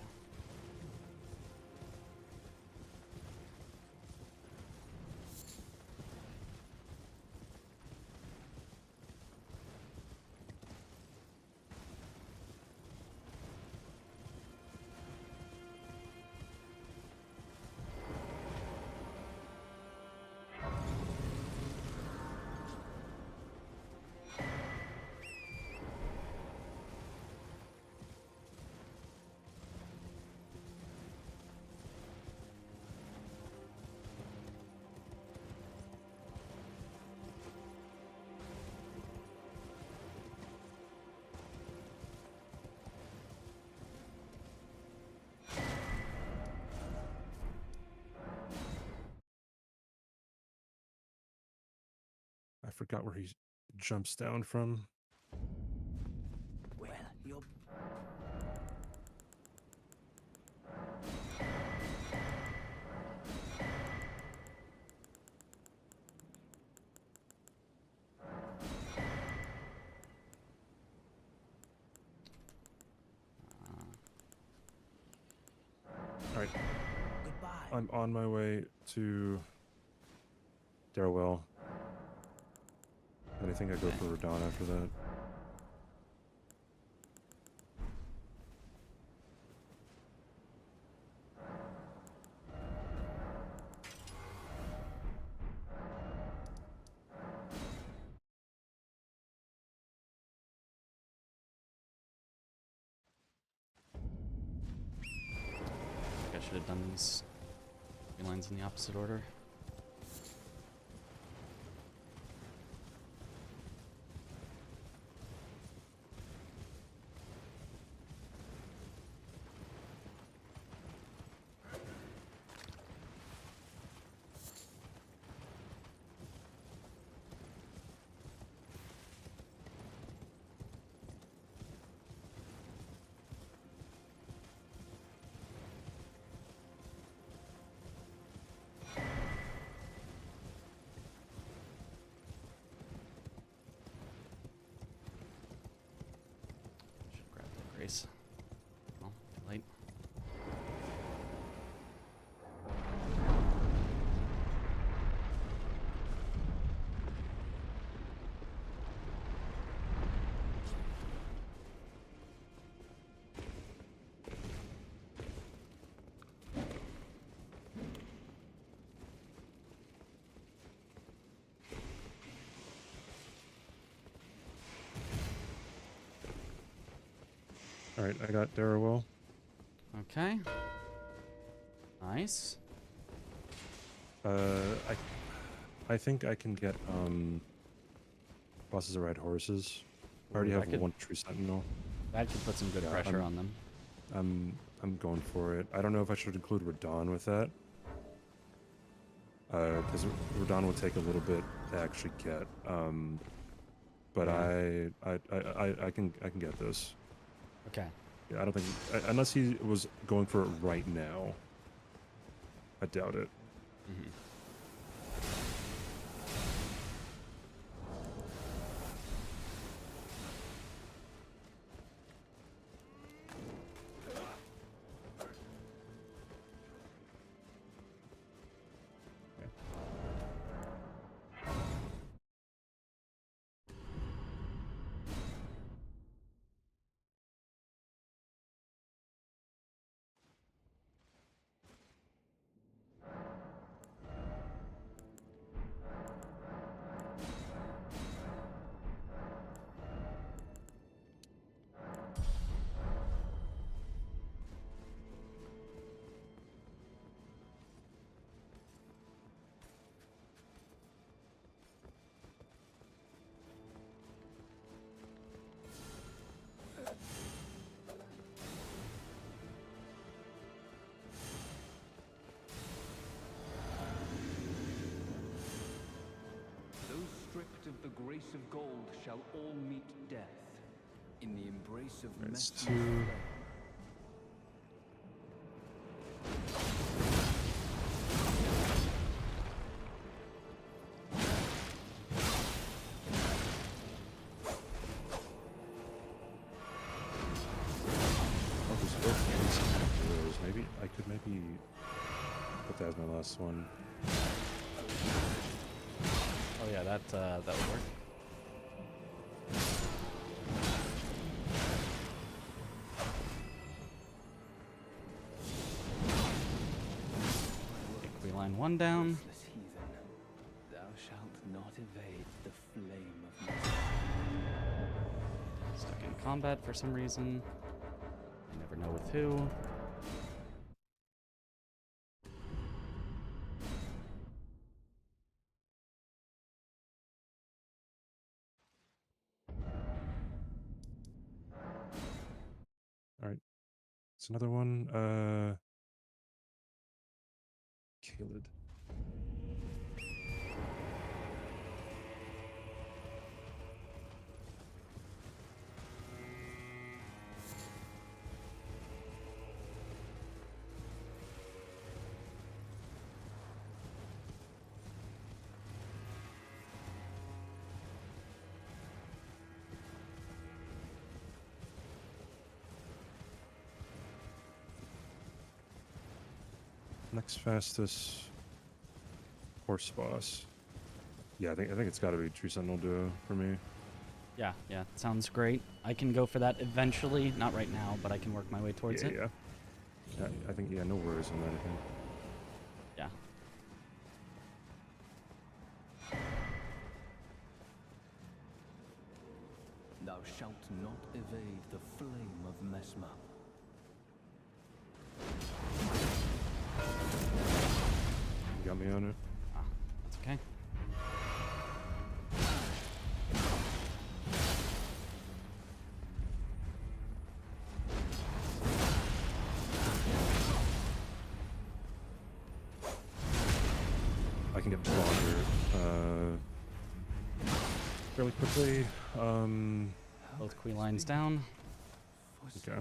S1: forgot where he jumps down from.
S9: Well, you're...
S1: All right.
S9: Goodbye.
S1: I'm on my way to Darrowell. And I think I go for Radon after that.
S2: I should have done these lines in the opposite order. Should grab the grace. Oh, too late.
S1: All right, I got Darrowell.
S2: Okay. Nice.
S1: I think I can get bosses to ride horses. I already
S2: Ooh,
S1: have one true sentinel.
S2: That could put some good pressure on them.
S1: I'm going for it. I don't know if I should include Radon with that. Because Radon will take a little bit to actually get. But
S2: Yeah.
S1: I can get this.
S2: Okay.
S1: Yeah, I don't think unless he was going for it right now. I doubt it.
S2: Mm-hmm.
S10: Stripped of the grace of gold shall all meet death in the embrace of
S1: That's
S10: Mesmer's
S1: two.
S10: flame.
S1: Oh, there's both these. Maybe I could put that as my last one.
S2: Oh yeah, that would work. We line one down.
S10: Useless heathen, thou shalt not evade the flame of Mesmer.
S2: Stuck in combat for some reason. I never know with who.
S1: All right. It's another one. Khalid. Next fastest horse boss. Yeah, I think it's got to be Tree Sentinel Duo for me.
S2: Yeah, sounds great. I can go for that eventually, not right now, but I can work my way towards it.
S1: Yeah, I think no worries on that. I think.
S2: Yeah.
S10: Thou shalt not evade the flame of Mesmer.
S1: You got me on it.
S2: That's okay.
S1: I can get longer fairly quickly.
S2: Both queen lines down.
S1: Okay.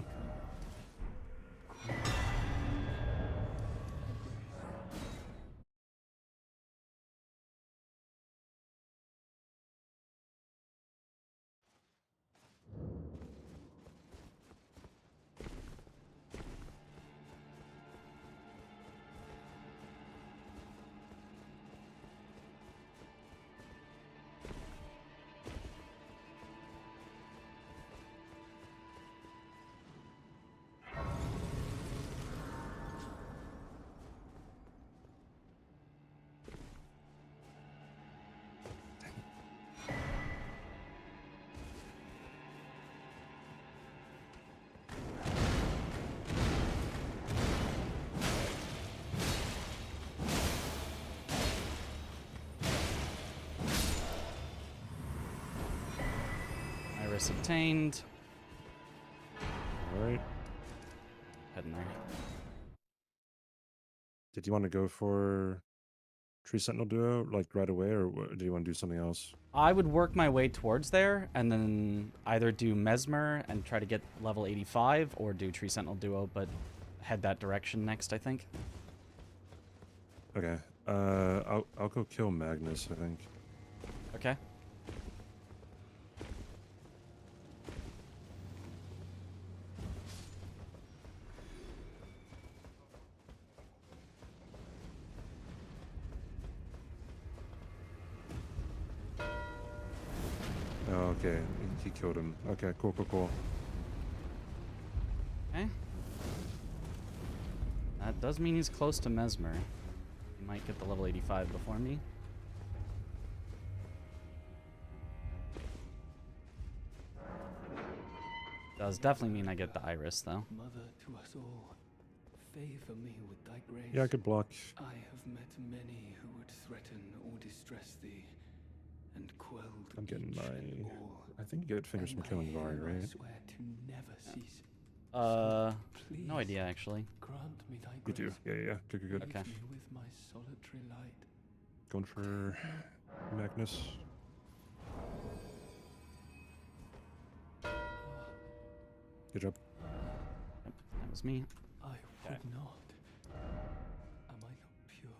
S2: Iris obtained.
S1: All right.
S2: Heading there.
S1: Did you want to go for Tree Sentinel Duo like right away, or do you want to do something else?
S2: I would work my way towards there and then either do Mesmer and try to get level 85 or do Tree Sentinel Duo, but head that direction next, I think.
S1: Okay. I'll go kill Magnus, I think.
S2: Okay.
S1: Oh, okay. He killed him. Okay, cool.
S2: Okay. That does mean he's close to Mesmer. He might get the level 85 before me. Does definitely mean I get the Iris, though.
S10: Mother to us all, favor me with thy grace.
S1: Yeah, good block.
S10: I have met many who would threaten or distress thee, and quelled
S1: I'm getting
S10: each
S1: my...
S10: and all.
S1: I think you get fingers from killing Vari,
S10: I
S1: right?
S10: swear to never cease.
S2: No idea, actually.
S10: Grant me thy
S1: You
S10: grace.
S1: do. Yeah. Good.
S2: Okay.
S10: Leave me with my solitary light.
S1: Going for Magnus. Good job.
S2: Yep, that was me.
S10: I would not. Am I not pure?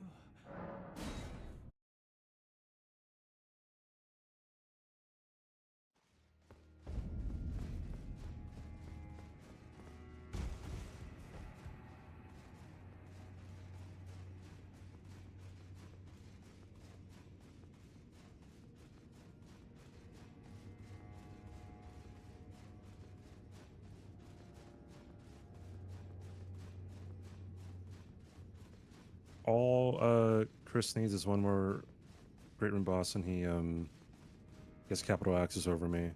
S1: All Chris needs is one more Great Rune boss, and he gets capital access over me.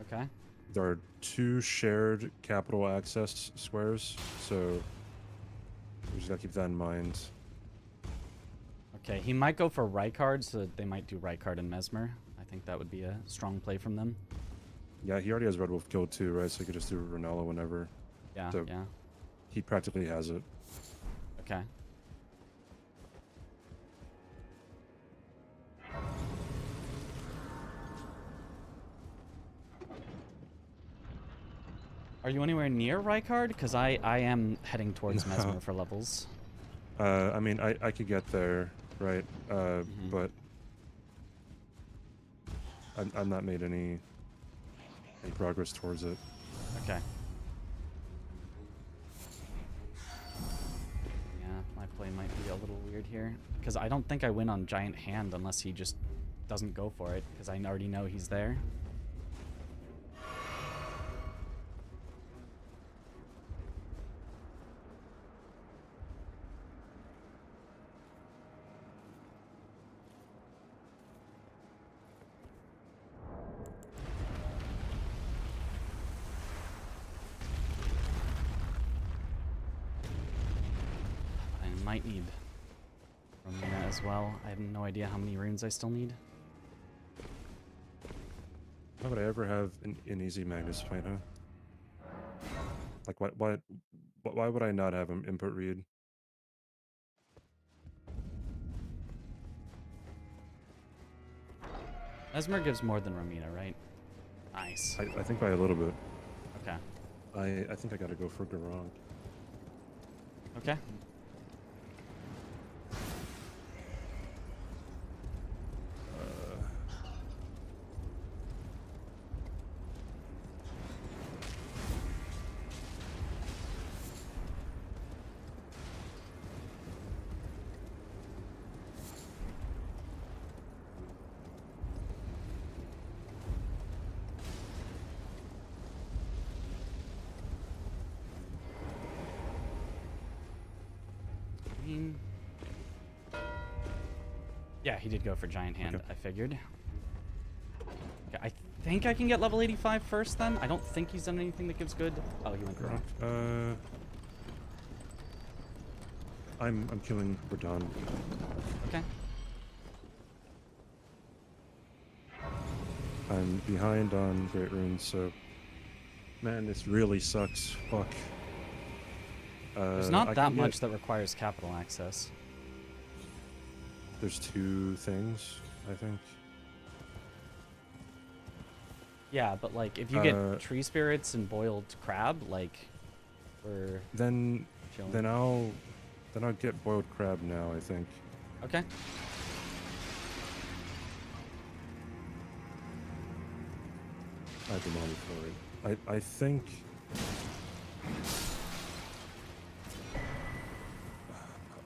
S2: Okay.
S1: There are 2 shared capital access squares, so we just gotta keep that in mind.
S2: Okay, he might go for Rykard, so they might do Rykard and Mesmer. I think that would be a strong play from them.
S1: Yeah, he already has Red Wolf Guild too, right? So he could just do Renella whenever.
S2: Yeah,
S1: So
S2: yeah.
S1: he practically has it.
S2: Okay. Are you anywhere near Rykard? Because I am heading towards
S1: No.
S2: Mesmer for levels.
S1: I mean, I could get there, right? But I'm not made any progress towards it.
S2: Okay. Yeah, My play might be a little weird here. Because I don't think I win on Giant Hand unless he just doesn't go for it. Because I already know he's there. Might need Romina as well. I have no idea how many runes I still need.
S1: Why would I ever have an easy Magnus fight, huh? Like, why would I not have him input read?
S2: Esmer gives more than Romina, right? Nice.
S1: I think by a little bit.
S2: Okay.
S1: I think I gotta go for Garong.
S2: Okay. Yeah, he did go for Giant Hand, okay. I figured. Okay, I think I can get level 85 first then. I don't think he's done anything that gives good. Oh, he went wrong.
S1: I'm killing Radon.
S2: Okay.
S1: I'm behind on Great Runes, so man, this really sucks. Fuck.
S2: There's not that much that requires capital access.
S1: There's 2 things, I think.
S2: Yeah, but like if you get tree spirits and boiled crab, like we're
S1: then
S2: chilling.
S1: then I'll get boiled crab now, I think.
S2: Okay.
S1: I have the money for it. I think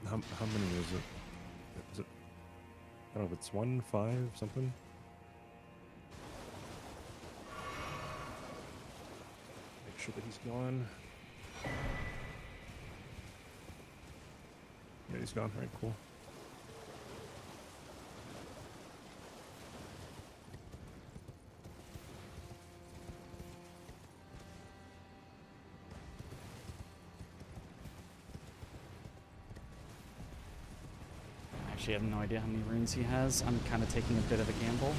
S1: how many is it? Is it, I don't know if it's 1, 5, something. Make sure that he's gone. Yeah, he's gone. All right, cool.
S2: Actually, I have no idea how many runes he has. I'm kind of taking a bit of a gamble.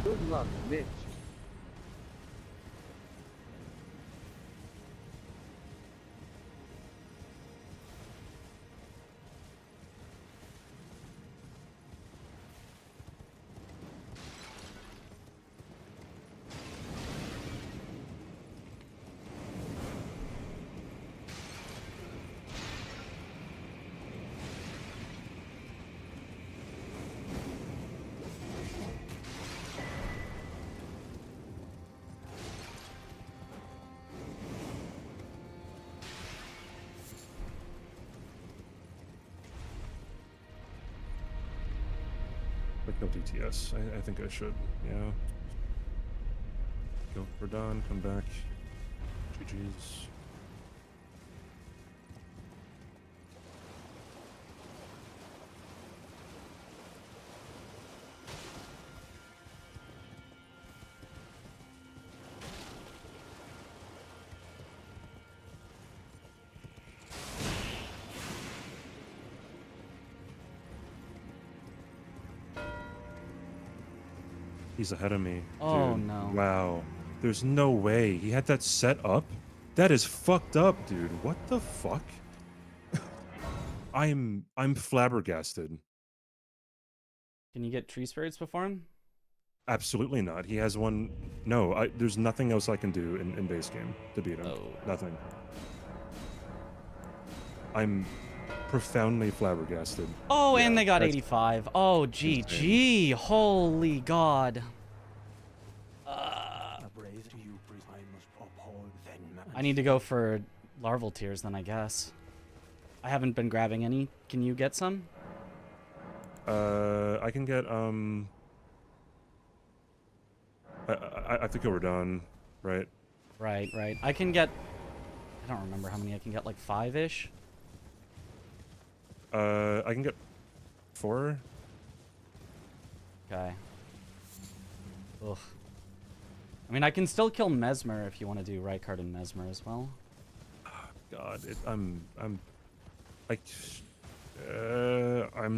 S11: Good luck, Mitch.
S1: Like no DTS. I think I should. Yeah. Go for Don. Come back. GG's. He's ahead of me.
S2: Oh,
S1: dude.
S2: no.
S1: Wow. There's no way. He had that set up? That is fucked up, dude. What the fuck? I'm flabbergasted.
S2: Can you get tree spirits before him?
S1: Absolutely not. He has one. No, there's nothing else I can do in base game to beat him.
S2: Oh.
S1: Nothing. I'm profoundly flabbergasted.
S2: Oh,
S1: Yeah,
S2: and they got
S1: that's
S2: 85. Oh,
S1: insane.
S2: GG. Holy God. I need to go for larval tears then, I guess. I haven't been grabbing any. Can you get some?
S1: I can get I think we're done, right?
S2: Right. I can get, I don't remember how many I can get, like 5-ish?
S1: I can get 4.
S2: Okay. Ugh. I mean, I can still kill Mesmer if you want to do Rykard and Mesmer as well.
S1: God, I'm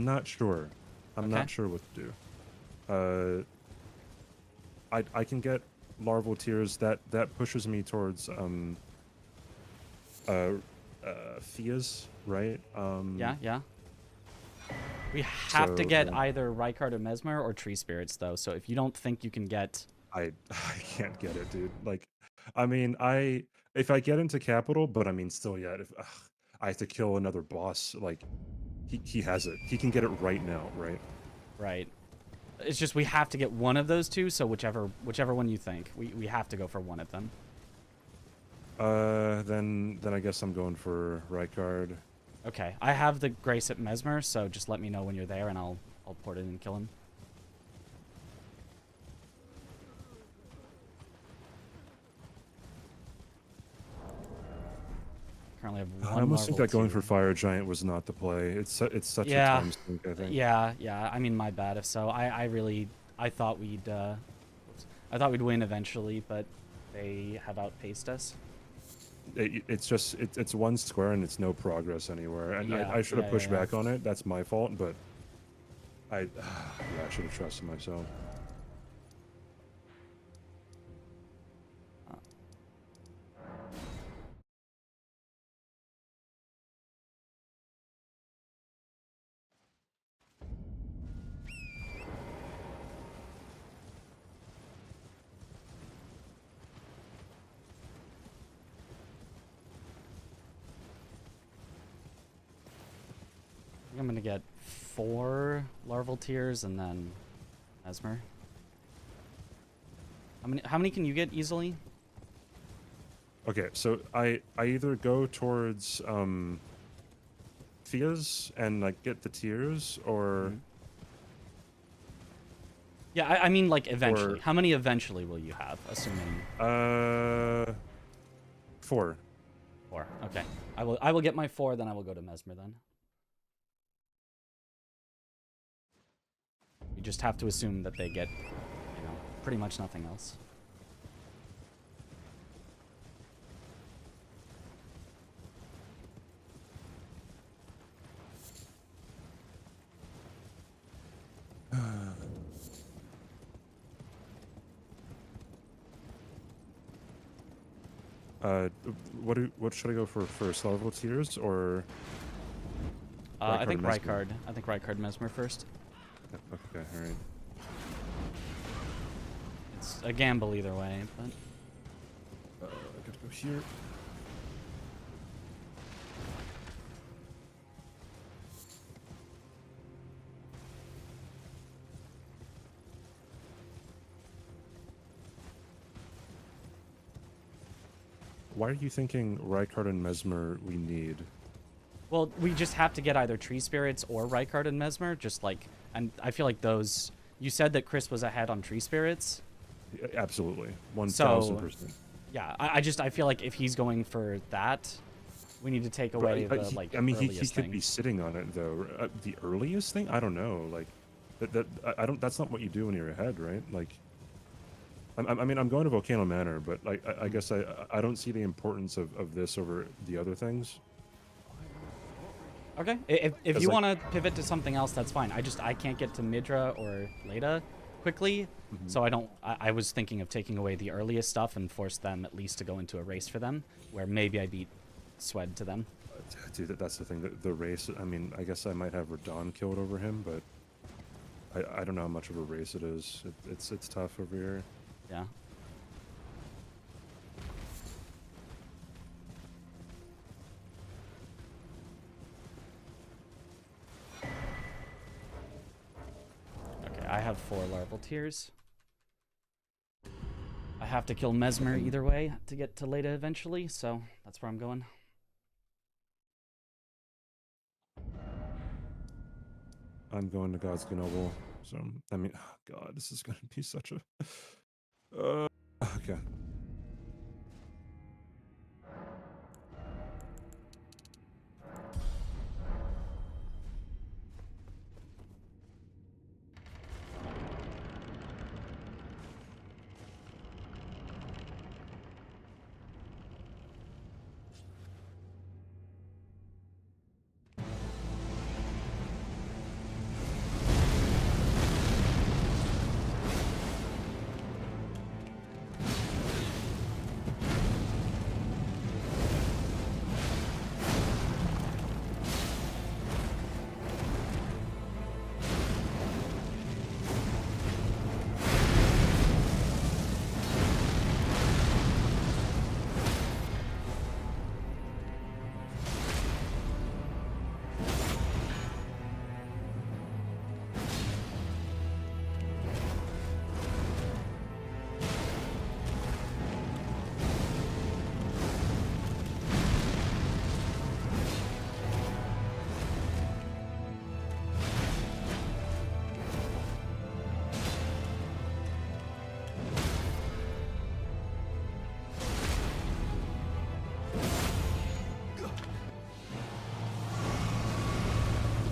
S1: not sure. I'm not sure what to do. I can get larval tears. That pushes me towards Fias, right?
S2: Yeah. We have to get either Rykard or Mesmer or Tree Spirits though. So if you don't think you can get,
S1: I can't get it, dude. Like, I mean, if I get into Capital, but I mean, still, yeah. If I have to kill another boss, like, he has it. He can get it right now, right?
S2: right. It's just we have to get one of those two. So whichever one you think, we have to go for one of them.
S1: Then I guess I'm going for Rykard.
S2: Okay, I have the Grace at Mesmer, so just let me know when you're there, and I'll port it and kill him. Currently have one.
S1: I almost think
S2: Marvel
S1: that going
S2: tier.
S1: for Fire Giant was not the play. It's such a time sink, I think.
S2: Yeah. I mean, my bad. If so, I thought we'd win eventually, but they have outpaced us.
S1: It's one square and it's no progress anywhere. And
S2: Yeah,
S1: I should have pushed
S2: yeah.
S1: back on it. That's my fault, but I should have trusted myself.
S2: I think I'm gonna get 4 larval tears and then Mesmer. How many can you get easily?
S1: Okay, so I either go towards Fias and like get the tears, or
S2: Yeah, I mean like eventually. How many eventually will you have, assuming?
S1: 4.
S2: 4. Okay. I will get my 4, then I will go to Mesmer then. You just have to assume that they get, pretty much nothing else.
S1: What should I go for first? Larval tears or?
S2: I think
S1: Mesmer?
S2: Rykard. I think Rykard Mesmer first.
S1: Okay, all right.
S2: It's a gamble either way, but.
S1: I gotta go here. Why are you thinking Rykard and Mesmer we need?
S2: Well, we just have to get either Tree Spirits or Rykard and Mesmer, and I feel like those... You said that Chris was ahead on Tree Spirits?
S1: Absolutely. 1000%.
S2: So, yeah, I feel like if he's going for that, we need to take away the,
S1: I mean, he
S2: earliest
S1: could
S2: thing.
S1: be sitting on it, though. The earliest thing? I don't know. Like, that's not what you do when you're ahead, right? Like, I mean, I'm going to Volcano Manor, but like, I guess I don't see the importance of this over the other things.
S2: Okay, if you want to pivot to something else, that's fine. I can't get to Midra or Leda quickly, so I was thinking of taking away the earliest stuff and force them at least to go into a race for them, where maybe I beat Swed to them.
S1: Dude, that's the thing. The race, I mean, I guess I might have Radon killed over him, but I don't know how much of a race it is. It's tough over here.
S2: Yeah. have 4 larval tiers. I have to kill Mesmer either way to get to Leda eventually, so that's where I'm going.
S1: I'm going to God's Noble. So, I mean, oh God, this is going to be such a... okay.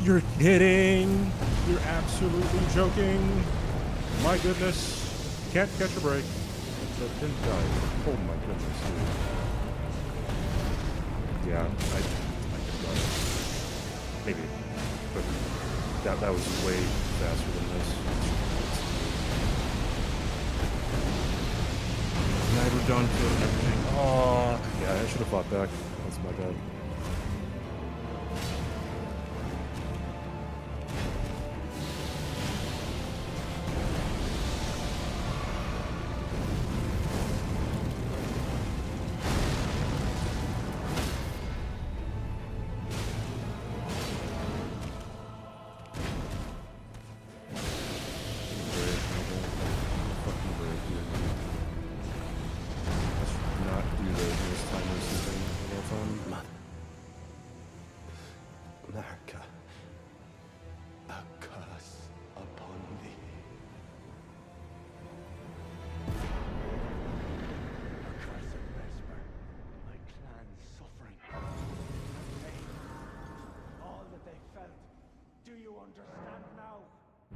S1: You're kidding. You're absolutely joking. My goodness. Can't catch a break. That didn't die. Oh my goodness, dude. Yeah, I could run. Maybe. But that was way faster than this. Never done for everything. Oh, yeah, I should have fought back. That's my bad.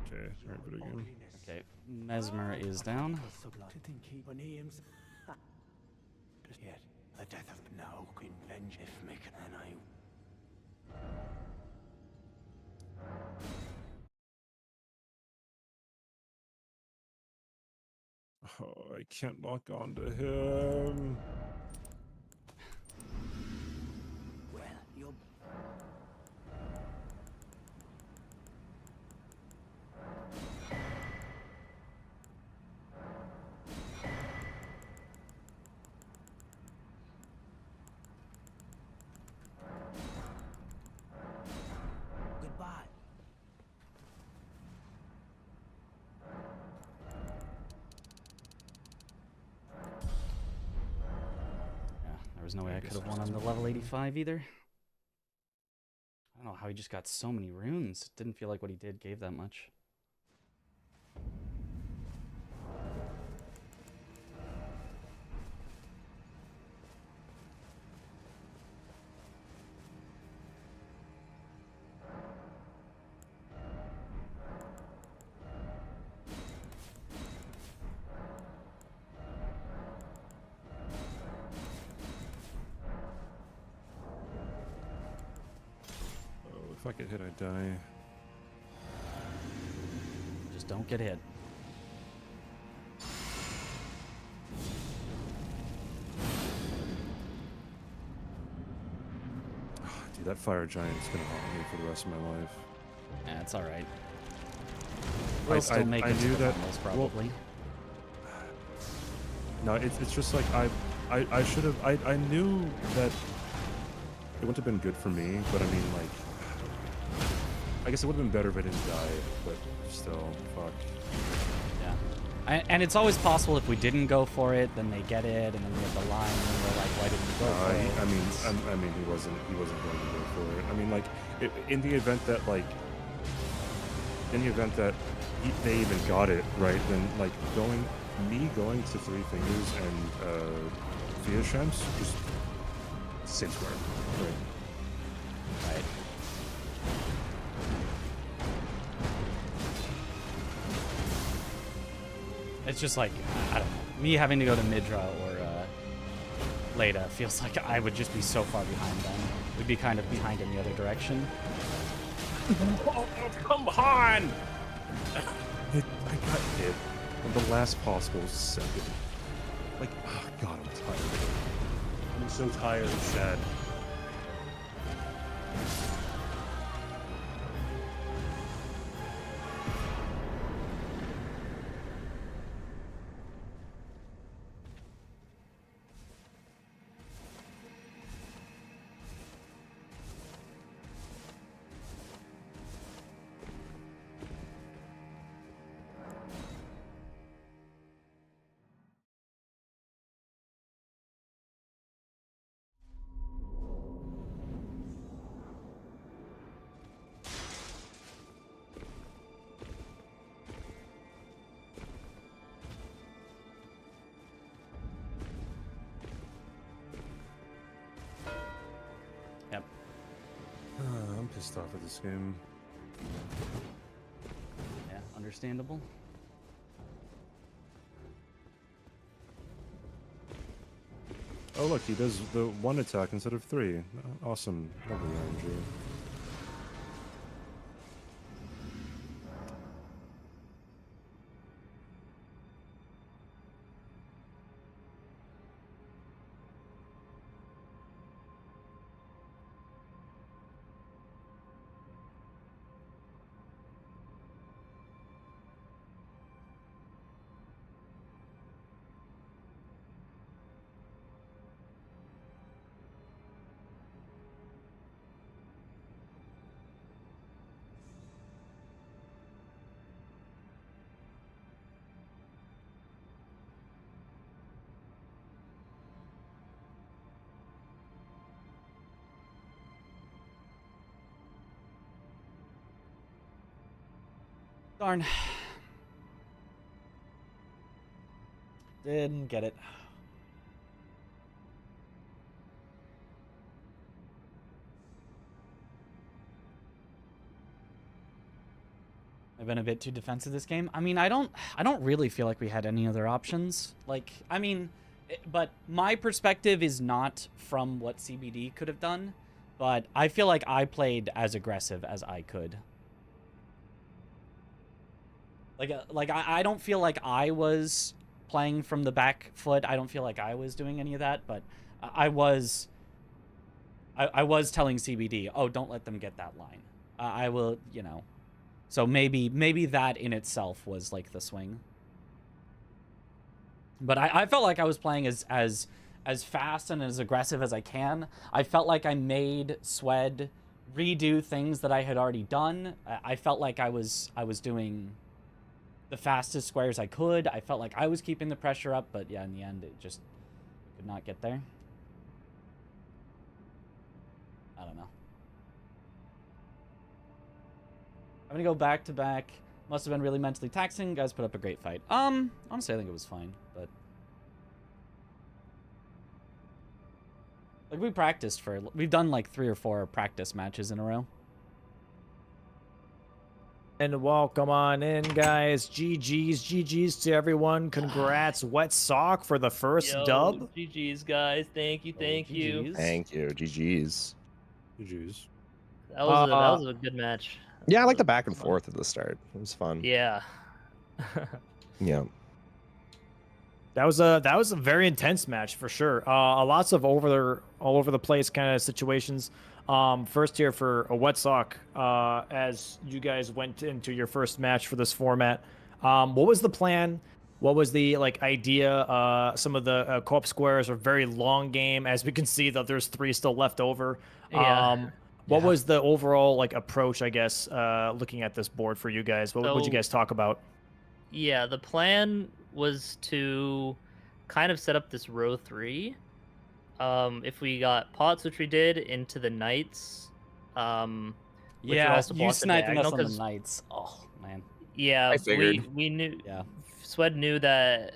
S1: Okay, alright, video game.
S2: Okay, Mesmer is down.
S9: The death of now can venge if make and I.
S1: Oh, I can't lock onto him.
S9: Well, you're.
S2: There was no way I could have won on the level 85 either. I don't know how he just got so many runes. Didn't feel like what he did gave that much.
S1: If I get hit, I die.
S2: Just don't get hit.
S1: Dude, that fire giant is gonna haunt me for the rest of my life.
S2: Yeah, it's alright. We'll still make it to the finals, probably.
S1: No, it's just like I should have I knew that it wouldn't have been good for me, but I mean like I guess it would have been better if I didn't die, but still, fuck.
S2: Yeah. And it's always possible if we didn't go for it, then they get it, and then we have the line, and then we're like, why didn't we go for it?
S1: I mean, he wasn't going to go for it. I mean, like, in the event that they even got it right, then like going to Three Fingers and Via Shemps, just same square, right?
S2: It's just like, I don't know, me having to go to Midra or Leda feels like I would just be so far behind them. We'd be kind of behind in the other direction.
S1: Oh, come on! I got hit in the last possible second. Like, oh god, I'm tired. I'm so tired and sad. I'm pissed off at this game.
S2: Yeah, understandable.
S1: Oh look, he does the one attack instead of 3. Awesome, lovely RNG.
S2: Darn. Didn't get it. I've been a bit too defensive this game. I mean, I don't really feel like we had any other options. Like, I mean, but my perspective is not from what CBD could have done, but I feel like I played as aggressive as I could. Like I don't feel like I was playing from the back foot. I don't feel like I was doing any of that, but I was telling CBD, oh, don't let them get that line. I will, you know. So maybe that in itself was like the swing. But I felt like I was playing as fast and as aggressive as I can. I felt like I made Swed redo things that I had already done. I felt like I was doing the fastest squares I could. I felt like I was keeping the pressure up, but yeah, in the end, it just could not get there. I don't know. I'm gonna go back to back. Must have been really mentally taxing. Guys put up a great fight. Honestly, I think it was fine, but like we've done like 3 or 4 practice matches in a row.
S7: And welcome on in, guys. GG's to everyone. Congrats, Wet Sock, for the first dub.
S12: GG's, guys. Thank you.
S13: Thank you. GG's.
S1: GG's.
S12: That was a good match.
S13: Yeah, I like the back and forth at the start. It was fun.
S12: Yeah.
S13: Yeah.
S7: That was a very intense match for sure. Lots of all over the place kind of situations. First here for a Wet Sock, as you guys went into your first match for this format. What was the plan? What was the idea? Some of the co-op squares are very long game, as we can see that there's 3 still left over.
S12: Yeah.
S7: What was the overall like approach, I guess, looking at this board for you guys? What would you guys talk about?
S12: Yeah, the plan was to kind of set up this row 3. If we got pots, which we did, into the knights.
S2: Yeah, you sniping us on the knights. Oh man.
S12: Yeah,
S13: I figured.
S12: we knew.
S2: Yeah.
S12: Swed knew that.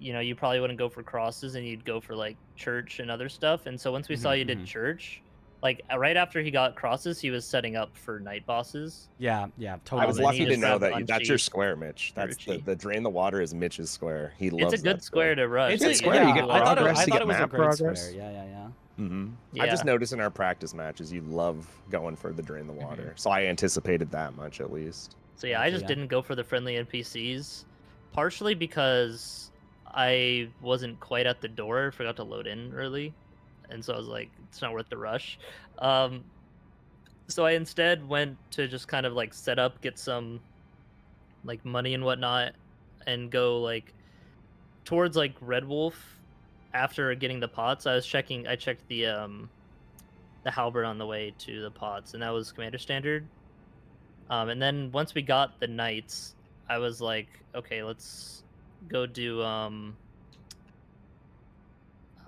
S12: You know, you probably wouldn't go for crosses, and you'd go for like church and other stuff. And so once we saw you did church, like right after he got crosses, he was setting up for night bosses.
S2: Yeah, totally.
S13: I was lucky to know that that's your
S12: Bunchy.
S13: square, Mitch. That's the drain the water is Mitch's square. He loves
S12: It's a good
S13: that
S12: square to rush.
S13: It's a
S12: like,
S13: square. You get
S2: I thought
S13: progress,
S2: it
S13: you get
S2: was a
S13: map
S2: great
S13: progress.
S2: square. Yeah.
S13: Mm-hmm. I just noticed in our practice matches, you love going for the drain the water. So I anticipated that much at least.
S12: So yeah, I just didn't go for the friendly NPCs, partially because I wasn't quite at the door, forgot to load in early, and so I was like, it's not worth the rush. So I instead went to just kind of like set up, get some like money and whatnot, and go like towards like Red Wolf. After getting the pots, I checked the halberd on the way to the pots, and that was Commander Standard. And then once we got the knights, I was like, okay, let's go do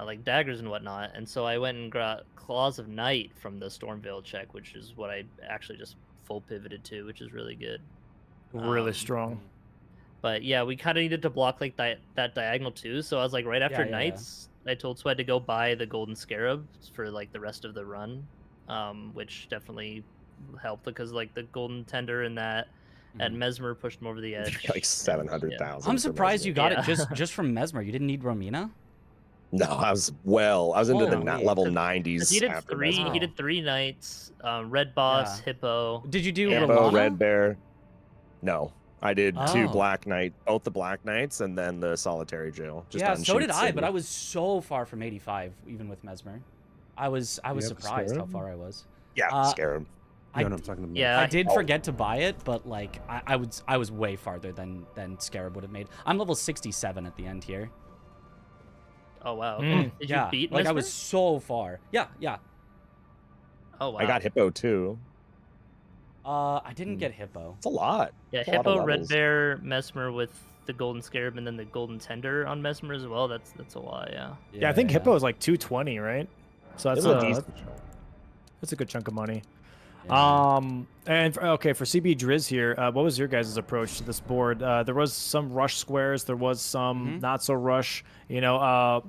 S12: like daggers and whatnot. And so I went and got Claws of Night from the Stormveil check, which is what I actually just full pivoted to, which is really good.
S7: Really strong.
S12: But yeah, we kind of needed to block like that diagonal too. So I was like, right after Knights, I told Swed to go buy the Golden Scarab for like the rest of the run, which definitely helped because like the Golden Tender and that and Mesmer pushed him over the edge.
S13: Like 700,000.
S2: I'm surprised you got it just from Mesmer. You didn't need Romina?
S13: No, I was into the level 90s.
S12: He did
S13: after
S12: three.
S13: Mesmer.
S12: He did 3 Knights, Red Boss, Hippo.
S2: Did you do
S13: Hippo,
S2: Romana?
S13: Red Bear? No, I did 2
S2: Oh.
S13: Black Knight, both the Black Knights, and then the Solitary Jail. Just
S2: Yeah,
S13: on
S2: so
S13: Sheet
S2: did I,
S13: City.
S2: but I was so far from 85, even with Mesmer. I was surprised how far I was.
S13: Yeah, Scarab.
S2: I,
S1: I'm talking about.
S12: Yeah,
S2: I did forget to buy it, but like I was way farther than Scarab would have made. I'm level 67 at the end here.
S12: Oh wow! Okay. Did you beat
S2: like I
S12: Mesmer?
S2: was so far. Yeah.
S12: Oh wow!
S13: I got Hippo too.
S2: I didn't get Hippo.
S13: It's a lot.
S12: Yeah,
S13: It's a lot of
S12: Hippo, Red
S13: levels.
S12: Bear, Mesmer with the Golden Scarab, and then the Golden Tender on Mesmer as well. That's a lot. Yeah.
S7: Yeah, I think Hippo is like 220, right? So that's
S13: It was a decent
S7: that's a good chunk of money.
S2: Yeah.
S7: And okay, for CBDriz here, what was your guys' approach to this board? There was some rush squares, there was some not so rush. You know,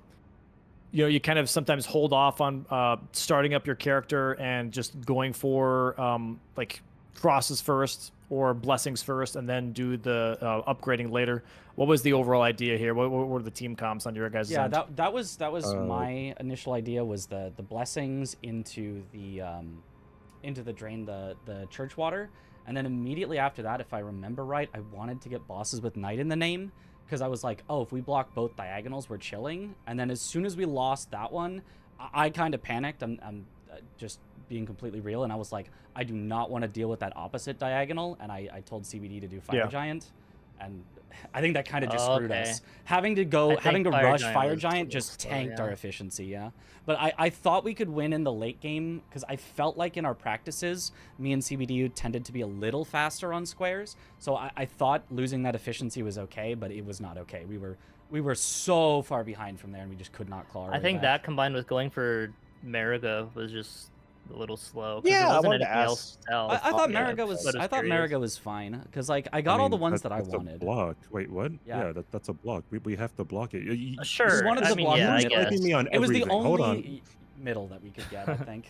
S7: you kind of sometimes hold off on starting up your character and just going for like crosses first or blessings first, and then do the upgrading later. What was the overall idea here? What were the team comps on your guys'
S2: Yeah,
S7: end?
S2: that was my initial idea, was the blessings into the drain the church water, and then immediately after that, if I remember right, I wanted to get bosses with Knight in the name, because I was like, oh, if we block both diagonals, we're chilling. And then as soon as we lost that one, I kind of panicked. I'm just being completely real, and I was like, I do not want to deal with that opposite diagonal, and I told CBD to do Fire Giant, and I think that kind of just screwed us. Having to rush Fire Giant just tanked our efficiency, yeah. But I thought we could win in the late game, because I felt like in our practices, me and CBD tended to be a little faster on squares, so I thought losing that efficiency was okay, but it was not okay. We were so far behind from there, and we just could not claw our
S12: I
S2: way
S12: think
S2: back.
S12: that combined with going for Mariga was just a little slow.
S13: Yeah,
S12: there
S13: I
S12: wasn't
S13: wanted to
S12: anything
S13: ask.
S12: else to tell.
S2: I thought
S12: Yeah,
S2: Mariga was.
S12: but
S2: I thought
S12: curious.
S2: Mariga was fine, because like I got all the ones that I
S1: that's
S2: wanted.
S1: A block. Wait, what?
S2: Yeah.
S1: That's a block. We have to block it.
S12: Sure.
S2: We wanted
S12: I
S2: to
S12: mean,
S2: block
S12: yeah,
S2: the
S12: I
S2: middle.
S12: guess.
S1: me on
S2: It was the
S1: everything. Hold on.
S2: only middle that we could get, I think.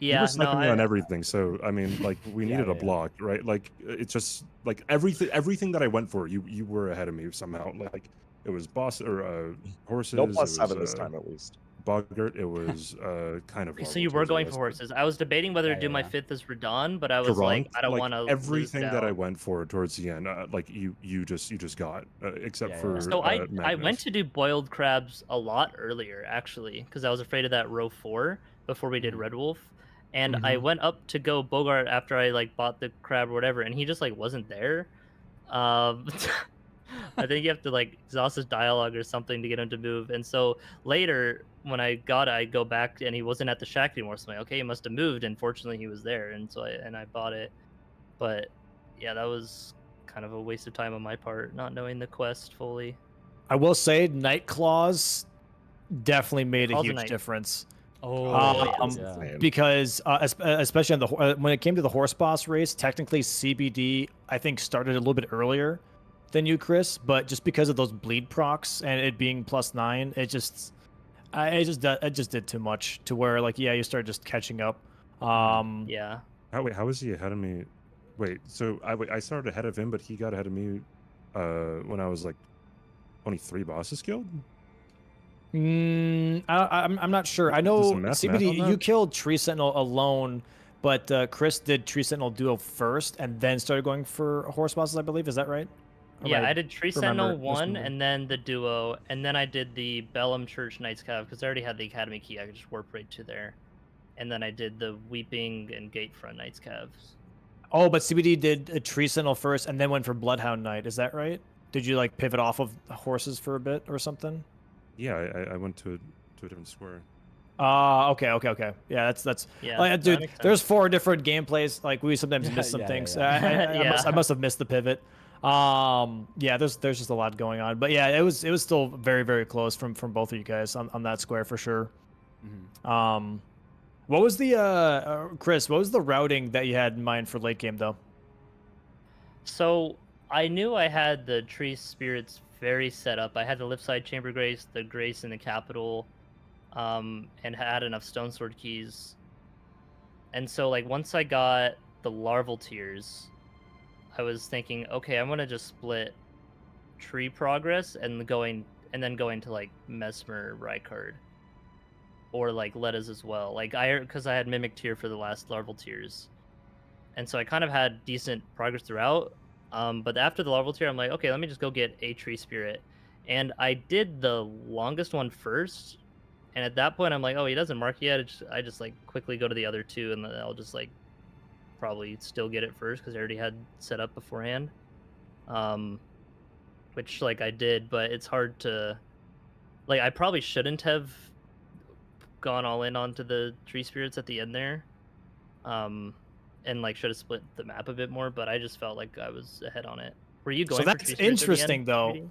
S1: You
S12: Yeah,
S1: were
S12: no,
S1: sniping me on everything, so I mean, like, we needed a
S2: yeah.
S1: block, right? Like, it's just like everything that I went for, you were ahead of me somehow. Like, it was boss or horses.
S13: No
S1: it
S13: plus
S1: was,
S13: 7 this time at least.
S1: Boggart. It was kind of.
S12: So you were going for horses. I was debating whether to do my 5th as Radon, but I was like, I don't want to.
S1: Everything that I went for towards the end, like you just got, except for.
S12: So I
S1: Magnus.
S12: went to do boiled crabs a lot earlier, actually, because I was afraid of that row 4 before we did Red Wolf, and I went up to go Bogart after I like bought the crab or whatever, and he just like wasn't there. I think you have to like exhaust his dialogue or something to get him to move. And so later, when I go back and he wasn't at the shack anymore. So I'm like, okay, he must have moved. And fortunately, he was there, and so I bought it. But yeah, that was kind of a waste of time on my part, not knowing the quest fully.
S7: I will say, Night Claws definitely made a huge difference. Because especially on the when it came to the horse boss race, technically CBD I think started a little bit earlier than you, Chris, but just because of those bleed procs and it being +9, it just did too much to where like you started just catching up.
S12: Yeah.
S1: How was he ahead of me? Wait, so I started ahead of him, but he got ahead of me when I was like only 3 bosses killed.
S7: I'm not sure. I know CBD, you killed Tree Sentinel alone, but Chris did Tree Sentinel duo first and then started going for horse bosses, I believe. Is that right?
S12: Yeah, I did Tree Sentinel 1 and then the duo, and then I did the Bellum Church Knights Cav because I already had the Academy key. I could just warp right to there. And then I did the Weeping and Gatefront Knights Cavs.
S7: Oh, but CBD did a Tree Sentinel first and then went for Bloodhound Knight. Is that right? Did you like pivot off of horses for a bit or something?
S1: Yeah, I went to a different square.
S7: Okay. Yeah, that's
S12: yeah.
S7: Dude, there's 4 different gameplays. Like we sometimes miss some things. I must have missed the pivot. Yeah, there's just a lot going on. But yeah, it was still very, very close from both of you guys on that square for sure.
S2: Mm-hmm.
S7: What was the Chris? What was the routing that you had in mind for late game though?
S12: So I knew I had the tree spirits very set up. I had the Liftside Chamber Grace, the Grace in the Capital, and had enough Stone Sword keys. And so like once I got the larval tiers, I was thinking, okay, I'm gonna just split tree progress and then going to like Mesmer Rykard. Or like Letta's as well. Like because I had Mimic tier for the last larval tiers. And so I kind of had decent progress throughout. But after the larval tier, I'm like, okay, let me just go get a tree spirit. And I did the longest one first. And at that point, I'm like, oh, he doesn't mark yet. I just like quickly go to the other 2, and then I'll just like probably still get it first because I already had set up beforehand. Which like I did, but it's hard to like. I probably shouldn't have gone all in onto the tree spirits at the end there. And like should have split the map a bit more, but I just felt like I was ahead on it. Were you going?
S7: So that's interesting though.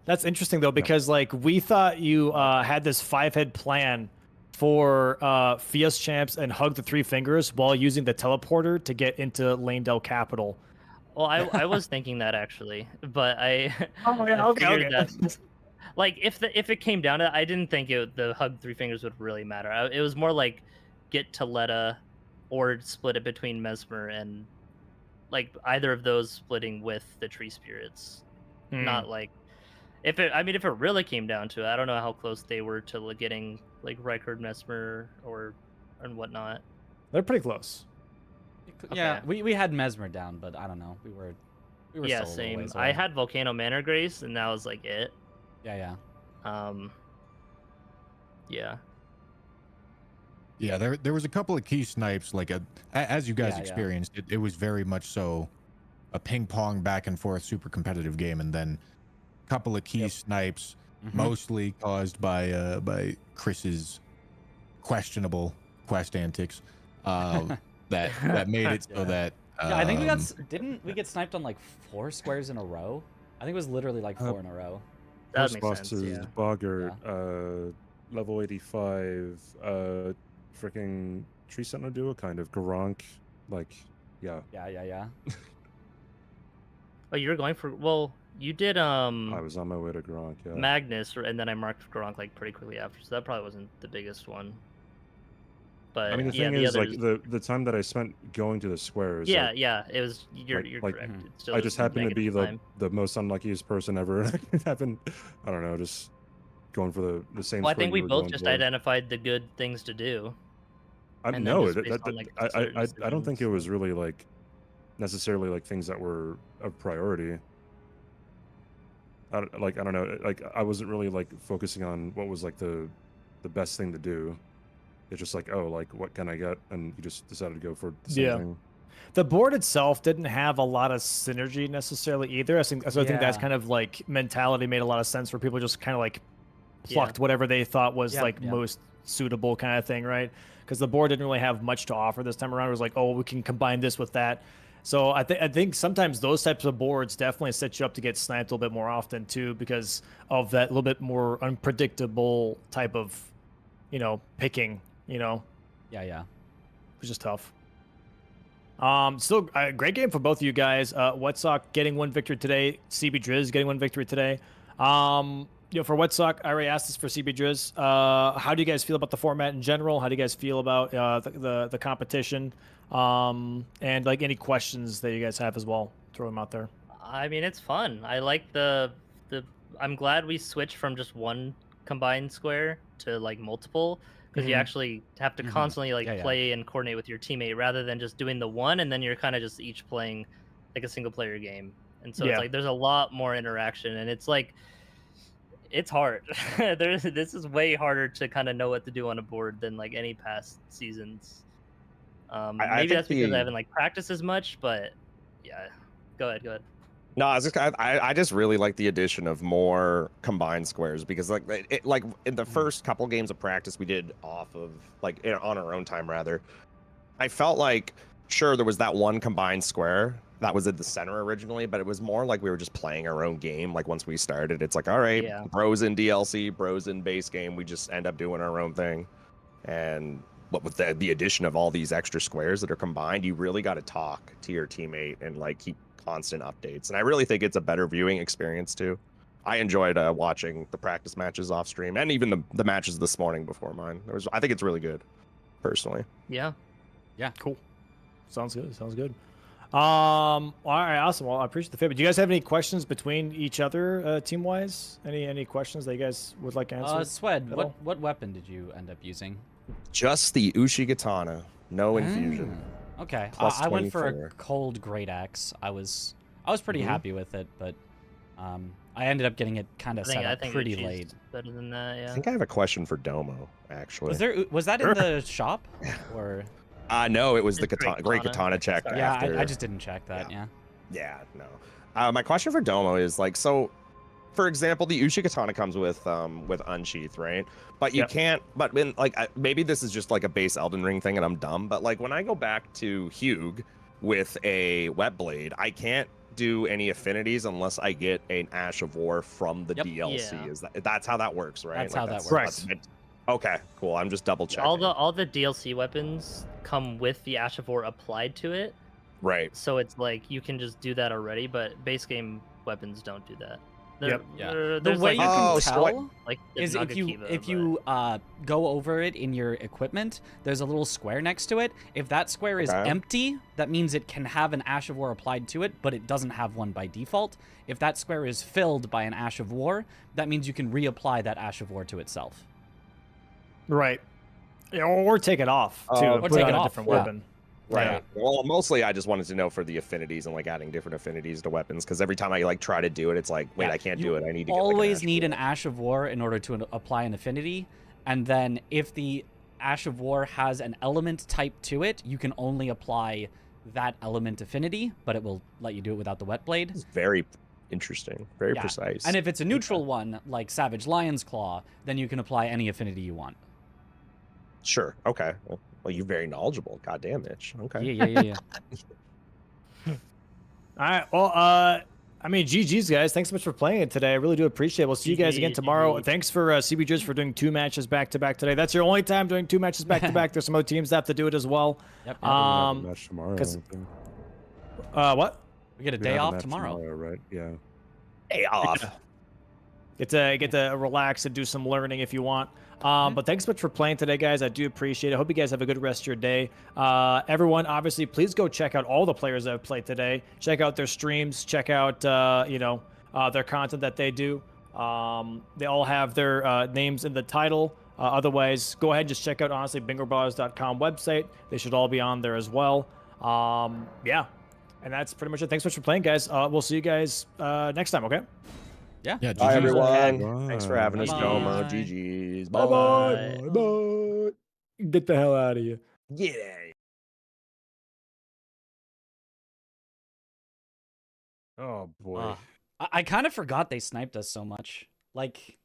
S7: That's interesting though, because like we thought you had this 5-head plan for Fias Champs and Hug the 3 Fingers while using the teleporter to get into Lanedale Capital.
S12: Well, I was thinking that actually, but I
S7: okay.
S12: That, like if it came down to it, I didn't think the Hug 3 Fingers would really matter. It was more like get to Letta or split it between Mesmer and like either of those splitting with the tree spirits. Not like if it really came down to it, I don't know how close they were to getting like Rykard, Mesmer and whatnot.
S7: They're pretty close.
S2: Yeah, okay. we had Mesmer down, but I don't know. We were
S12: yeah,
S2: still
S12: same.
S2: ways
S12: I had Volcano Manor Grace, and that was like it.
S2: Yeah.
S12: Yeah.
S8: Yeah, there was a couple of key snipes, like as you guys experienced, it was very much so a ping pong back and forth super competitive game, and then a couple of key snipes, mostly caused by Chris's questionable quest antics, that made it so that
S2: I think didn't we get sniped on like 4 squares in a row? I think it was literally like 4 in a row.
S12: That makes sense. Yeah.
S1: Boggart, level 85, freaking Tree Sentinel duo, kind of Garank, like, yeah.
S12: Oh, you were going for you did
S1: I was on my way to Garank, yeah.
S12: Magnus, and then I marked Garank like pretty quickly after, so that probably wasn't the biggest one. But
S1: I mean, the thing is, like the time that I spent going to the squares.
S12: Yeah,
S1: like,
S12: it was. You're correct.
S1: I just happened to be the most unluckiest person ever. It happened. I don't know, just going for the same.
S12: Well, I think we both just identified the good things to do.
S1: I don't think it was really like necessarily like things that were a priority. I don't know. Like I wasn't really like focusing on what was like the best thing to do. It's just like, oh, like what can I get, and you just decided to go for the same thing.
S7: The board itself didn't have a lot of synergy necessarily either. I think that's kind of like mentality made a lot of sense where people just kind of like plucked whatever they thought was most suitable kind of thing, right? Because the board didn't really have much to offer this time around. It was like, oh, we can combine this with that. So I think sometimes those types of boards definitely set you up to get sniped a little bit more often too, because of that little bit more unpredictable type of, picking,
S2: Yeah.
S7: Which is tough. Still a great game for both of you guys. Wetsock getting one victory today. CBDriz getting one victory today. For Wetsock, I already asked this for CBDriz. How do you guys feel about the format in general? How do you guys feel about the competition? And like any questions that you guys have as well, throw them out there.
S12: I mean, it's fun. I like I'm glad we switched from just one combined square to like multiple, because you actually have to constantly play and coordinate with your teammate rather than just doing the one and then you're kind of just each playing like a single player game. And so it's like there's a lot more interaction, and it's like it's hard. This is way harder to kind of know what to do on a board than like any past seasons. Maybe that's because I haven't like practiced as much, but yeah. Go ahead.
S13: No, I just really like the addition of more combined squares, because like in the first couple games of practice we did off of on our own time rather, I felt like sure there was that one combined square that was at the center originally, but it was more like we were just playing our own game. Like once we started, it's like, all right, bros in DLC, bros in base game, we just end up doing our own thing. And but with the addition of all these extra squares that are combined, you really got to talk to your teammate and like keep constant updates. And I really think it's a better viewing experience too. I enjoyed watching the practice matches off stream, and even the matches this morning before mine. I think it's really good, personally.
S12: Yeah,
S7: cool. Sounds good. All right, awesome. Well, I appreciate the feedback. Do you guys have any questions between each other, team wise? Any questions that you guys would like to answer?
S2: Swed, what weapon did you end up using?
S13: Just the Uchigatana, no infusion.
S2: Okay, I went for a cold great axe. I was pretty happy with it, but I ended up getting it kind of set up pretty late.
S12: Better than that, yeah.
S13: I think I have a question for Domo, actually.
S2: Was that in the shop, or?
S13: No, it was the great katana check.
S2: Yeah, I just didn't check that.
S13: Yeah, no. My question for Domo is like, so, for example, the Uchigatana comes with unsheath, right? But you can't. But when maybe this is just like a base Elden Ring thing, and I'm dumb. But like when I go back to Hugh with a wet blade, I can't do any affinities unless I get an Ash of War from the DLC.
S12: Yeah.
S13: Is that's how that works, right?
S2: That's how that works.
S13: Okay, cool. I'm just double checking.
S12: All the DLC weapons come with the Ash of War applied to it.
S13: Right.
S12: So it's like you can just do that already, but base game weapons don't do that.
S2: The way you can tell is if you go over it in your equipment, there's a little square next to it. If that square is empty, that means it can have an Ash of War applied to it, but it doesn't have one by default. If that square is filled by an Ash of War, that means you can reapply that Ash of War to itself.
S7: Right. Or take it off too.
S2: Or take it off.
S7: A different weapon.
S13: Right.
S2: Yeah.
S13: Well, mostly I just wanted to know for the affinities and like adding different affinities to weapons, because every time I like try to do it, it's like, wait, I can't do it. I need to
S2: always need an Ash of War in order to apply an affinity, and then if the Ash of War has an element type to it, you can only apply that element affinity, but it will let you do it without the wet blade.
S13: It's very interesting, very precise.
S2: And if it's a neutral one like Savage Lion's Claw, then you can apply any affinity you want.
S13: Sure. Okay. Well, you're very knowledgeable. Goddamn, Mitch. Okay.
S2: Yeah.
S7: All right. Well, I mean, GG's, guys. Thanks so much for playing it today. I really do appreciate it. We'll see you guys again tomorrow. Thanks for CBDriz for doing 2 matches back-to-back today. That's your only time doing 2 matches back-to-back. There's some other teams that have to do it as well.
S1: Yep. Match tomorrow.
S7: What?
S2: We get a day off tomorrow.
S1: Right? Yeah.
S13: Day off.
S7: Get to relax and do some learning if you want. But thanks so much for playing today, guys. I do appreciate it. I hope you guys have a good rest of your day. Everyone, obviously, please go check out all the players that have played today. Check out their streams. Check out, their content that they do. They all have their names in the title. Otherwise, go ahead and just check out, honestly, bingobrawlers.com website. They should all be on there as well. Yeah. And that's pretty much it. Thanks so much for playing, guys. We'll see you guys next time, okay?
S2: Yeah.
S13: Bye, everyone. Thanks for having us, Domo. GG's. Bye-bye.
S7: Bye-bye. Get the hell out of here.
S13: Yeah.
S1: Oh boy.
S2: I kind of forgot they sniped us so much. Like,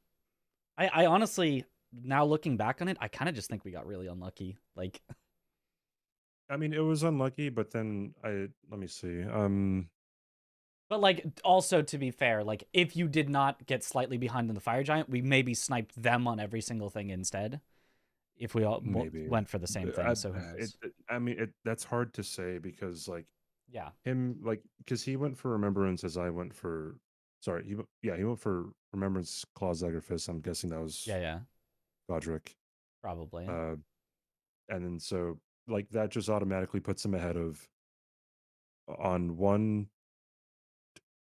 S2: I honestly, now looking back on it, I kind of just think we got really unlucky. Like,
S1: I mean, it was unlucky, but then let me see.
S2: but like, also to be fair, like if you did not get slightly behind in the fire giant, we maybe sniped them on every single thing instead. If we all
S1: maybe
S2: went for the same thing, so who knows?
S1: I mean, that's hard to say because like
S2: yeah,
S1: him like because he went for remembrance as I went for. Sorry, he went for remembrance claw dagger fist. I'm guessing that was
S2: yeah,
S1: Godric.
S2: probably.
S1: And then so like that just automatically puts him ahead of on 1,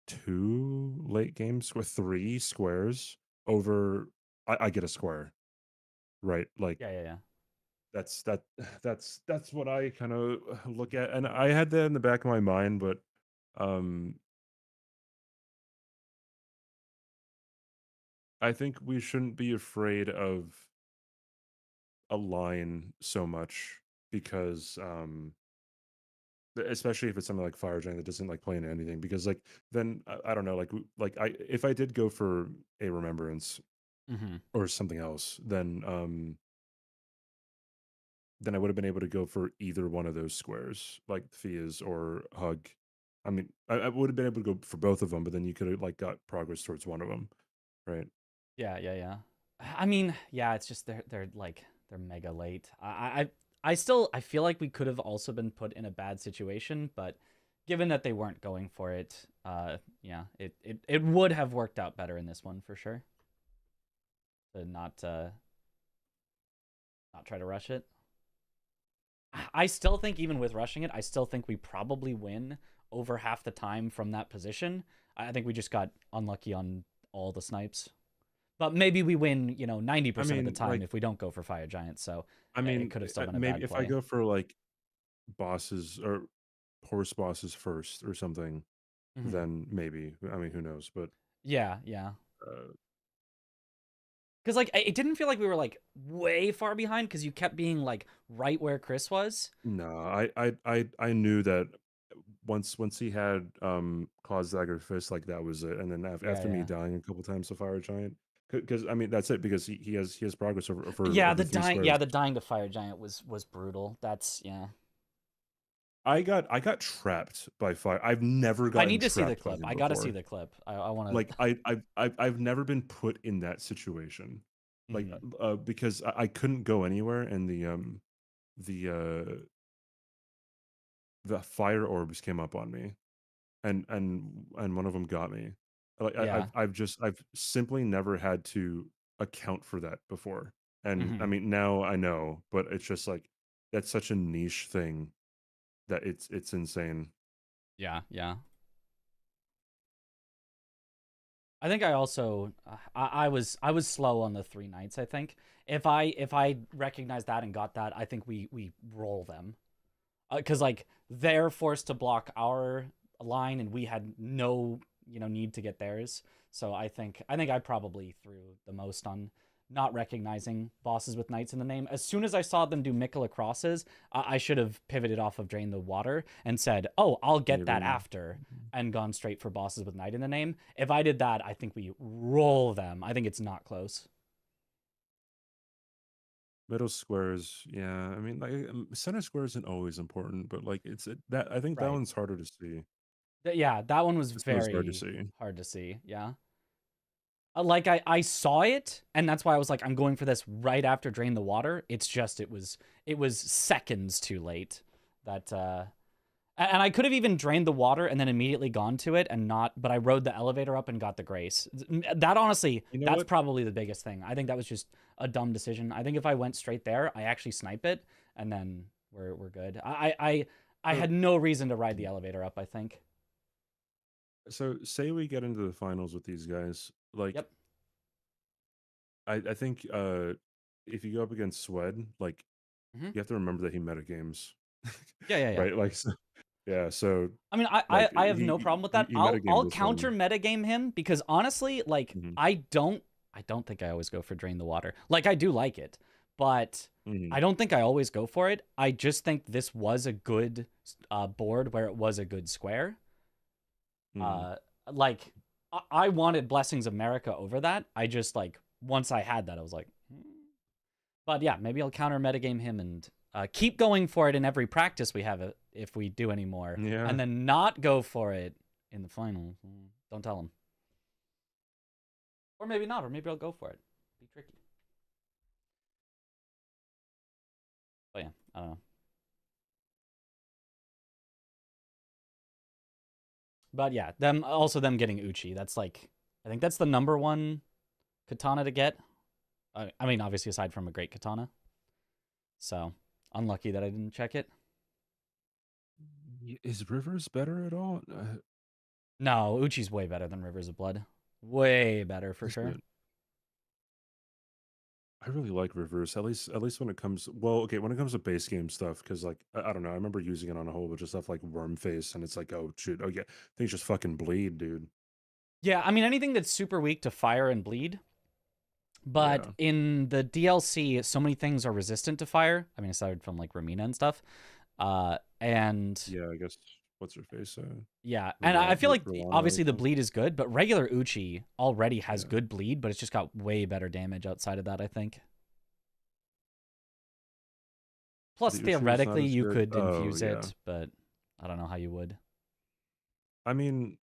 S1: 2 late games with 3 squares over. I get a square, right? Like
S2: Yeah.
S1: that's what I kind of look at, and I had that in the back of my mind, but um I think we shouldn't be afraid of a line so much because especially if it's something like fire giant that doesn't like play into anything, because like then I don't know, like I if I did go for a remembrance or something else, then I would have been able to go for either one of those squares, like Fia's or Hug. I mean, I would have been able to go for both of them, but then you could have like got progress towards one of them, right?
S2: Yeah. I mean, yeah, it's just they're like they're mega late. I still I feel like we could have also been put in a bad situation, but given that they weren't going for it, yeah, it would have worked out better in this one for sure. To not try to rush it. I still think even with rushing it, I still think we probably win over half the time from that position. I think we just got unlucky on all the snipes. But maybe we win, 90% of the time
S1: like,
S2: if we don't go for fire giants. So
S1: I mean,
S2: it could have still been a
S1: maybe
S2: bad
S1: if
S2: play.
S1: I go for like bosses or horse bosses first or something, then maybe. I mean, who knows? But
S2: yeah. Because like it didn't feel like we were like way far behind because you kept being like right where Chris was.
S1: No, I knew that once he had Claw's dagger fist, like that was it. And then after me dying a couple times to fire giant, because I mean that's it, because he has progress over
S2: the dying to fire giant was brutal. That's
S1: I got trapped by fire. I've never gotten.
S2: I need to see the
S1: trapped by
S2: clip.
S1: him
S2: I gotta
S1: before.
S2: see the clip. I want to.
S1: Like I've never been put in that situation, like because I couldn't go anywhere, and the fire orbs came up on me, and one of them got me. Like I've simply never had to account for that before, and I mean now I know, but it's just like that's such a niche thing that it's insane.
S2: Yeah. I think I also I was slow on the 3 knights. I think if I recognized that and got that, I think we roll them, because like they're forced to block our line and we had no need to get theirs. So I think I probably threw the most on not recognizing bosses with knights in the name. As soon as I saw them do Mikola crosses, I should have pivoted off of Drain the Water and said, oh, I'll get that after, and gone straight for bosses with knight in the name. If I did that, I think we roll them. I think it's not close.
S1: Middle squares, yeah. I mean, like center square isn't always important, but like that. I think that one's harder to see.
S2: Yeah, that one was very hard to see. Yeah. Like I saw it, and that's why I was like, I'm going for this right after Drain the Water. It's just it was seconds too late. That and I could have even drained the water and then immediately gone to it and not, but I rode the elevator up and got the grace. That honestly, that's probably the biggest thing. I think that was just a dumb decision. I think if I went straight there, I actually snipe it, and then we're good. I had no reason to ride the elevator up, I think.
S1: So say we get into the finals with these guys, like I think if you go up against Swed, like you have to remember that he metagames.
S2: Yeah.
S1: Right, like so
S2: I mean, I have no problem with that. I'll counter metagame him, because honestly, like I don't think I always go for Drain the Water. Like I do like it, but I don't think I always go for it. I just think this was a good board where it was a good square. Like I wanted Blessings of America over that. I just like once I had that, I was like, but yeah, maybe I'll counter metagame him and keep going for it in every practice we have it if we do any more, and then not go for it in the final. Don't tell him, or maybe not, or maybe I'll go for it. Be tricky. But yeah, I don't know. But yeah, them getting Uchi. That's like, I think that's the #1 katana to get. I mean, obviously aside from a great katana. So unlucky that I didn't check it.
S1: Is Rivers better at all?
S2: No, Uchi's way better than Rivers of Blood. Way better for sure.
S1: I really like Rivers, at least when it comes, well, okay, when it comes to base game stuff, because like I don't know, I remember using it on a whole bunch of stuff like Worm Face, and it's like, oh shoot, oh yeah, things just fucking bleed, dude.
S2: Yeah, I mean anything that's super weak to fire and bleed. But in the DLC, so many things are resistant to fire. I mean, aside from like Ramina and stuff. And
S1: yeah, I guess what's her face?
S2: Yeah, and I feel like obviously the bleed is good, but regular Uchi already has good bleed, but it's just got way better damage outside of that, I think. Plus, theoretically, you could infuse it, but I don't know how you would.
S1: I mean,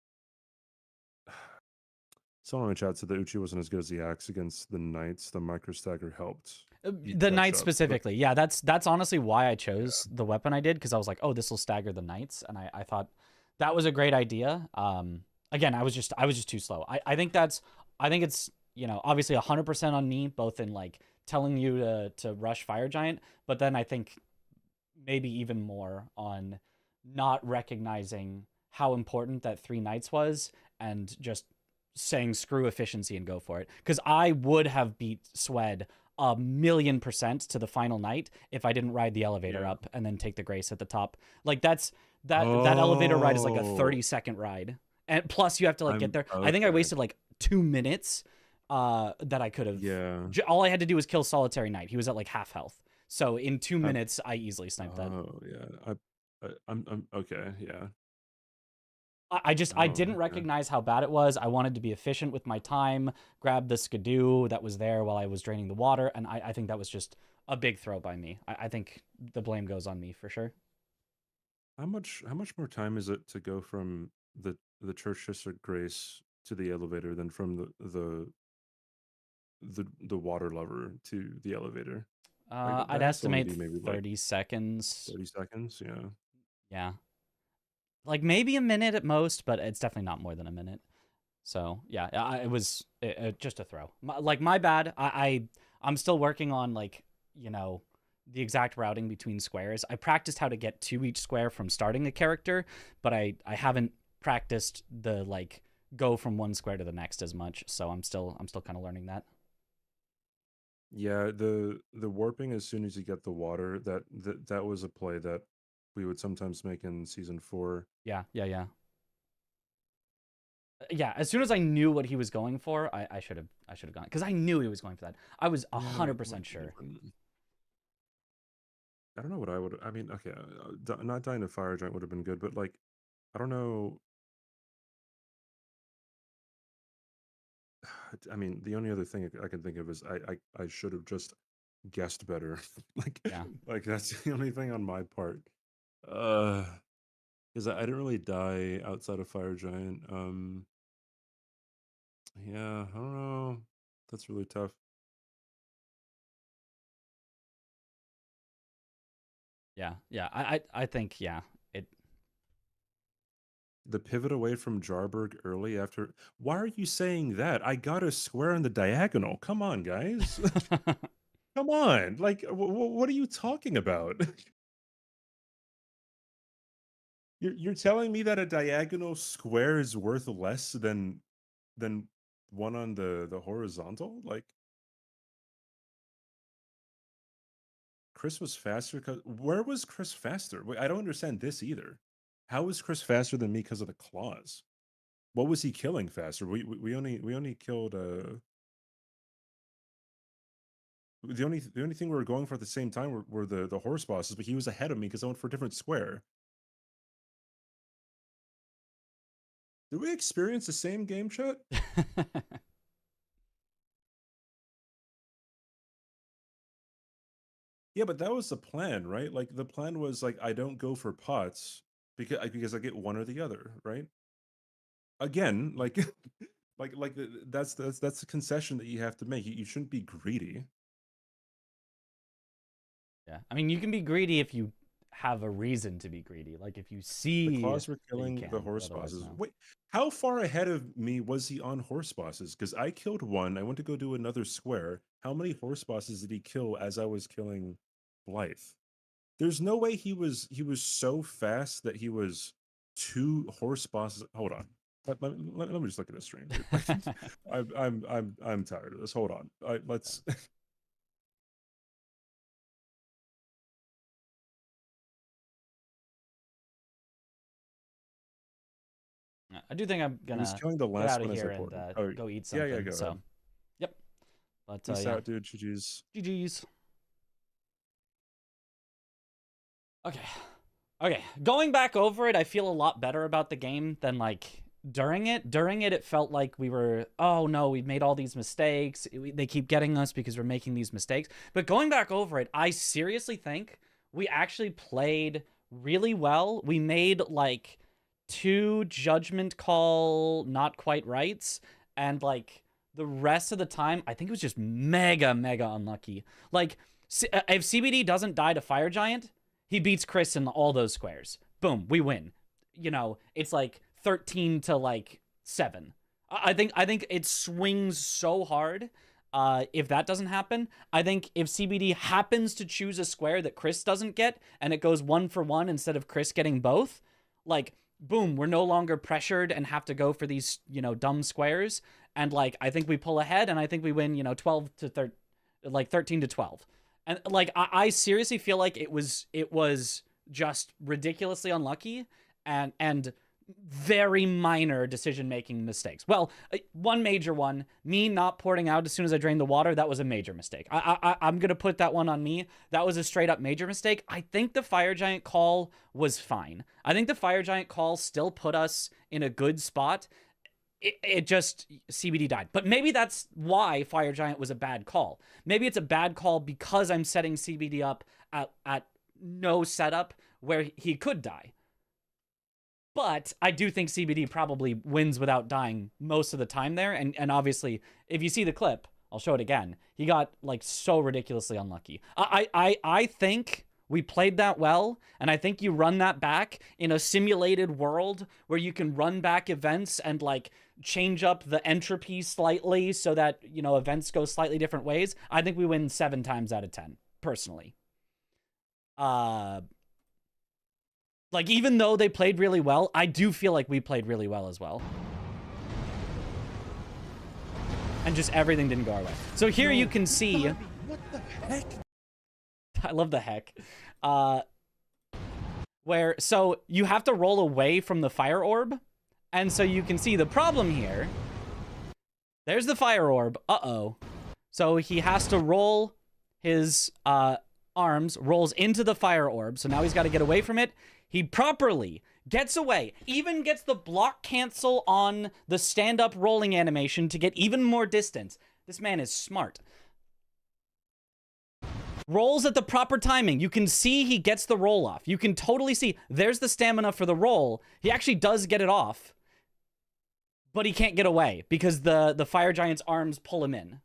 S1: someone in the chat said the Uchi wasn't as good as the axe against the Knights. The microstagger helped.
S2: The Knights specifically. Yeah, that's honestly why I chose the weapon I did, because I was like, oh, this will stagger the Knights, and I thought that was a great idea. Again, I was just too slow. I think it's, you know, obviously 100% on me, both in like telling you to rush Fire Giant, but then I think maybe even more on not recognizing how important that 3 Knights was and just saying screw efficiency and go for it. Because I would have beat Swed 1,000,000% to the final night if I didn't ride the elevator up and then take the Grace at the top. Like that elevator ride is like a 30-second ride, and plus you have to like get there. I think I wasted like 2 minutes that I could have.
S1: Yeah.
S2: All I had to do was kill Solitary Knight. He was at like half health. So in 2 minutes, I easily sniped that.
S1: Oh yeah, I'm okay. Yeah.
S2: I didn't recognize how bad it was. I wanted to be efficient with my time, grab the skidoo that was there while I was draining the water, and I think that was just a big throw by me. I think the blame goes on me for sure.
S1: How much more time is it to go from the Church Sister Grace to the elevator than from the water lover to the elevator?
S2: Like, I'd estimate maybe 30 like seconds.
S1: 30 seconds, yeah.
S2: Yeah. Like maybe a minute at most, but it's definitely not more than a minute. So yeah, it was just a throw. My bad. I'm still working on like, you know, the exact routing between squares. I practiced how to get to each square from starting a character, but I haven't practiced the like go from one square to the next as much. So I'm still kind of learning that.
S1: Yeah, the warping as soon as you get the water, that was a play that we would sometimes make in season 4.
S2: Yeah. Yeah, as soon as I knew what he was going for, I should have gone, because I knew he was going for that. I was 100% sure.
S1: I don't know what I would. I mean, okay, not dying to Fire Giant would have been good, but like, I don't know. I mean, the only other thing I can think of is I should have just guessed better. like that's the only thing on my part. Because I didn't really die outside of Fire Giant. Yeah, I don't know. That's really tough.
S2: Yeah. I think it.
S1: The pivot away from Jarberg early after. Why are you saying that? I got a square in the diagonal. Come on, guys. Come on. Like, what are you talking about? You're telling me that a diagonal square is worth less than one on the horizontal? Like, Chris was faster because where was Chris faster? Wait, I don't understand this either. How was Chris faster than me because of the claws? What was he killing faster? We only killed the only thing we were going for at the same time were the horse bosses, but he was ahead of me because I went for a different square. Did we experience the same game, chat? Yeah, but that was the plan, right? Like the plan was like I don't go for pots because I get one or the other, right? Again, like that's the concession that you have to make. You shouldn't be greedy.
S2: Yeah, I mean, you can be greedy if you have a reason to be greedy. Like if you see
S1: The claws were killing the horse bosses.
S2: No.
S1: Wait, how far ahead of me was he on horse bosses? Because I killed one. I went to go do another square. How many horse bosses did he kill as I was killing Blythe? There's no way he was so fast that he was 2 horse bosses. Hold on. Let me just look at this stream. I'm tired of this. Hold on. Let's.
S2: I do think I'm gonna
S1: killing the last
S2: get out of
S1: one
S2: here and go eat something.
S1: Yeah, go
S2: so,
S1: ahead.
S2: Yep. But
S1: Peace out, dude. GG's.
S2: GG's. Okay. Going back over it, I feel a lot better about the game than like during it. During it, it felt like we were, oh no, we've made all these mistakes. They keep getting us because we're making these mistakes. But going back over it, I seriously think we actually played really well. We made like 2 judgment call not quite rights, and like the rest of the time I think it was just mega unlucky. Like if CBD doesn't die to Fire Giant, he beats Chris in all those squares. Boom, we win. You know, it's like 13 to like 7. I think it swings so hard. If that doesn't happen, I think if CBD happens to choose a square that Chris doesn't get and it goes 1 for 1 instead of Chris getting both, like boom, we're no longer pressured and have to go for these, you know, dumb squares. And like, I think we pull ahead and I think we win, you know, 13 to 12. And like, I seriously feel like it was just ridiculously unlucky and very minor decision-making mistakes. Well, one major one, me not porting out as soon as I drained the water, that was a major mistake. I'm going to put that one on me. That was a straight-up major mistake. I think the Fire Giant call was fine. I think the Fire Giant call still put us in a good spot. It just, CBD died. But maybe that's why Fire Giant was a bad call. Maybe it's a bad call because I'm setting CBD up at no setup where he could die. But I do think CBD probably wins without dying most of the time there. And obviously, if you see the clip, I'll show it again. He got like so ridiculously unlucky. I think we played that well. And I think you run that back in a simulated world where you can run back events and like change up the entropy slightly so that, you know, events go slightly different ways. I think we win 7 times out of 10, personally. Like, even though they played really well, I do feel like we played really well as well. And just everything didn't go our way. So here you can see...
S1: What the heck?
S2: I love the heck. So you have to roll away from the fire orb. And so you can see the problem here. There's the fire orb. Uh-oh. So he has to roll his arms, rolls into the fire orb. So now he's got to get away from it. He properly gets away, even gets the block cancel on the stand-up rolling animation to get even more distance. This man is smart. Rolls at the proper timing. You can see he gets the roll off. You can totally see there's the stamina for the roll. He actually does get it off, but he can't get away because the Fire Giant's arms pull him in.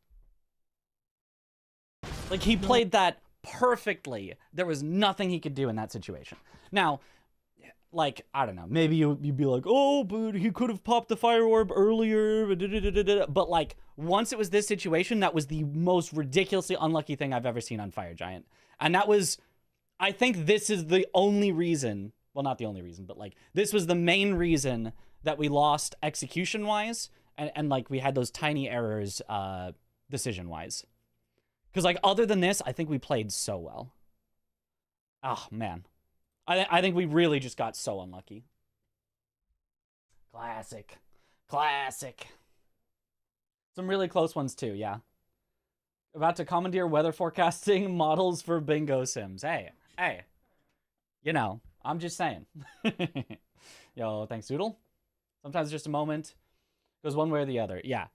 S2: Like, he played that perfectly. There was nothing he could do in that situation. Now, like, I don't know, maybe you'd be like, oh, but he could have popped the fire orb earlier, but like, once it was this situation, that was the most ridiculously unlucky thing I've ever seen on Fire Giant. And that was, I think this is the only reason, well, not the only reason, but like, this was the main reason that we lost execution-wise, and like, we had those tiny errors decision-wise. Because like, other than this, I think we played so well. Oh, man. I think we really just got so unlucky. Classic. Some really close ones too, yeah. About to commandeer weather forecasting models for bingo sims. Hey. You know, I'm just saying. Yo, thanks, Doodle. Sometimes just a moment. Goes one way or the other. Yeah.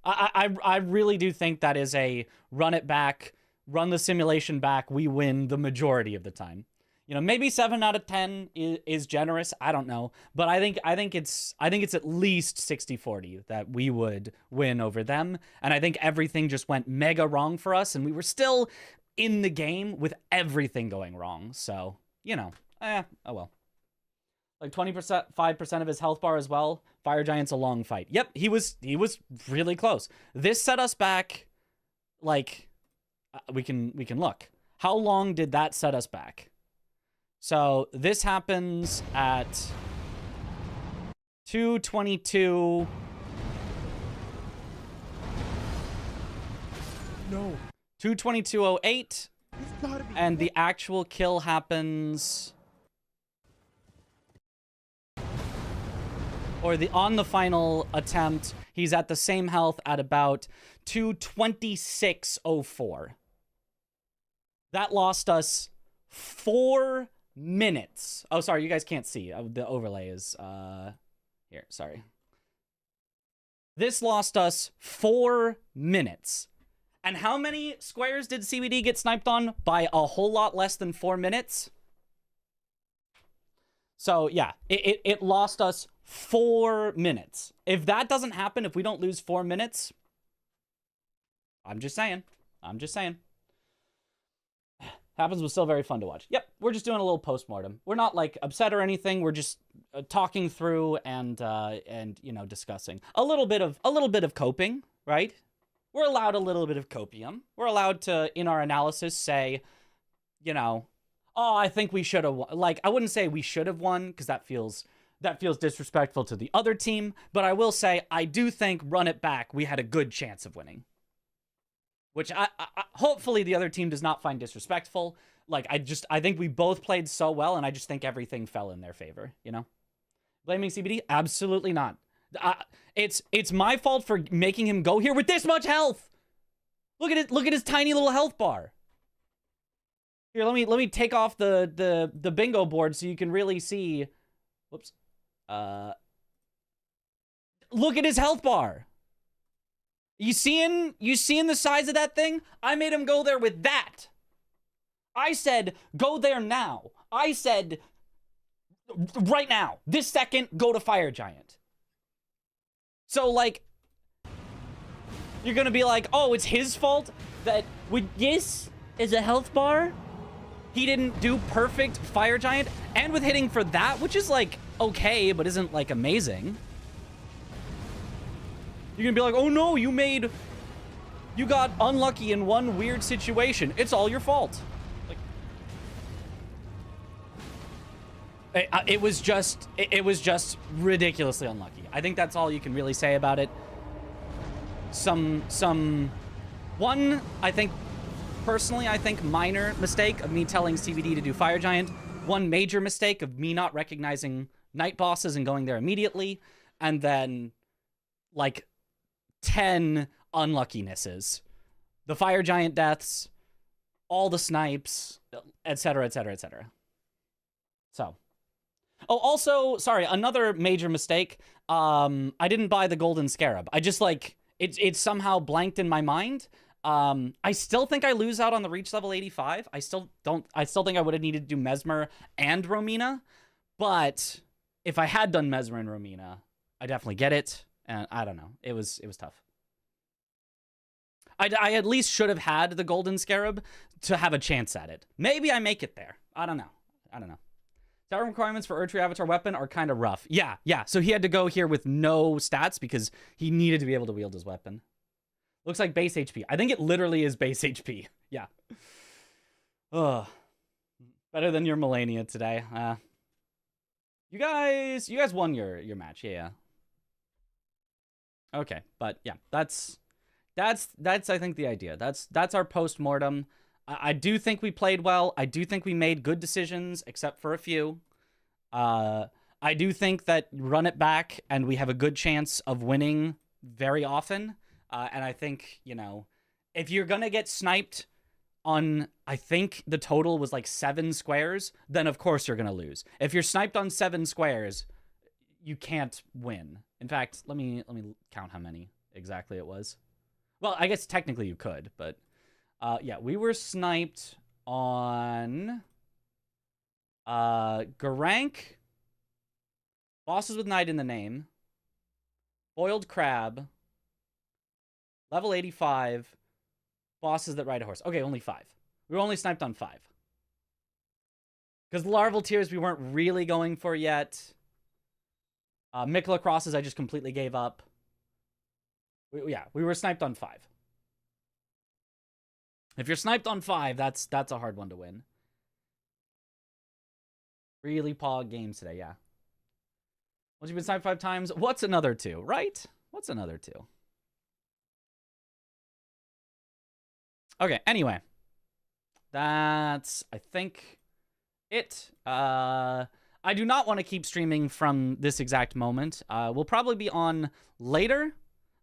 S2: I really do think that is a run it back, run the simulation back, we win the majority of the time. You know, maybe 7 out of 10 is generous. I don't know, but I think it's at least 60-40 that we would win over them. And I think everything just went mega wrong for us, and we were still in the game with everything going wrong. So, you know, oh well. Like 20%, 5% of his health bar as well. Fire Giant's a long fight. Yep, he was really close. This set us back. Like, we can look. How long did that set us back? So this happens at 2:22.
S1: No.
S2: 2:22:08. And the actual kill happens, or on the final attempt, he's at the same health at about 2:26:04. That lost us 4 minutes. Oh, sorry, you guys can't see. The overlay is here. Sorry. This lost us 4 minutes. And how many squares did CBD get sniped on? By a whole lot less than 4 minutes. So yeah, it lost us 4 minutes. If that doesn't happen, if we don't lose 4 minutes, I'm just saying. Happens was still very fun to watch. Yep, we're just doing a little postmortem. We're not like upset or anything. We're just talking through and you know, discussing a little bit of coping, right? We're allowed a little bit of copium. We're allowed to, in our analysis, say, you know, oh, I think we should have won. Like, I wouldn't say we should have won, because that feels disrespectful to the other team. But I will say, I do think, run it back, we had a good chance of winning. Which I hopefully the other team does not find disrespectful. Like, I think we both played so well, and I just think everything fell in their favor, you know? Blaming CBD? Absolutely not. It's my fault for making him go here with this much health. Look at his tiny little health bar. Here, let me take off the bingo board so you can really see. Whoops. Look at his health bar. You seeing the size of that thing? I made him go there with that. I said, go there now. I said, right now, this second, go to Fire Giant. So, like, you're gonna be like, oh, it's his fault that with this is a health bar? He didn't do perfect Fire Giant, and with hitting for that, which is, like, okay, but isn't, like, amazing. You're gonna be like, oh no, you got unlucky in one weird situation. It's all your fault. Like, it was just ridiculously unlucky. I think that's all you can really say about it. One, I think, personally, minor mistake of me telling CBD to do Fire Giant. One major mistake of me not recognizing night bosses and going there immediately. And then, like, 10 unluckinesses. The Fire Giant deaths, all the snipes, etc., etc., etc. So. Oh, also, sorry, another major mistake. I didn't buy the Golden Scarab. I just, like, it somehow blanked in my mind. I still think I lose out on the reach level 85. I still think I would have needed to do Mesmer and Romina. But if I had done Mesmer and Romina, I definitely get it. And I don't know. It was tough. I at least should have had the Golden Scarab to have a chance at it. Maybe I make it there. I don't know. Stat requirements for Erdtree Avatar weapon are kind of rough. Yeah. So he had to go here with no stats because he needed to be able to wield his weapon. Looks like base HP. I think it literally is base HP. Yeah. Ugh. Better than your Melania today. You guys won your match. Yeah. Okay, but yeah, that's I think the idea. That's our post-mortem. I do think we played well. I do think we made good decisions, except for a few. I do think that run it back, and we have a good chance of winning very often. And I think, you know, if you're going to get sniped on, I think the total was like 7 squares, then of course you're going to lose. If you're sniped on 7 squares, you can't win. In fact, let me count how many exactly it was. Well, I guess technically you could, but yeah, we were sniped on Garank, Bosses with Night in the Name, Boiled Crab, Level 85, Bosses that Ride a Horse. Okay, only 5. We were only sniped on 5. Because the larval tiers we weren't really going for yet. Mikla crosses I just completely gave up. Yeah, we were sniped on 5. If you're sniped on 5, that's a hard one to win. Really pog games today, yeah. Once you've been sniped 5 times, what's another 2, right? What's another 2? Okay, anyway. That's, I think, it. I do not want to keep streaming from this exact moment. We'll probably be on later.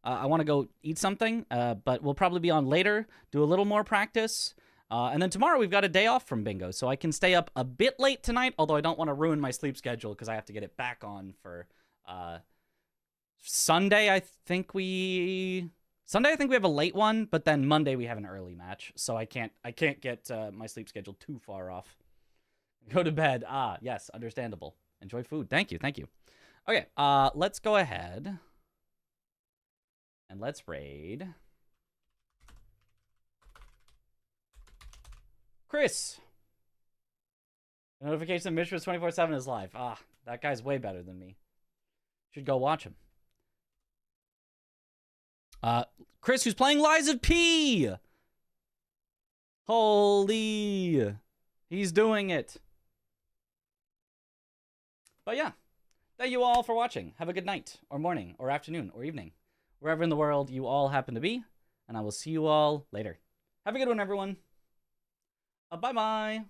S2: I want to go eat something, but we'll probably be on later, do a little more practice. And then tomorrow we've got a day off from bingo, so I can stay up a bit late tonight, although I don't want to ruin my sleep schedule because I have to get it back on for Sunday. I think we have a late one, but then Monday we have an early match, so I can't get my sleep schedule too far off. Go to bed. Ah, yes, understandable. Enjoy food. Thank you. Okay, let's go ahead and let's raid Chris. The notification that Mishra's 24/7 is live. Ah, that guy's way better than me. Should go watch him. Chris, who's playing Lies of P. Holy, he's doing it. But yeah, thank you all for watching. Have a good night, or morning, or afternoon, or evening, wherever in the world you all happen to be, and I will see you all later. Have a good one, everyone. Bye-bye.